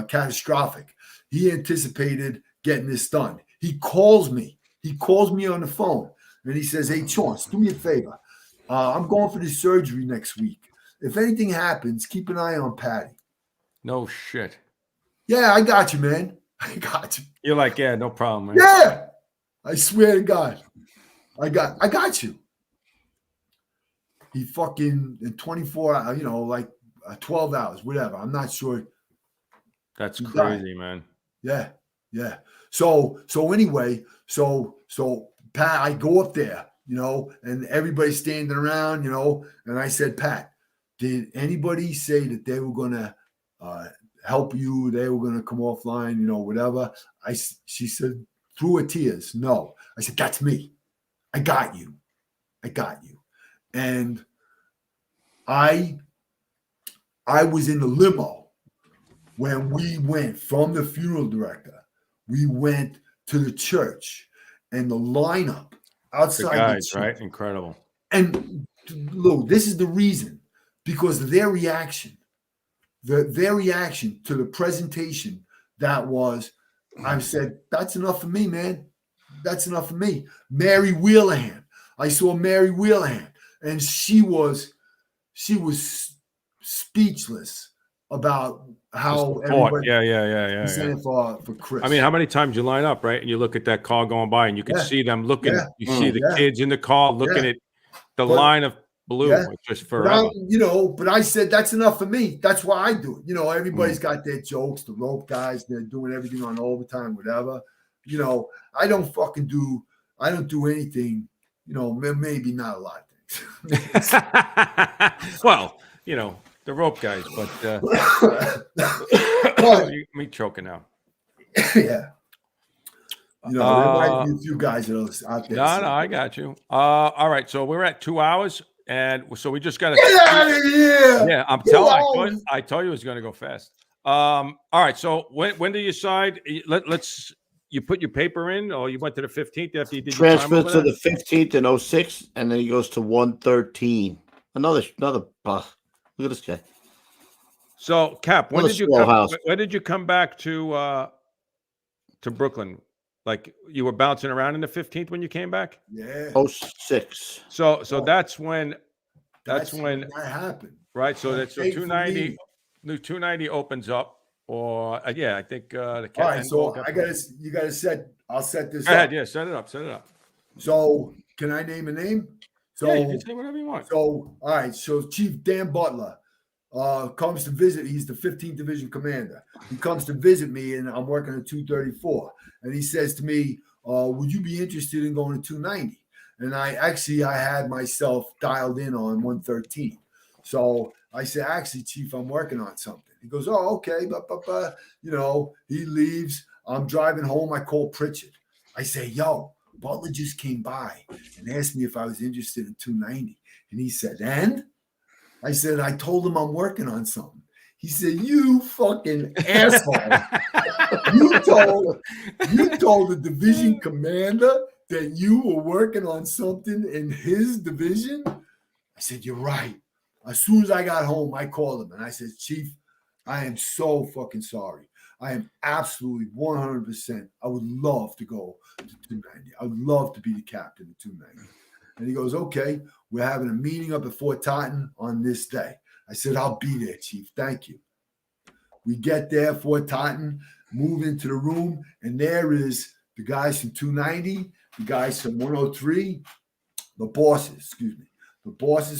catastrophic. He anticipated getting this done. He calls me. He calls me on the phone and he says, "Hey, Chance, do me a favor. I'm going for this surgery next week. If anything happens, keep an eye on Patty." No shit. Yeah, I got you, man. I got you. You're like, yeah, no problem, man. Yeah, I swear to God, I got you. He fucking in 24 hours, 12 hours, whatever. I'm not sure. That's He crazy, died. man. Yeah, yeah. So anyway, so Pat, I go up there, and everybody's standing around, and I said, "Pat, did anybody say that they were gonna help you? They were gonna come offline, whatever?" She said through her tears, "No." I said, "That's me. I got you. I got you." And I was in the limo when we went from the funeral director. We went to the church, and the lineup The outside guys, the church. right? Incredible. And look, this is the reason, because their reaction, their reaction to the presentation, that was, I said, "That's enough for me, man. That's enough for me." Mary Wheelahan. I saw Mary Wheelahan, and she was speechless about how everybody Yeah. saying for Chris. I mean, how many times you line up, right? And you look at that car going by and you could Yeah. see them looking, Yeah. you see the Yeah. kids in the car looking Yeah. at the But- line of blue. Yeah. It's just But forever. but I said, that's enough for me. That's why I do it. Everybody's got their jokes, the rope guys, they're doing everything on overtime, whatever. I don't do anything, maybe not a lot of things. Well, the rope guys, but me choking now. Yeah. There might be a few guys that are out there. No, I got you. All right, so we're at 2 hours, and so we just got to Get out of here. Yeah, I'm telling. I told you it's going to go fast. All right, so when do you decide? Let's. You put your paper in, or you went to the 15th after you did your time Transfer over to there? the 15th in 06, and then he goes to 113. Another. Look at this guy. So, Cap, when Another did you slow come? house. When did you come back to Brooklyn? Like you were bouncing around in the 15th when you came back? Yeah. 06. So that's when That's when that happened. right. So That's that's 290. The 290 opens up, or I think the All right, so I'll set this Go up. ahead, yeah, set it up. So can I name a name? So Yeah, you can say whatever you want. So all right, so Chief Dan Butler comes to visit. He's the 15th Division Commander. He comes to visit me, and I'm working at 234. And he says to me, "Would you be interested in going to 290?" And I had myself dialed in on 113. So I said, "Actually, Chief, I'm working on something." He goes, "Oh, okay." He leaves. I'm driving home. I call Pritchard. I say, "Yo, Butler just came by and asked me if I was interested in 290." And he said, "And?" I said, "I told him I'm working on something." He said, "You fucking asshole. You told the division commander that you were working on something in his division?" I said, "You're right." As soon as I got home, I called him and I said, "Chief, I am so fucking sorry. I am absolutely 100%. I would love to go to 290. I would love to be the captain of 290. And he goes, "Okay, we're having a meeting up at Fort Totten on this day." I said, "I'll be there, Chief. Thank you." We get there, Fort Totten, move into the room, and there is the guys from 290, the guys from 103, the bosses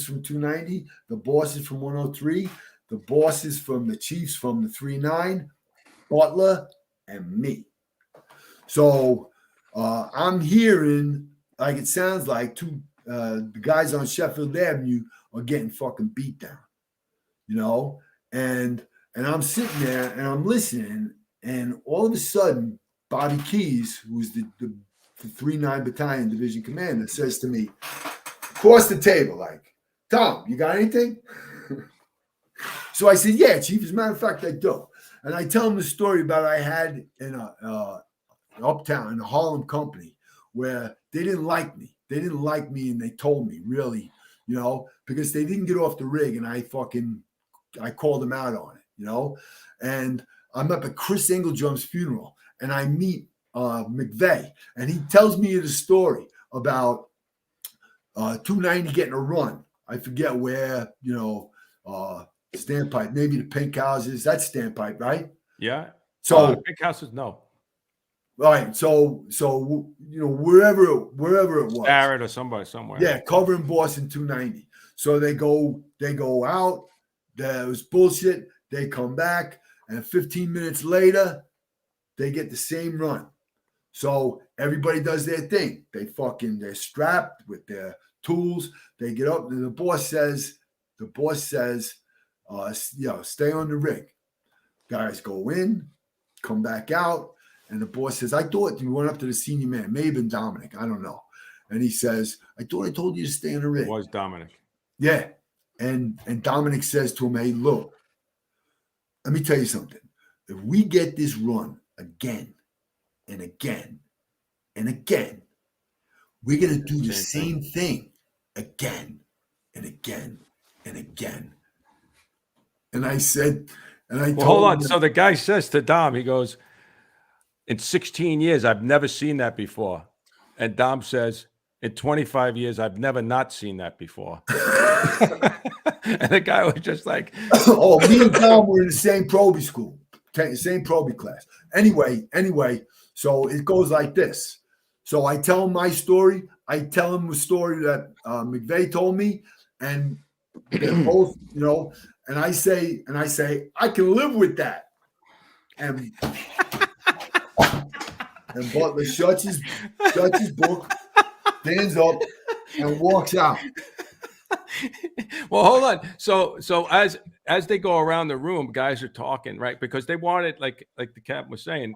from 290, the bosses from 103, the bosses from the chiefs from the 39, Butler, and me. So I'm hearing, like it sounds like the guys on Sheffield Avenue are getting fucking beat down, and I'm sitting there and I'm listening, and all of a sudden, Bobby Keys, who's the 39 Battalion Division Commander, says to me, across the table, like, "Tom, you got anything?" So I said, yeah, Chief. As a matter of fact, I do. And I tell him the story about I had in a uptown in a Harlem company where they didn't like me. They didn't like me, and they told me really, because they didn't get off the rig, and I called them out on it, And I'm up at Chris Engeldrum's funeral, and I meet McVeigh, and he tells me the story about 290 getting a run. I forget where, Standpipe, maybe the Pink Houses. That's Standpipe, right? Yeah. So Pink Houses, no. Right. So wherever it was. Barrett or somebody somewhere. Yeah, covering Boston 290. So they go out. There was bullshit. They come back, and 15 minutes later, they get the same run. So everybody does their thing. They're strapped with their tools. They get up, and the boss says, stay on the rig. Guys go in, come back out, and the boss says, I thought you went up to the senior man, maybe been Dominic, I don't know. And he says, I thought I told you to stay on the rig. It was Dominic. Yeah. And Dominic says to him, hey, look, let me tell you something. If we get this run again and again and again, we're going to do the same thing again and again and again. And I said, told hold on. him, So the guy says to Dom, he goes, in 16 years, I've never seen that before. And Dom says, in 25 years, I've never not seen that before. And the guy was just like, oh, me and Dom were in the same Probie school, same Probie class. Anyway, so it goes like this. So I tell him my story. I tell him the story that McVeigh told me, and they're both, and I say, I can live with that. And Butler shuts his book, stands up, and walks out. Well, hold on. So as they go around the room, guys are talking, right? Because they wanted, like the captain was saying,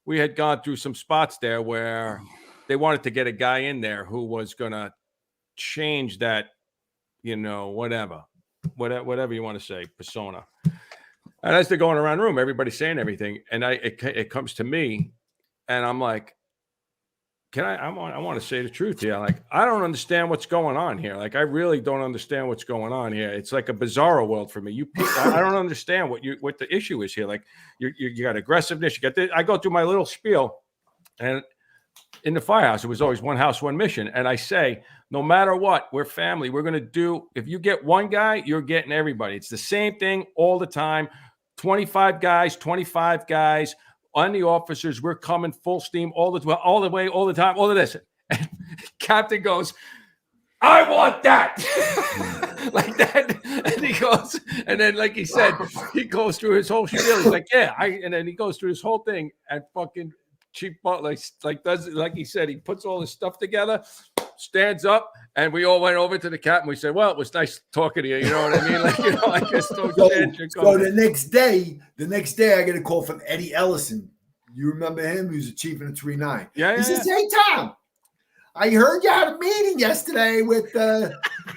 we had gone through some spots there where they wanted to get a guy in there who was going to change that, whatever you want to say, persona. And as they're going around the room, everybody's saying everything, and it comes to me, and I'm like, I want to say the truth here. Like, I don't understand what's going on here. Like, I really don't understand what's going on here. It's like a bizarro world for me. I don't understand what the issue is here. Like, you got aggressiveness. You got this. I go through my little spiel, and in the Firehouse, it was always one house, one mission. And I say, no matter what, we're family. We're going to do. If you get one guy, you're getting everybody. It's the same thing all the time. 25 guys. On the officers, we're coming full steam all the way, all the time, all of this. And Captain goes, I want that. Like that. And he goes, and then, like he said, he goes through his whole spiel. He's like, yeah. And then he goes through his whole thing, and fucking Chief Butler, like does it, like he said, he puts all his stuff together, stands up, and we all went over to the captain. We said, well, it was nice talking to you. You know what I mean? Like, I guess so the next day, I get a call from Eddie Ellison. You remember him? He was a chief in the 3-9. Yeah. He says, hey, Tom, I heard you had a meeting yesterday with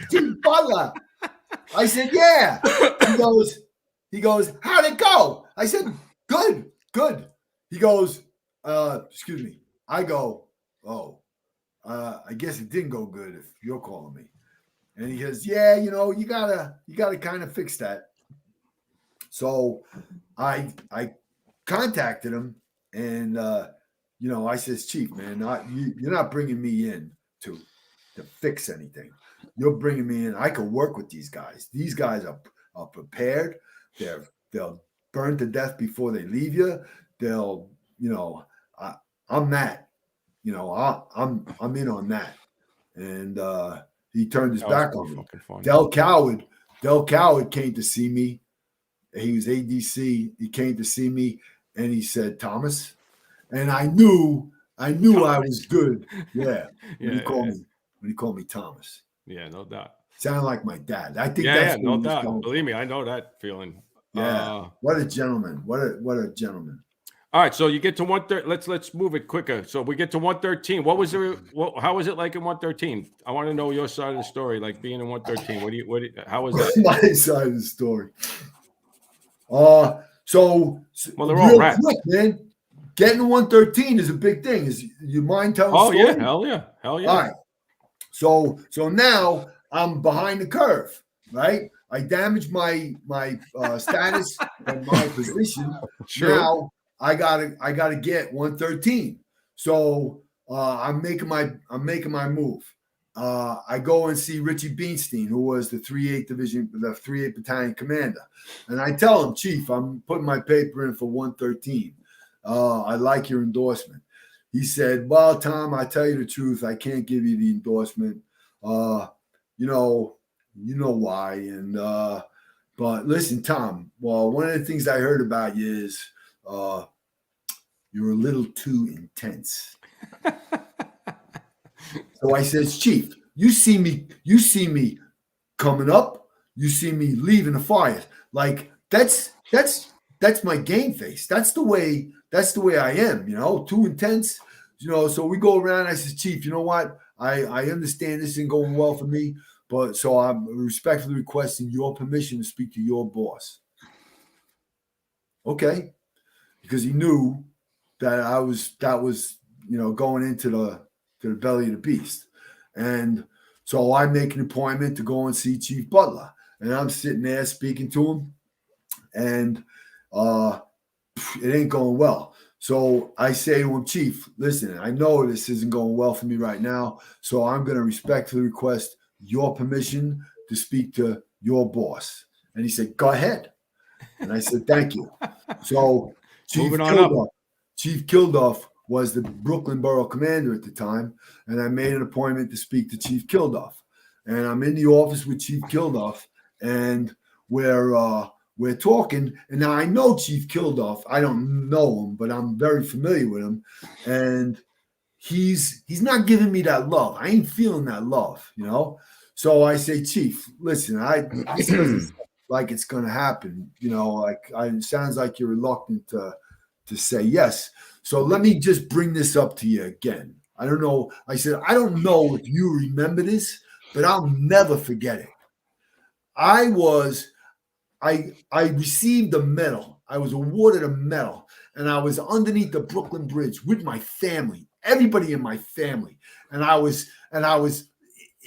Chief Butler. I said, yeah. He goes, how'd it go? I said, good. He goes, excuse me. I go, oh. I guess it didn't go good if you're calling me. And he goes, yeah, you gotta kind of fix that. So I contacted him, and I says, Chief, man, you're not bringing me in to fix anything. You're bringing me in. I can work with these guys. These guys are prepared. They'll burn to death before they leave you. I'm that. I'm in on that. And he turned his back on me. Del Coward came to see me. He was ADC. He came to see me, and he said, Thomas. And I knew I was good. Yeah. When he called me Thomas. Yeah, no doubt. Sounded like my dad. I think that's no doubt. Believe me, I know that feeling. Yeah. What a gentleman. What a gentleman. All right, so you get to 113. Let's move it quicker. So we get to 113. How was it like in 113? I want to know your side of the story, like being in 113. How was that? My side of the story. So Well, they're all real rats. quick, man. Getting 113 is a big thing. Is you mind telling? Oh stories? yeah, hell yeah, hell yeah. All right. So now I'm behind the curve, right? I damaged my status and my position. True. Now I gotta get 113. So I'm making my move. I go and see Richie Beanstein, who was the 38th Division, the 38th Battalion commander, and I tell him, Chief, I'm putting my paper in for 113. I like your endorsement. He said, well, Tom, I tell you the truth, I can't give you the endorsement. You know why. And but listen, Tom, well, one of the things I heard about you is you're a little too intense. So I says, Chief, you see me coming up, you see me leaving the fire. Like that's my game face. That's the way I am, too intense. So we go around. I says, Chief, you know what? I understand this isn't going well for me, but so I'm respectfully requesting your permission to speak to your boss. Okay, because he knew that that was going into the belly of the beast, and so I make an appointment to go and see Chief Butler, and I'm sitting there speaking to him, and it ain't going well. So I say to him, Chief, listen, I know this isn't going well for me right now, so I'm going to respectfully request your permission to speak to your boss. And he said, go ahead. And I said, thank you. So Chief Kilduff was the Brooklyn Borough Commander at the time, and I made an appointment to speak to Chief Kilduff. And I'm in the office with Chief Kilduff, and we're talking, and now I know Chief Kilduff. I don't know him, but I'm very familiar with him. And he's not giving me that love. I ain't feeling that love, So I say, Chief, listen, this doesn't like it's gonna happen, it sounds like you're reluctant to say yes. So let me just bring this up to you again. I don't know. I said, I don't know if you remember this, but I'll never forget it. I received a medal. I was awarded a medal, and I was underneath the Brooklyn Bridge with my family, everybody in my family, and I was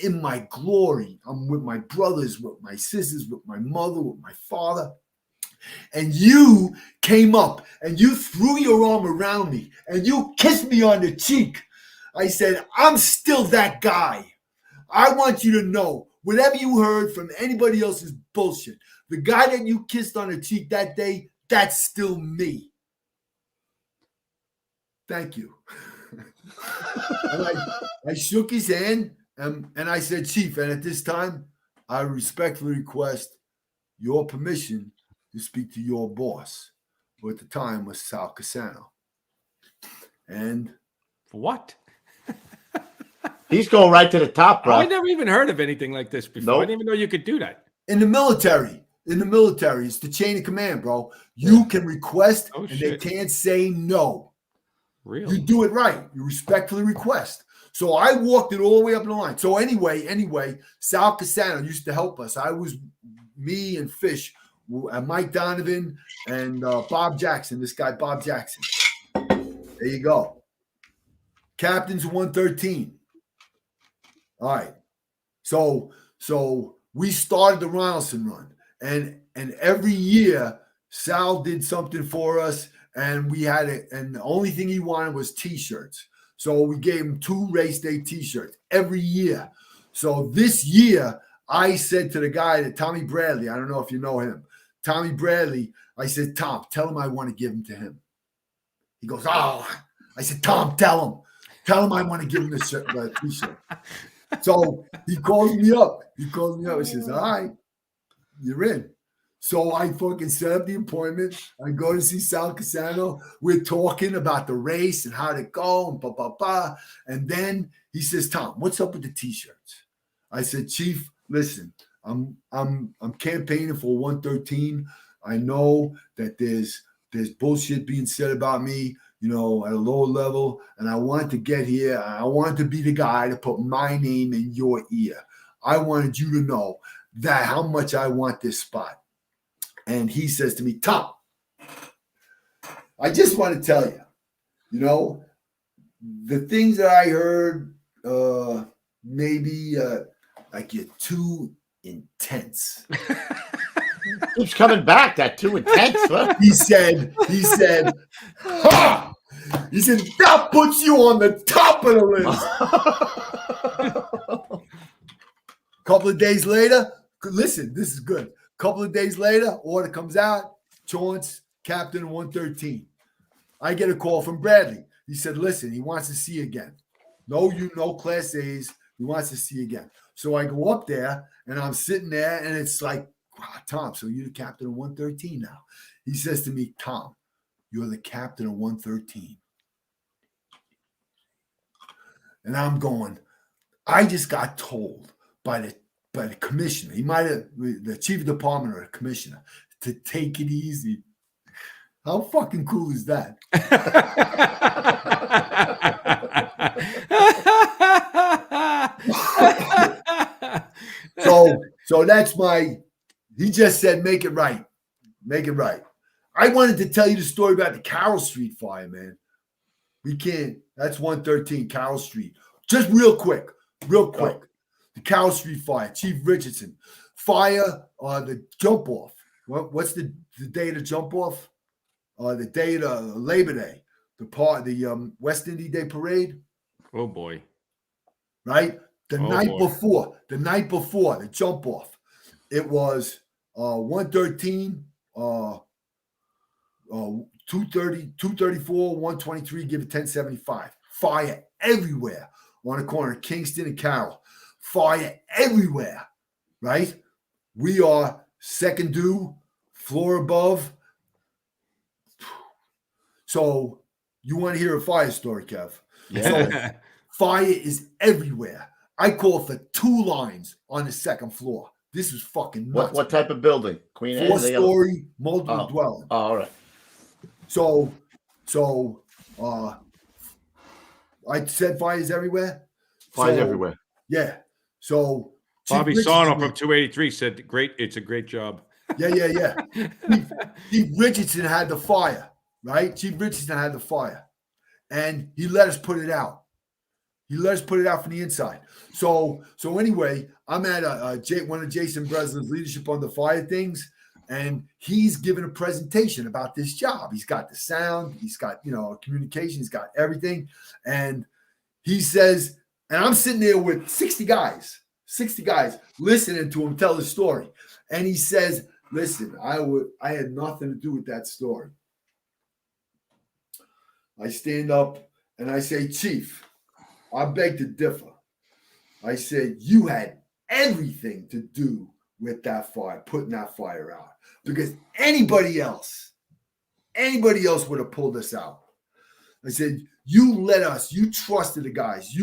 in my glory. I'm with my brothers, with my sisters, with my mother, with my father. And you came up and you threw your arm around me and you kissed me on the cheek. I said, I'm still that guy. I want you to know, whatever you heard from anybody else's bullshit, the guy that you kissed on the cheek that day, that's still me. Thank you. And I shook his hand and I said, Chief, and at this time, I respectfully request your permission to speak to your boss, who at the time was Sal Casano. And what? He's going right to the top, bro. I never even heard of anything like this before. Nope. I didn't even know you could do that. In the military, it's the chain of command, bro. You can request and they can't say no. Really? You do it right. You respectfully request. So I walked it all the way up the line. So anyway, Sal Casano used to help us. Me and Fish, and Mike Donovan and Bob Jackson, this guy, Bob Jackson. There you go. Captain's 113. All right. So we started the Ronaldson run. And every year, Sal did something for us, and we had it. And the only thing he wanted was T-shirts. So we gave him 2 race day T-shirts every year. So this year, I said to the guy, that Tommy Bradley, I don't know if you know him, Tommy Bradley, I said, Tom, tell him I want to give him to him. He goes, oh. I said, Tom, tell him I want to give him the T-shirt. So he calls me up. He says, all right, you're in. So I fucking set up the appointment. I go to see Sal Casano. We're talking about the race and how to go and blah, blah, blah. And then he says, Tom, what's up with the T-shirts? I said, Chief, listen, I'm campaigning for 113. I know that there's bullshit being said about me, at a lower level, and I want to get here. I want to be the guy to put my name in your ear. I wanted you to know that how much I want this spot. And he says to me, Tom, I just want to tell you, you know, the things that I heard, maybe like you're too intense. Keeps coming back. That too intense. Huh? He said, ha! He said, that puts you on the top of the list. Couple of days later, listen, this is good. Couple of days later, order comes out, Chauncey, Captain of 113. I get a call from Bradley. He said, listen, he wants to see you again. No Class A's. He wants to see you again. So I go up there, and I'm sitting there, and it's like, wow, Tom, so you're the captain of 113 now. He says to me, Tom, you're the captain of 113. And I'm going, I just got told by the commissioner, he might have, the chief of department or the commissioner, to take it easy. How fucking cool is that? So that's he just said, make it right. Make it right. I wanted to tell you the story about the Carroll Street fire, man. We can't. That's 113 Carroll Street. Just real quick. The Carroll Street fire, Chief Richardson. Fire, the jump off. What's the day to jump off? The day to Labor Day. The West Indy Day Parade. Oh boy. Right? The night before, the jump off. It was 113, 230, 234, 123, give it 1075. Fire everywhere on the corner of Kingston and Carroll. Fire everywhere, right? We are second due, floor above. So you want to hear a fire story, Kev? Yeah. So fire is everywhere. I called for 2 lines on the second floor. This was fucking nuts. What type of building? Queen Anne? 4-story, multiple dwelling. Oh, all right. So I said fires everywhere. Fires everywhere. Yeah. So Bobby Sarno from 283 said, "Great, it's a great job." Yeah. Chief Richardson had the fire, right? Chief Richardson had the fire, and he let us put it out. He let us put it out from the inside. So anyway, I'm at one of Jason Breslin's leadership on the fire things, and he's giving a presentation about this job. He's got the sound, he's got communication, he's got everything, and he says, and I'm sitting there with 60 guys listening to him tell the story, and he says, "Listen, I had nothing to do with that story." I stand up and I say, "Chief, I beg to differ." I said, "You had everything to do with that fire, putting that fire out, because anybody else would have pulled us out." I said, "You let us, you trusted the guys,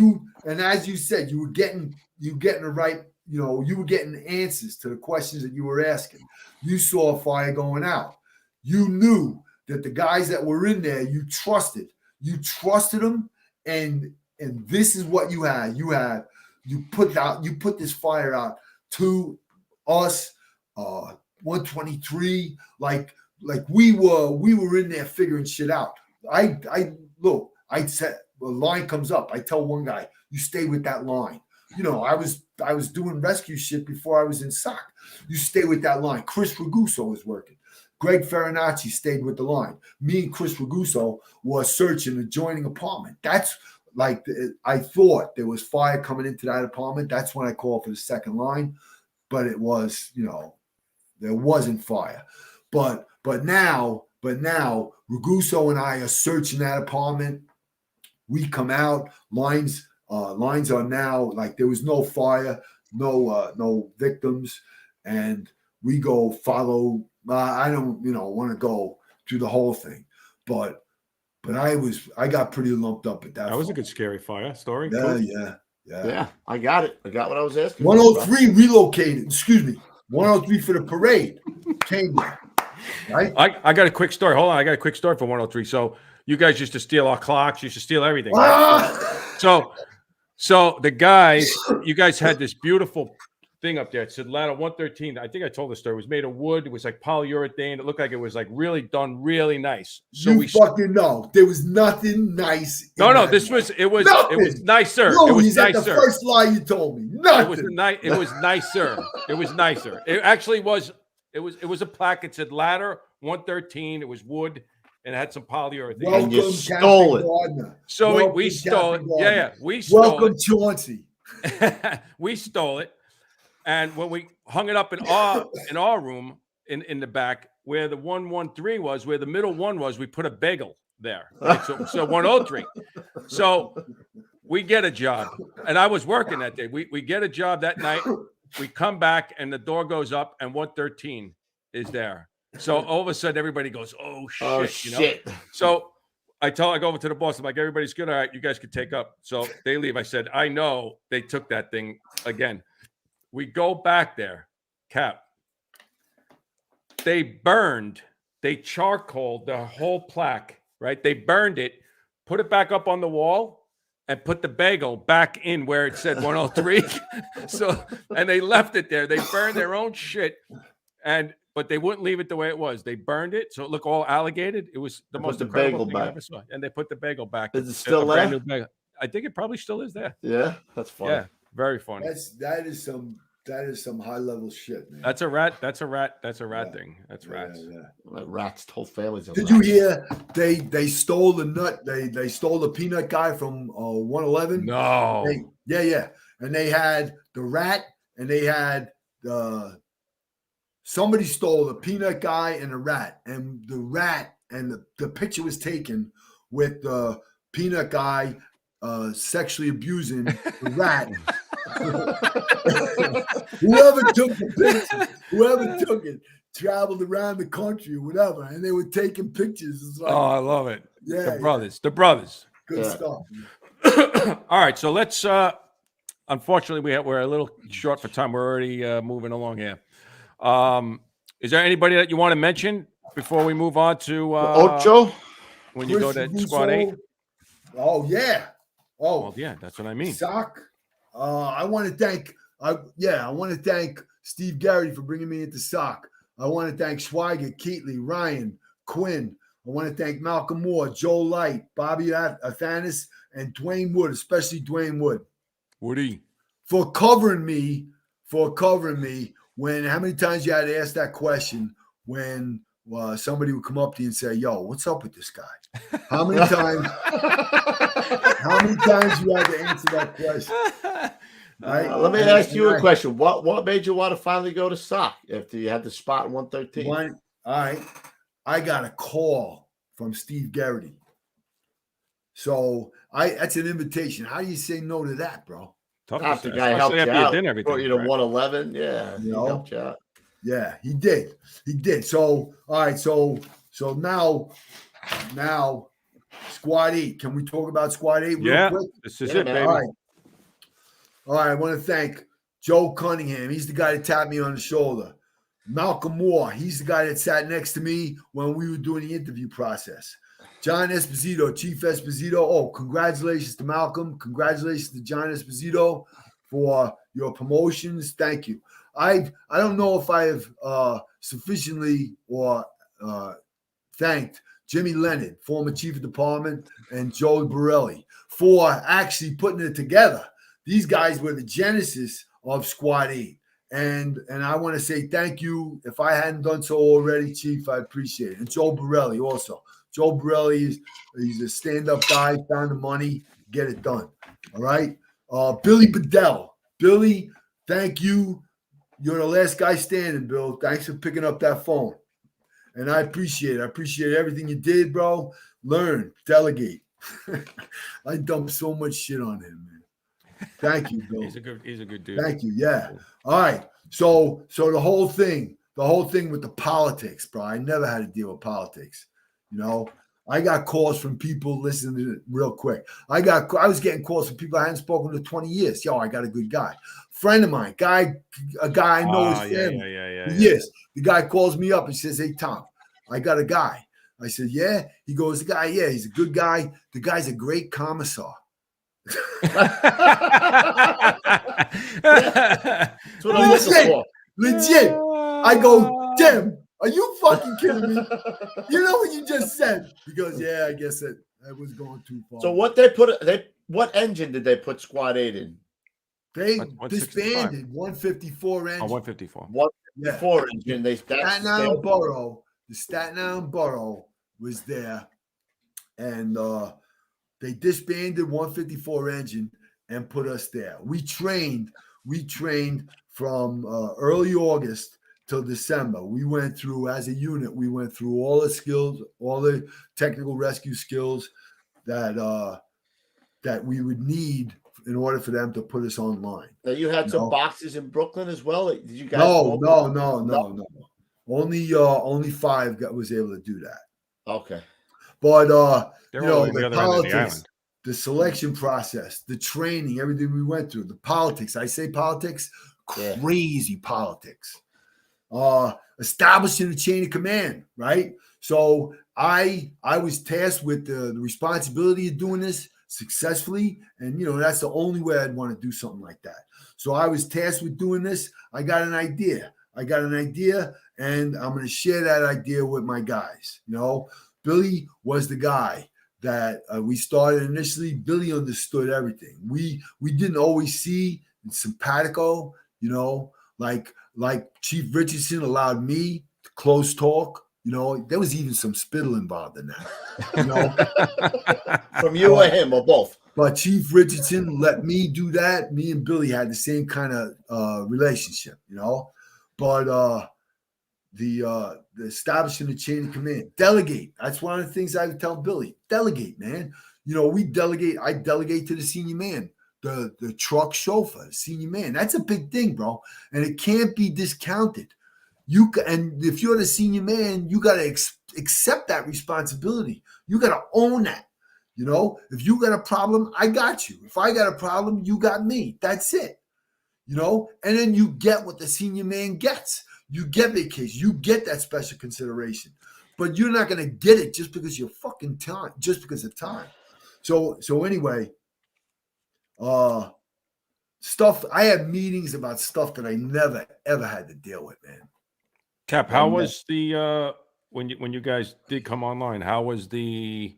and as you said, you were getting the right, you were getting answers to the questions that you were asking. You saw a fire going out. You knew that the guys that were in there, you trusted them, and this is what you had. You put this fire out to us, 123, like we were in there figuring shit out." I said, a line comes up. I tell one guy, "You stay with that line." I was doing rescue shit before I was in SOC. "You stay with that line." Chris Raguso was working. Greg Farinacci stayed with the line. Me and Chris Raguso were searching an adjoining apartment. That's like, I thought there was fire coming into that apartment. That's when I called for the second line, but it was, there wasn't fire. But now Raguso and I are searching that apartment. We come out, lines are now like there was no fire, no victims, and we go follow. I don't want to go through the whole thing, but I got pretty lumped up at that. That was a good scary fire story. Yeah, Cool. Yeah, I got it. I got what I was asking. 103 relocated. Excuse me, 103 for the parade came there. Right. I got a quick story. Hold on, I got a quick story for 103. So you guys used to steal our clocks. You used to steal everything. Right? So the guys, you guys had this beautiful thing up there. It said ladder 113. I think I told the story. It was made of wood. It was like polyurethane. It looked like it was like really done really nice. So you fucking know there was nothing nice. No, this was it was nicer. No, it was he's nicer. At the first lie you told me. Nothing. It was nicer. It was nicer. It actually was. It was a plaque. It said ladder 113. It was wood and it had some polyurethane. Welcome, you stole it. Gardner. So we stole it. Yeah, we stole it. Welcome, Chauncey. We stole it, and when we hung it up in our room in the back where the 113 was, where the middle one was, we put a bagel there. Right? So 103. So we get a job, and I was working that day. We get a job that night. We come back, and the door goes up, and 113 is there. So all of a sudden, everybody goes, "Oh shit!" Oh shit! So I go over to the boss. I'm like, "Everybody's good. All right, you guys can take up." So they leave. I said, "I know they took that thing again." We go back there, Cap. They charcoaled the whole plaque. Right? They burned it, put it back up on the wall, and put the bagel back in where it said 103. And they left it there. They burned their own shit, but they wouldn't leave it the way it was. They burned it so it looked all alligated. It was the most incredible thing I ever saw. And they put the bagel back. Is it still there? Brand new bagel. I think it probably still is there. Yeah, that's funny. Yeah, very funny. That is some high level shit, man. That's a rat thing. That's rats. Yeah. Rats, whole families. Did you hear they stole the nut? They stole the peanut guy from 111. No. Yeah. And they had the rat, and they had somebody stole the peanut guy and the rat, and the rat and the picture was taken with the peanut guy sexually abusing the rat. Whoever took it traveled around the country or whatever, and they were taking pictures. It's like, I love it. Yeah, the brothers. Good stuff. All right, so let's. Unfortunately, we're a little short for time. We're already moving along here. Is there anybody that you want to mention before we move on to Ocho? When you go to Squad 8? Oh yeah. Oh well, yeah, that's what I mean. Sock. I want to thank Steve Garrity for bringing me into Sock. I want to thank Schweiger, Keatley, Ryan, Quinn. I want to thank Malcolm Moore, Joe Light, Bobby Athanas, and Dwayne Wood, especially Dwayne Wood. Woody. For covering me when how many times you had to ask that question when somebody would come up to you and say, "Yo, what's up with this guy?" How many times you had to answer that question? Right? Let me ask you a question. What made you want to finally go to SOC after you had the spot in 113? All right. I got a call from Steve Garrity. So that's an invitation. How do you say no to that, bro? After the guy helped you out, brought you to 111. Yeah, he helped you out. Yeah, he did. So, all right. So now, Squad 8. Can we talk about Squad 8 real quick? This is it, baby. All right. I want to thank Joe Cunningham. He's the guy that tapped me on the shoulder. Malcolm Moore. He's the guy that sat next to me when we were doing the interview process. John Esposito, Chief Esposito. Oh, congratulations to Malcolm. Congratulations to John Esposito for your promotions. Thank you. I don't know if I have sufficiently thanked Jimmy Leonard, former Chief of Department, and Joe Borelli for actually putting it together. These guys were the genesis of Squad 8. And I want to say thank you. If I hadn't done so already, Chief, I appreciate it. And Joe Borelli also. Joe Borelli he's a stand-up guy, found the money, get it done. All right. Billy Bedell. Billy, thank you. You're the last guy standing, Bill. Thanks for picking up that phone. And I appreciate it. I appreciate everything you did, bro. Learn, delegate. I dumped so much shit on him, man. Thank you, Bill. He's a good dude. Thank you. Yeah. All right. So the whole thing with the politics, bro. I never had to deal with politics. You know, I got calls from people listening to it real quick. I was getting calls from people I hadn't spoken to 20 years. Yo, I got a good guy. Friend of mine, a guy I know his family. Yeah. Yes. The guy calls me up and says, "Hey, Tom, I got a guy." I said, "Yeah." He goes, "The guy, yeah, he's a good guy. The guy's a great commissar." That's what I'm looking for. Legit. I go, Tim, are you fucking kidding me? You know what you just said? He goes, yeah, I guess that was going too far. So what what engine did they put Squad 8 in? They 165. disbanded 154 engine. Oh, 154. 154 engine. Staten Island Borough. The Staten Island Borough was there, and they disbanded 154 engine and put us there. We trained from early August till December. We went through, as a unit, we went through all the skills, all the technical rescue skills that we would need in order for them to put us online. Now you had some boxes in Brooklyn as well. Did you guys? No. Only 5 was able to do that. Okay. But the politics, the selection process, the training, everything we went through, the politics. I say politics, crazy politics. Establishing a chain of command, right? So I was tasked with the responsibility of doing this successfully, and that's the only way I'd want to do something like that. So I was tasked with doing this. I got an idea, and I'm going to share that idea with my guys. Billy was the guy that we started initially. Billy understood everything. We didn't always see simpatico, like Chief Richardson allowed me to close talk. There was even some spittle involved in that. From you or him or both. But Chief Richardson let me do that. Me and Billy had the same kind of relationship, But the establishing the chain of command, delegate. That's one of the things I would tell Billy. Delegate, man. We delegate. I delegate to the senior man, the truck chauffeur, the senior man. That's a big thing, bro, and it can't be discounted. And if you're the senior man, you got to accept that responsibility. You got to own that. If you got a problem, I got you. If I got a problem, you got me. That's it. And then you get what the senior man gets. You get vacation. You get that special consideration. But you're not going to get it just because you're fucking time, just because of time. So anyway, stuff. I had meetings about stuff that I never ever had to deal with, man. Cap, how was the when you guys did come online? How was the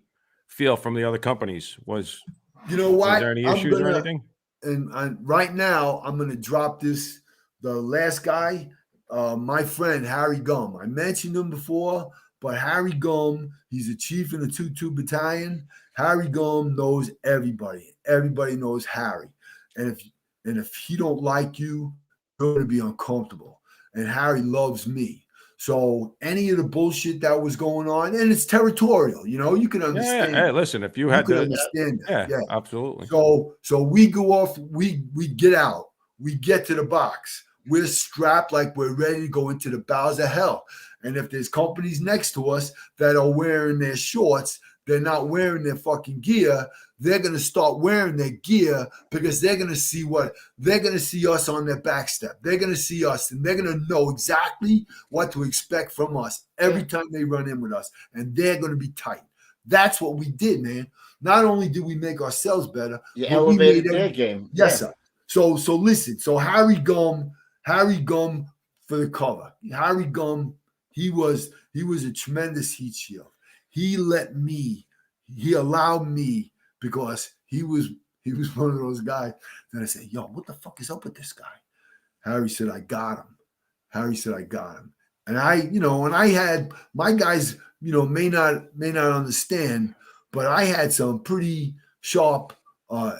feel from the other companies? Was there any issues or anything? And right now, I'm going to drop this. The last guy, my friend Harry Gum. I mentioned him before, but Harry Gum, he's a chief in the 2-2 battalion. Harry Gum knows everybody. Everybody knows Harry. And if he don't like you, you're going to be uncomfortable. And Harry loves me. So any of the bullshit that was going on, and it's territorial, you can understand. Yeah. Hey, listen, if you had to understand that. Yeah, absolutely. So we go off, we get out, we get to the box. We're strapped like we're ready to go into the bowels of hell. And if there's companies next to us that are wearing their shorts, they're not wearing their fucking gear. They're going to start wearing their gear because they're going to see us on their back step. They're going to see us and they're going to know exactly what to expect from us every time they run in with us. And they're going to be tight. That's what we did, man. Not only did we make ourselves better, you elevated their game. Yes, sir. So listen. So Harry Gum for the cover. Harry Gum, he was a tremendous heat shield. He allowed me, because he was one of those guys that I said, yo, what the fuck is up with this guy? Harry said, I got him. And I had my guys, may not understand, but I had some pretty sharp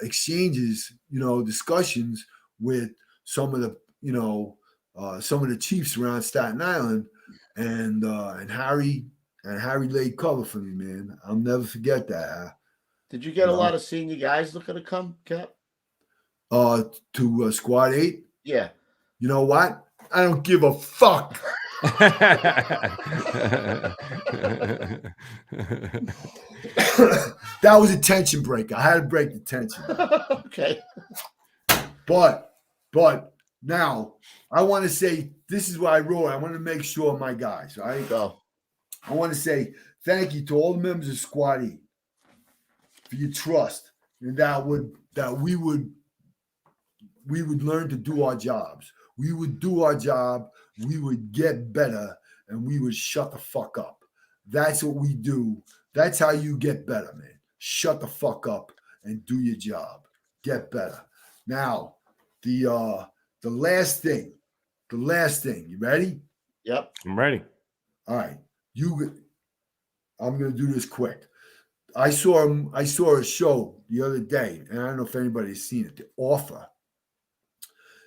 exchanges, discussions with some of the chiefs around Staten Island, and Harry laid cover for me, man. I'll never forget that. Did you get a lot of senior guys looking to come, Cap? To Squad 8? Yeah. You know what? I don't give a fuck. That was a tension breaker. I had to break the tension. Okay. But now I want to say, this is what I wrote. I want to make sure my guys, right? Go. I want to say thank you to all the members of Squad 8 for your trust, and that we would we would learn to do our jobs. We would do our job. We would get better, and we would shut the fuck up. That's what we do. That's how you get better, man. Shut the fuck up and do your job. Get better. Now, the last thing. You ready? Yep. I'm ready. All right. I'm gonna do this quick. I saw a show the other day, and I don't know if anybody's seen it. The Offer.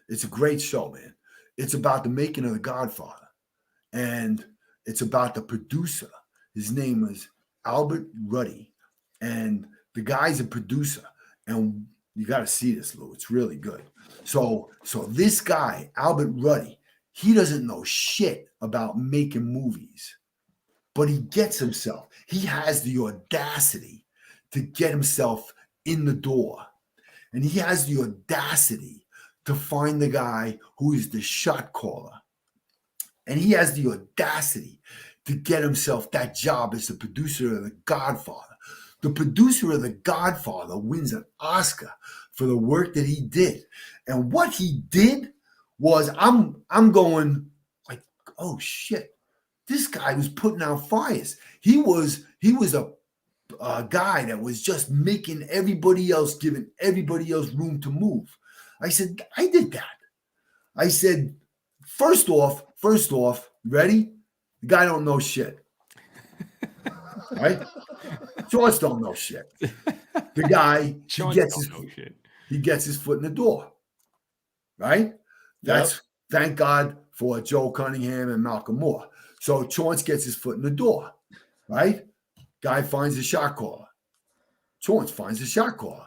It's a great show, man. It's about the making of The Godfather, and it's about the producer. His name was Albert Ruddy, and the guy's a producer. And you got to see this, Lou. It's really good. So this guy, Albert Ruddy, he doesn't know shit about making movies, but he gets himself. He has the audacity to get himself in the door, and he has the audacity to find the guy who is the shot caller. And he has the audacity to get himself that job as the producer of The Godfather. The producer of The Godfather wins an Oscar for the work that he did. And what he did was, I'm going like, oh shit, this guy was putting out fires. He was a guy that was just making everybody else, giving everybody else room to move. I said, I did that. I said, first off, ready? The guy don't know shit. Right? Shorts don't know shit. The guy, he gets his foot in the door. Right? That's thank God for Joe Cunningham and Malcolm Moore. So Chauncey gets his foot in the door. Right? Guy finds a shot caller. Chauncey finds a shot caller.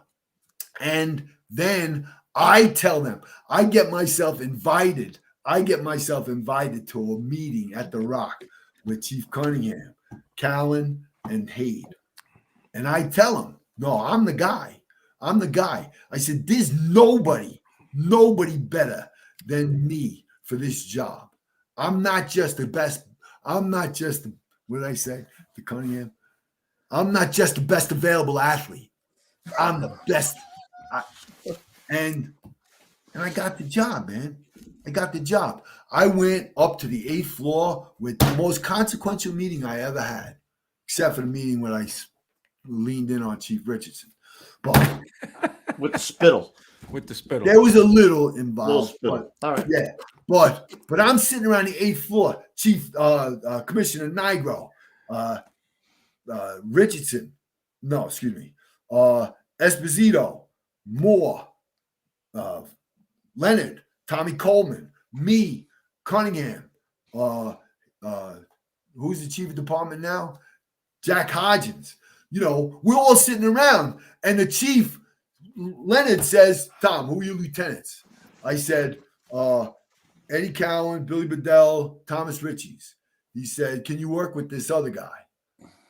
And then I tell them, I get myself invited to a meeting at the Rock with Chief Cunningham, Callan, and Haid. And I tell them, no, I'm the guy. I said, there's nobody better than me for this job. I'm not just the best. What did I say to Cunningham? I'm not just the best available athlete. I'm the best. And I got the job, man. I got the job. I went up to the 8th floor with the most consequential meeting I ever had, except for the meeting when I leaned in on Chief Richardson. But with the spittle. There was a little involved. All right. Yeah. But I'm sitting around the 8th floor. Chief Commissioner Nigro, Richardson. No, excuse me. Esposito, Moore, Leonard, Tommy Coleman, me, Cunningham. Who's the chief of department now? Jack Hodgins. You know, we're all sitting around, and the chief, Leonard, says, Tom, who are your lieutenants? I said, Eddie Cowan, Billy Bedell, Thomas Ritchies. He said, can you work with this other guy?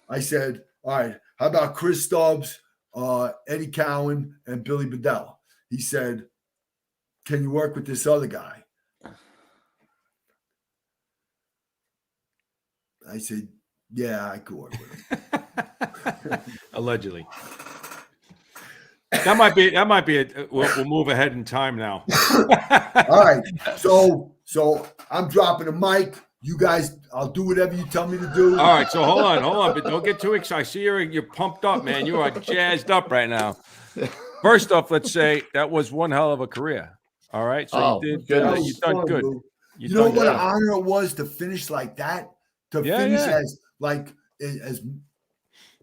I said, all right, how about Chris Stubbs, Eddie Cowan, and Billy Bedell? He said, can you work with this other guy? I said, yeah, I could work with him. Allegedly. That might be we'll move ahead in time now. All right. So I'm dropping the mic. You guys, I'll do whatever you tell me to do. All right. So hold on, but don't get too excited. I see you're pumped up, man. You are jazzed up right now. First off, let's say that was one hell of a career. All right. So you did. You've done good. You know what an honor it was to finish like that? To finish as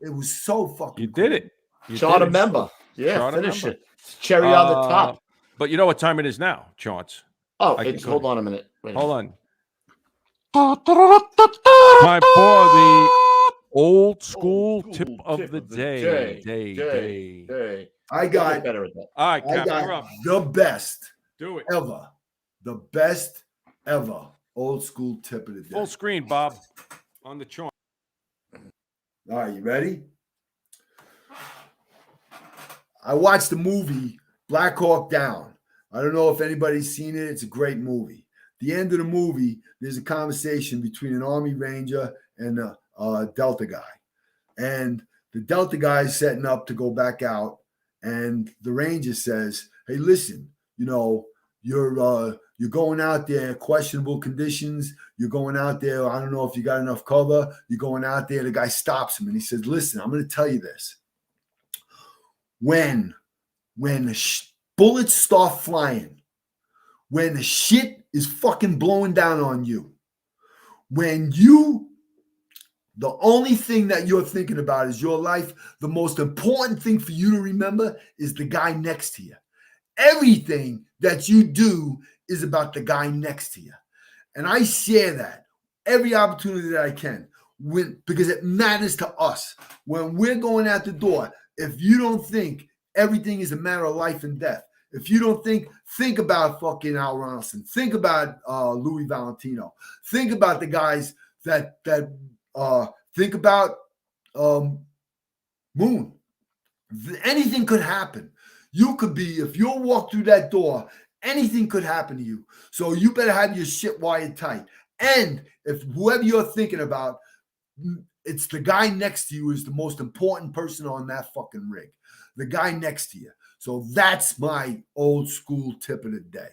it was so fucking. You did it. Charter member. Yeah, finish it. Cherry on the top. But you know what time it is now, Chance? Oh, hold on a minute. Hold on. Time for the old school tip of the day. I got better at that. All right, Cap, you're up. The best. Do it. Ever. The best ever old school tip of the day. Full screen, Bob, on the chart. All right, you ready? I watched the movie Black Hawk Down. I don't know if anybody's seen it. It's a great movie. The end of the movie, there's a conversation between an Army Ranger and a Delta guy. And the Delta guy is setting up to go back out. And the Ranger says, hey, listen, you're going out there, questionable conditions. You're going out there. I don't know if you got enough cover. You're going out there. The guy stops him and he says, "Listen, I'm going to tell you this. When the bullets start flying, when the shit is fucking blowing down on you, the only thing that you're thinking about is your life. The most important thing for you to remember is the guy next to you. Everything that you do is about the guy next to you." And I share that every opportunity that I can because it matters to us. When we're going out the door, if you don't think everything is a matter of life and death, if you don't think about fucking Al Ronson, think about Louis Valentino, think about the guys that think about Moon. Anything could happen. You could be, if you walk through that door, anything could happen to you. So you better have your shit wired tight. And if whoever you're thinking about, it's the guy next to you is the most important person on that fucking rig. The guy next to you. So that's my old school tip of the day.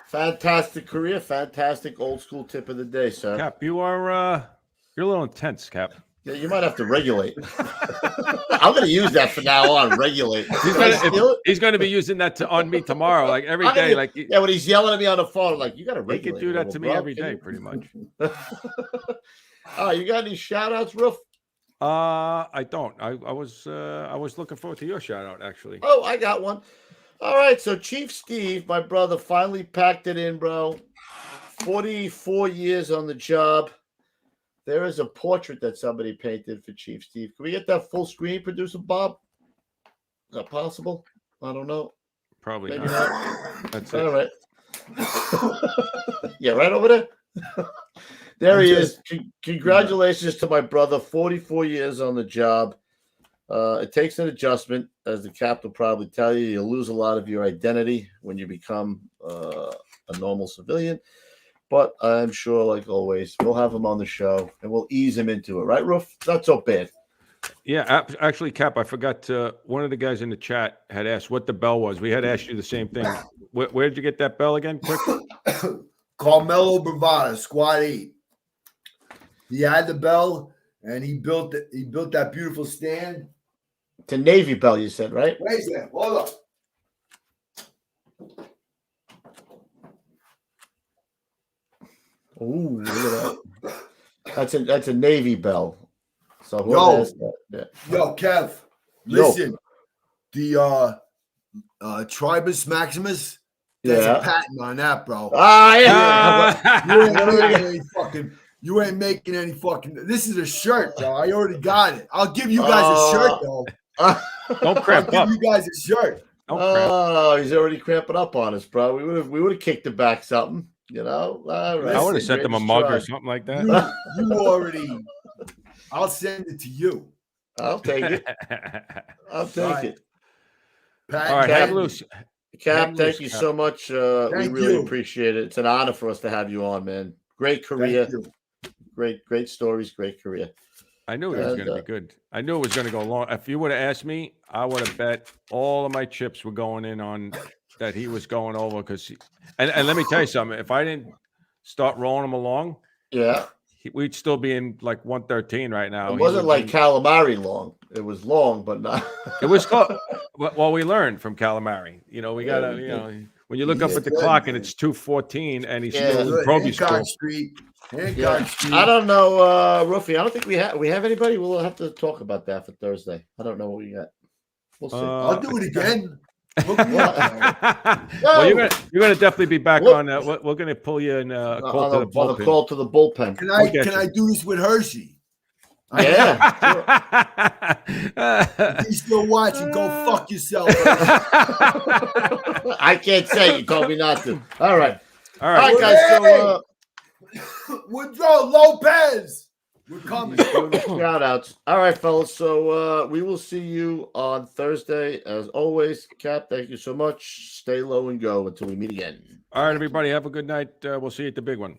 Fantastic career, fantastic old school tip of the day, sir. Cap, you're a little intense, Cap. Yeah, you might have to regulate. I'm going to use that from now on. Regulate. He's going to be using that on me tomorrow, like every day. Yeah, when he's yelling at me on the phone, I'm like, you got to regulate. He could do that to me every day, pretty much. You got any shout outs, Roof? I don't. I was looking forward to your shout out, actually. Oh, I got one. All right, so Chief Steve, my brother, finally packed it in, bro. 44 years on the job. There is a portrait that somebody painted for Chief Steve. Can we get that full screen, producer Bob? Is that possible? I don't know. Probably Maybe not. That's it. All right. Yeah, right over there. There he is. Congratulations to my brother. 44 years on the job. It takes an adjustment, as the Cap will probably tell you. You'll lose a lot of your identity when you become a normal civilian. But I'm sure, like always, we'll have him on the show and we'll ease him into it. Right, Roof? Not so bad. Yeah, actually, Cap, I forgot. One of the guys in the chat had asked what the bell was. We had asked you the same thing. Where did you get that bell again? Quick. Carmelo Bravada, Squad 8. He had the bell, and he built it. He built that beautiful stand. It's a Navy bell, you said, right? Wait a second. Hold up. Ooh, look at that. That's a Navy bell. So Yo, Kev, listen. The Tribus Maximus, there's a patent on that, bro. You ain't making any fucking. This is a shirt, bro. I already got it. I'll give you guys a shirt, though. Don't cramp up. I'll give you guys a shirt. He's already cramping up on us, bro. We would have kicked him back something, you know. All right. I would have sent them a mug or something like that. You already. I'll send it to you. I'll take it. I'll take it. Pat, all right, hang loose. Cap, thank you so much. We really appreciate it. It's an honor for us to have you on, man. Great career. Great stories, great career. I knew it was going to be good. I knew it was going to go long. If you would have asked me, I would have bet all of my chips were going in on that he was going over because and let me tell you something. If I didn't start rolling him along, we'd still be in like 113 right now. It wasn't like calamari long. It was long, but not. It was close. Well, we learned from calamari. You know, we gotta. You know, when you look up at the clock and it's 2:14 and he's still in Probie school. I don't know, Ruffy. I don't think we have anybody. We'll have to talk about that for Thursday. I don't know what we got. We'll see. I'll do it again. Well, you're gonna definitely be back on. We're gonna pull you in a call to the bullpen. The call to the bullpen. Can I do this with Hershey? Yeah. If he's still watching, go fuck yourself. I can't say. You told me not to. All right, guys. So, Woodrow Lopez, we're coming. Shout outs. All right, fellas. So we will see you on Thursday. As always, Cap, thank you so much. Stay low and go until we meet again. All right, everybody. Have a good night. We'll see you at the big one.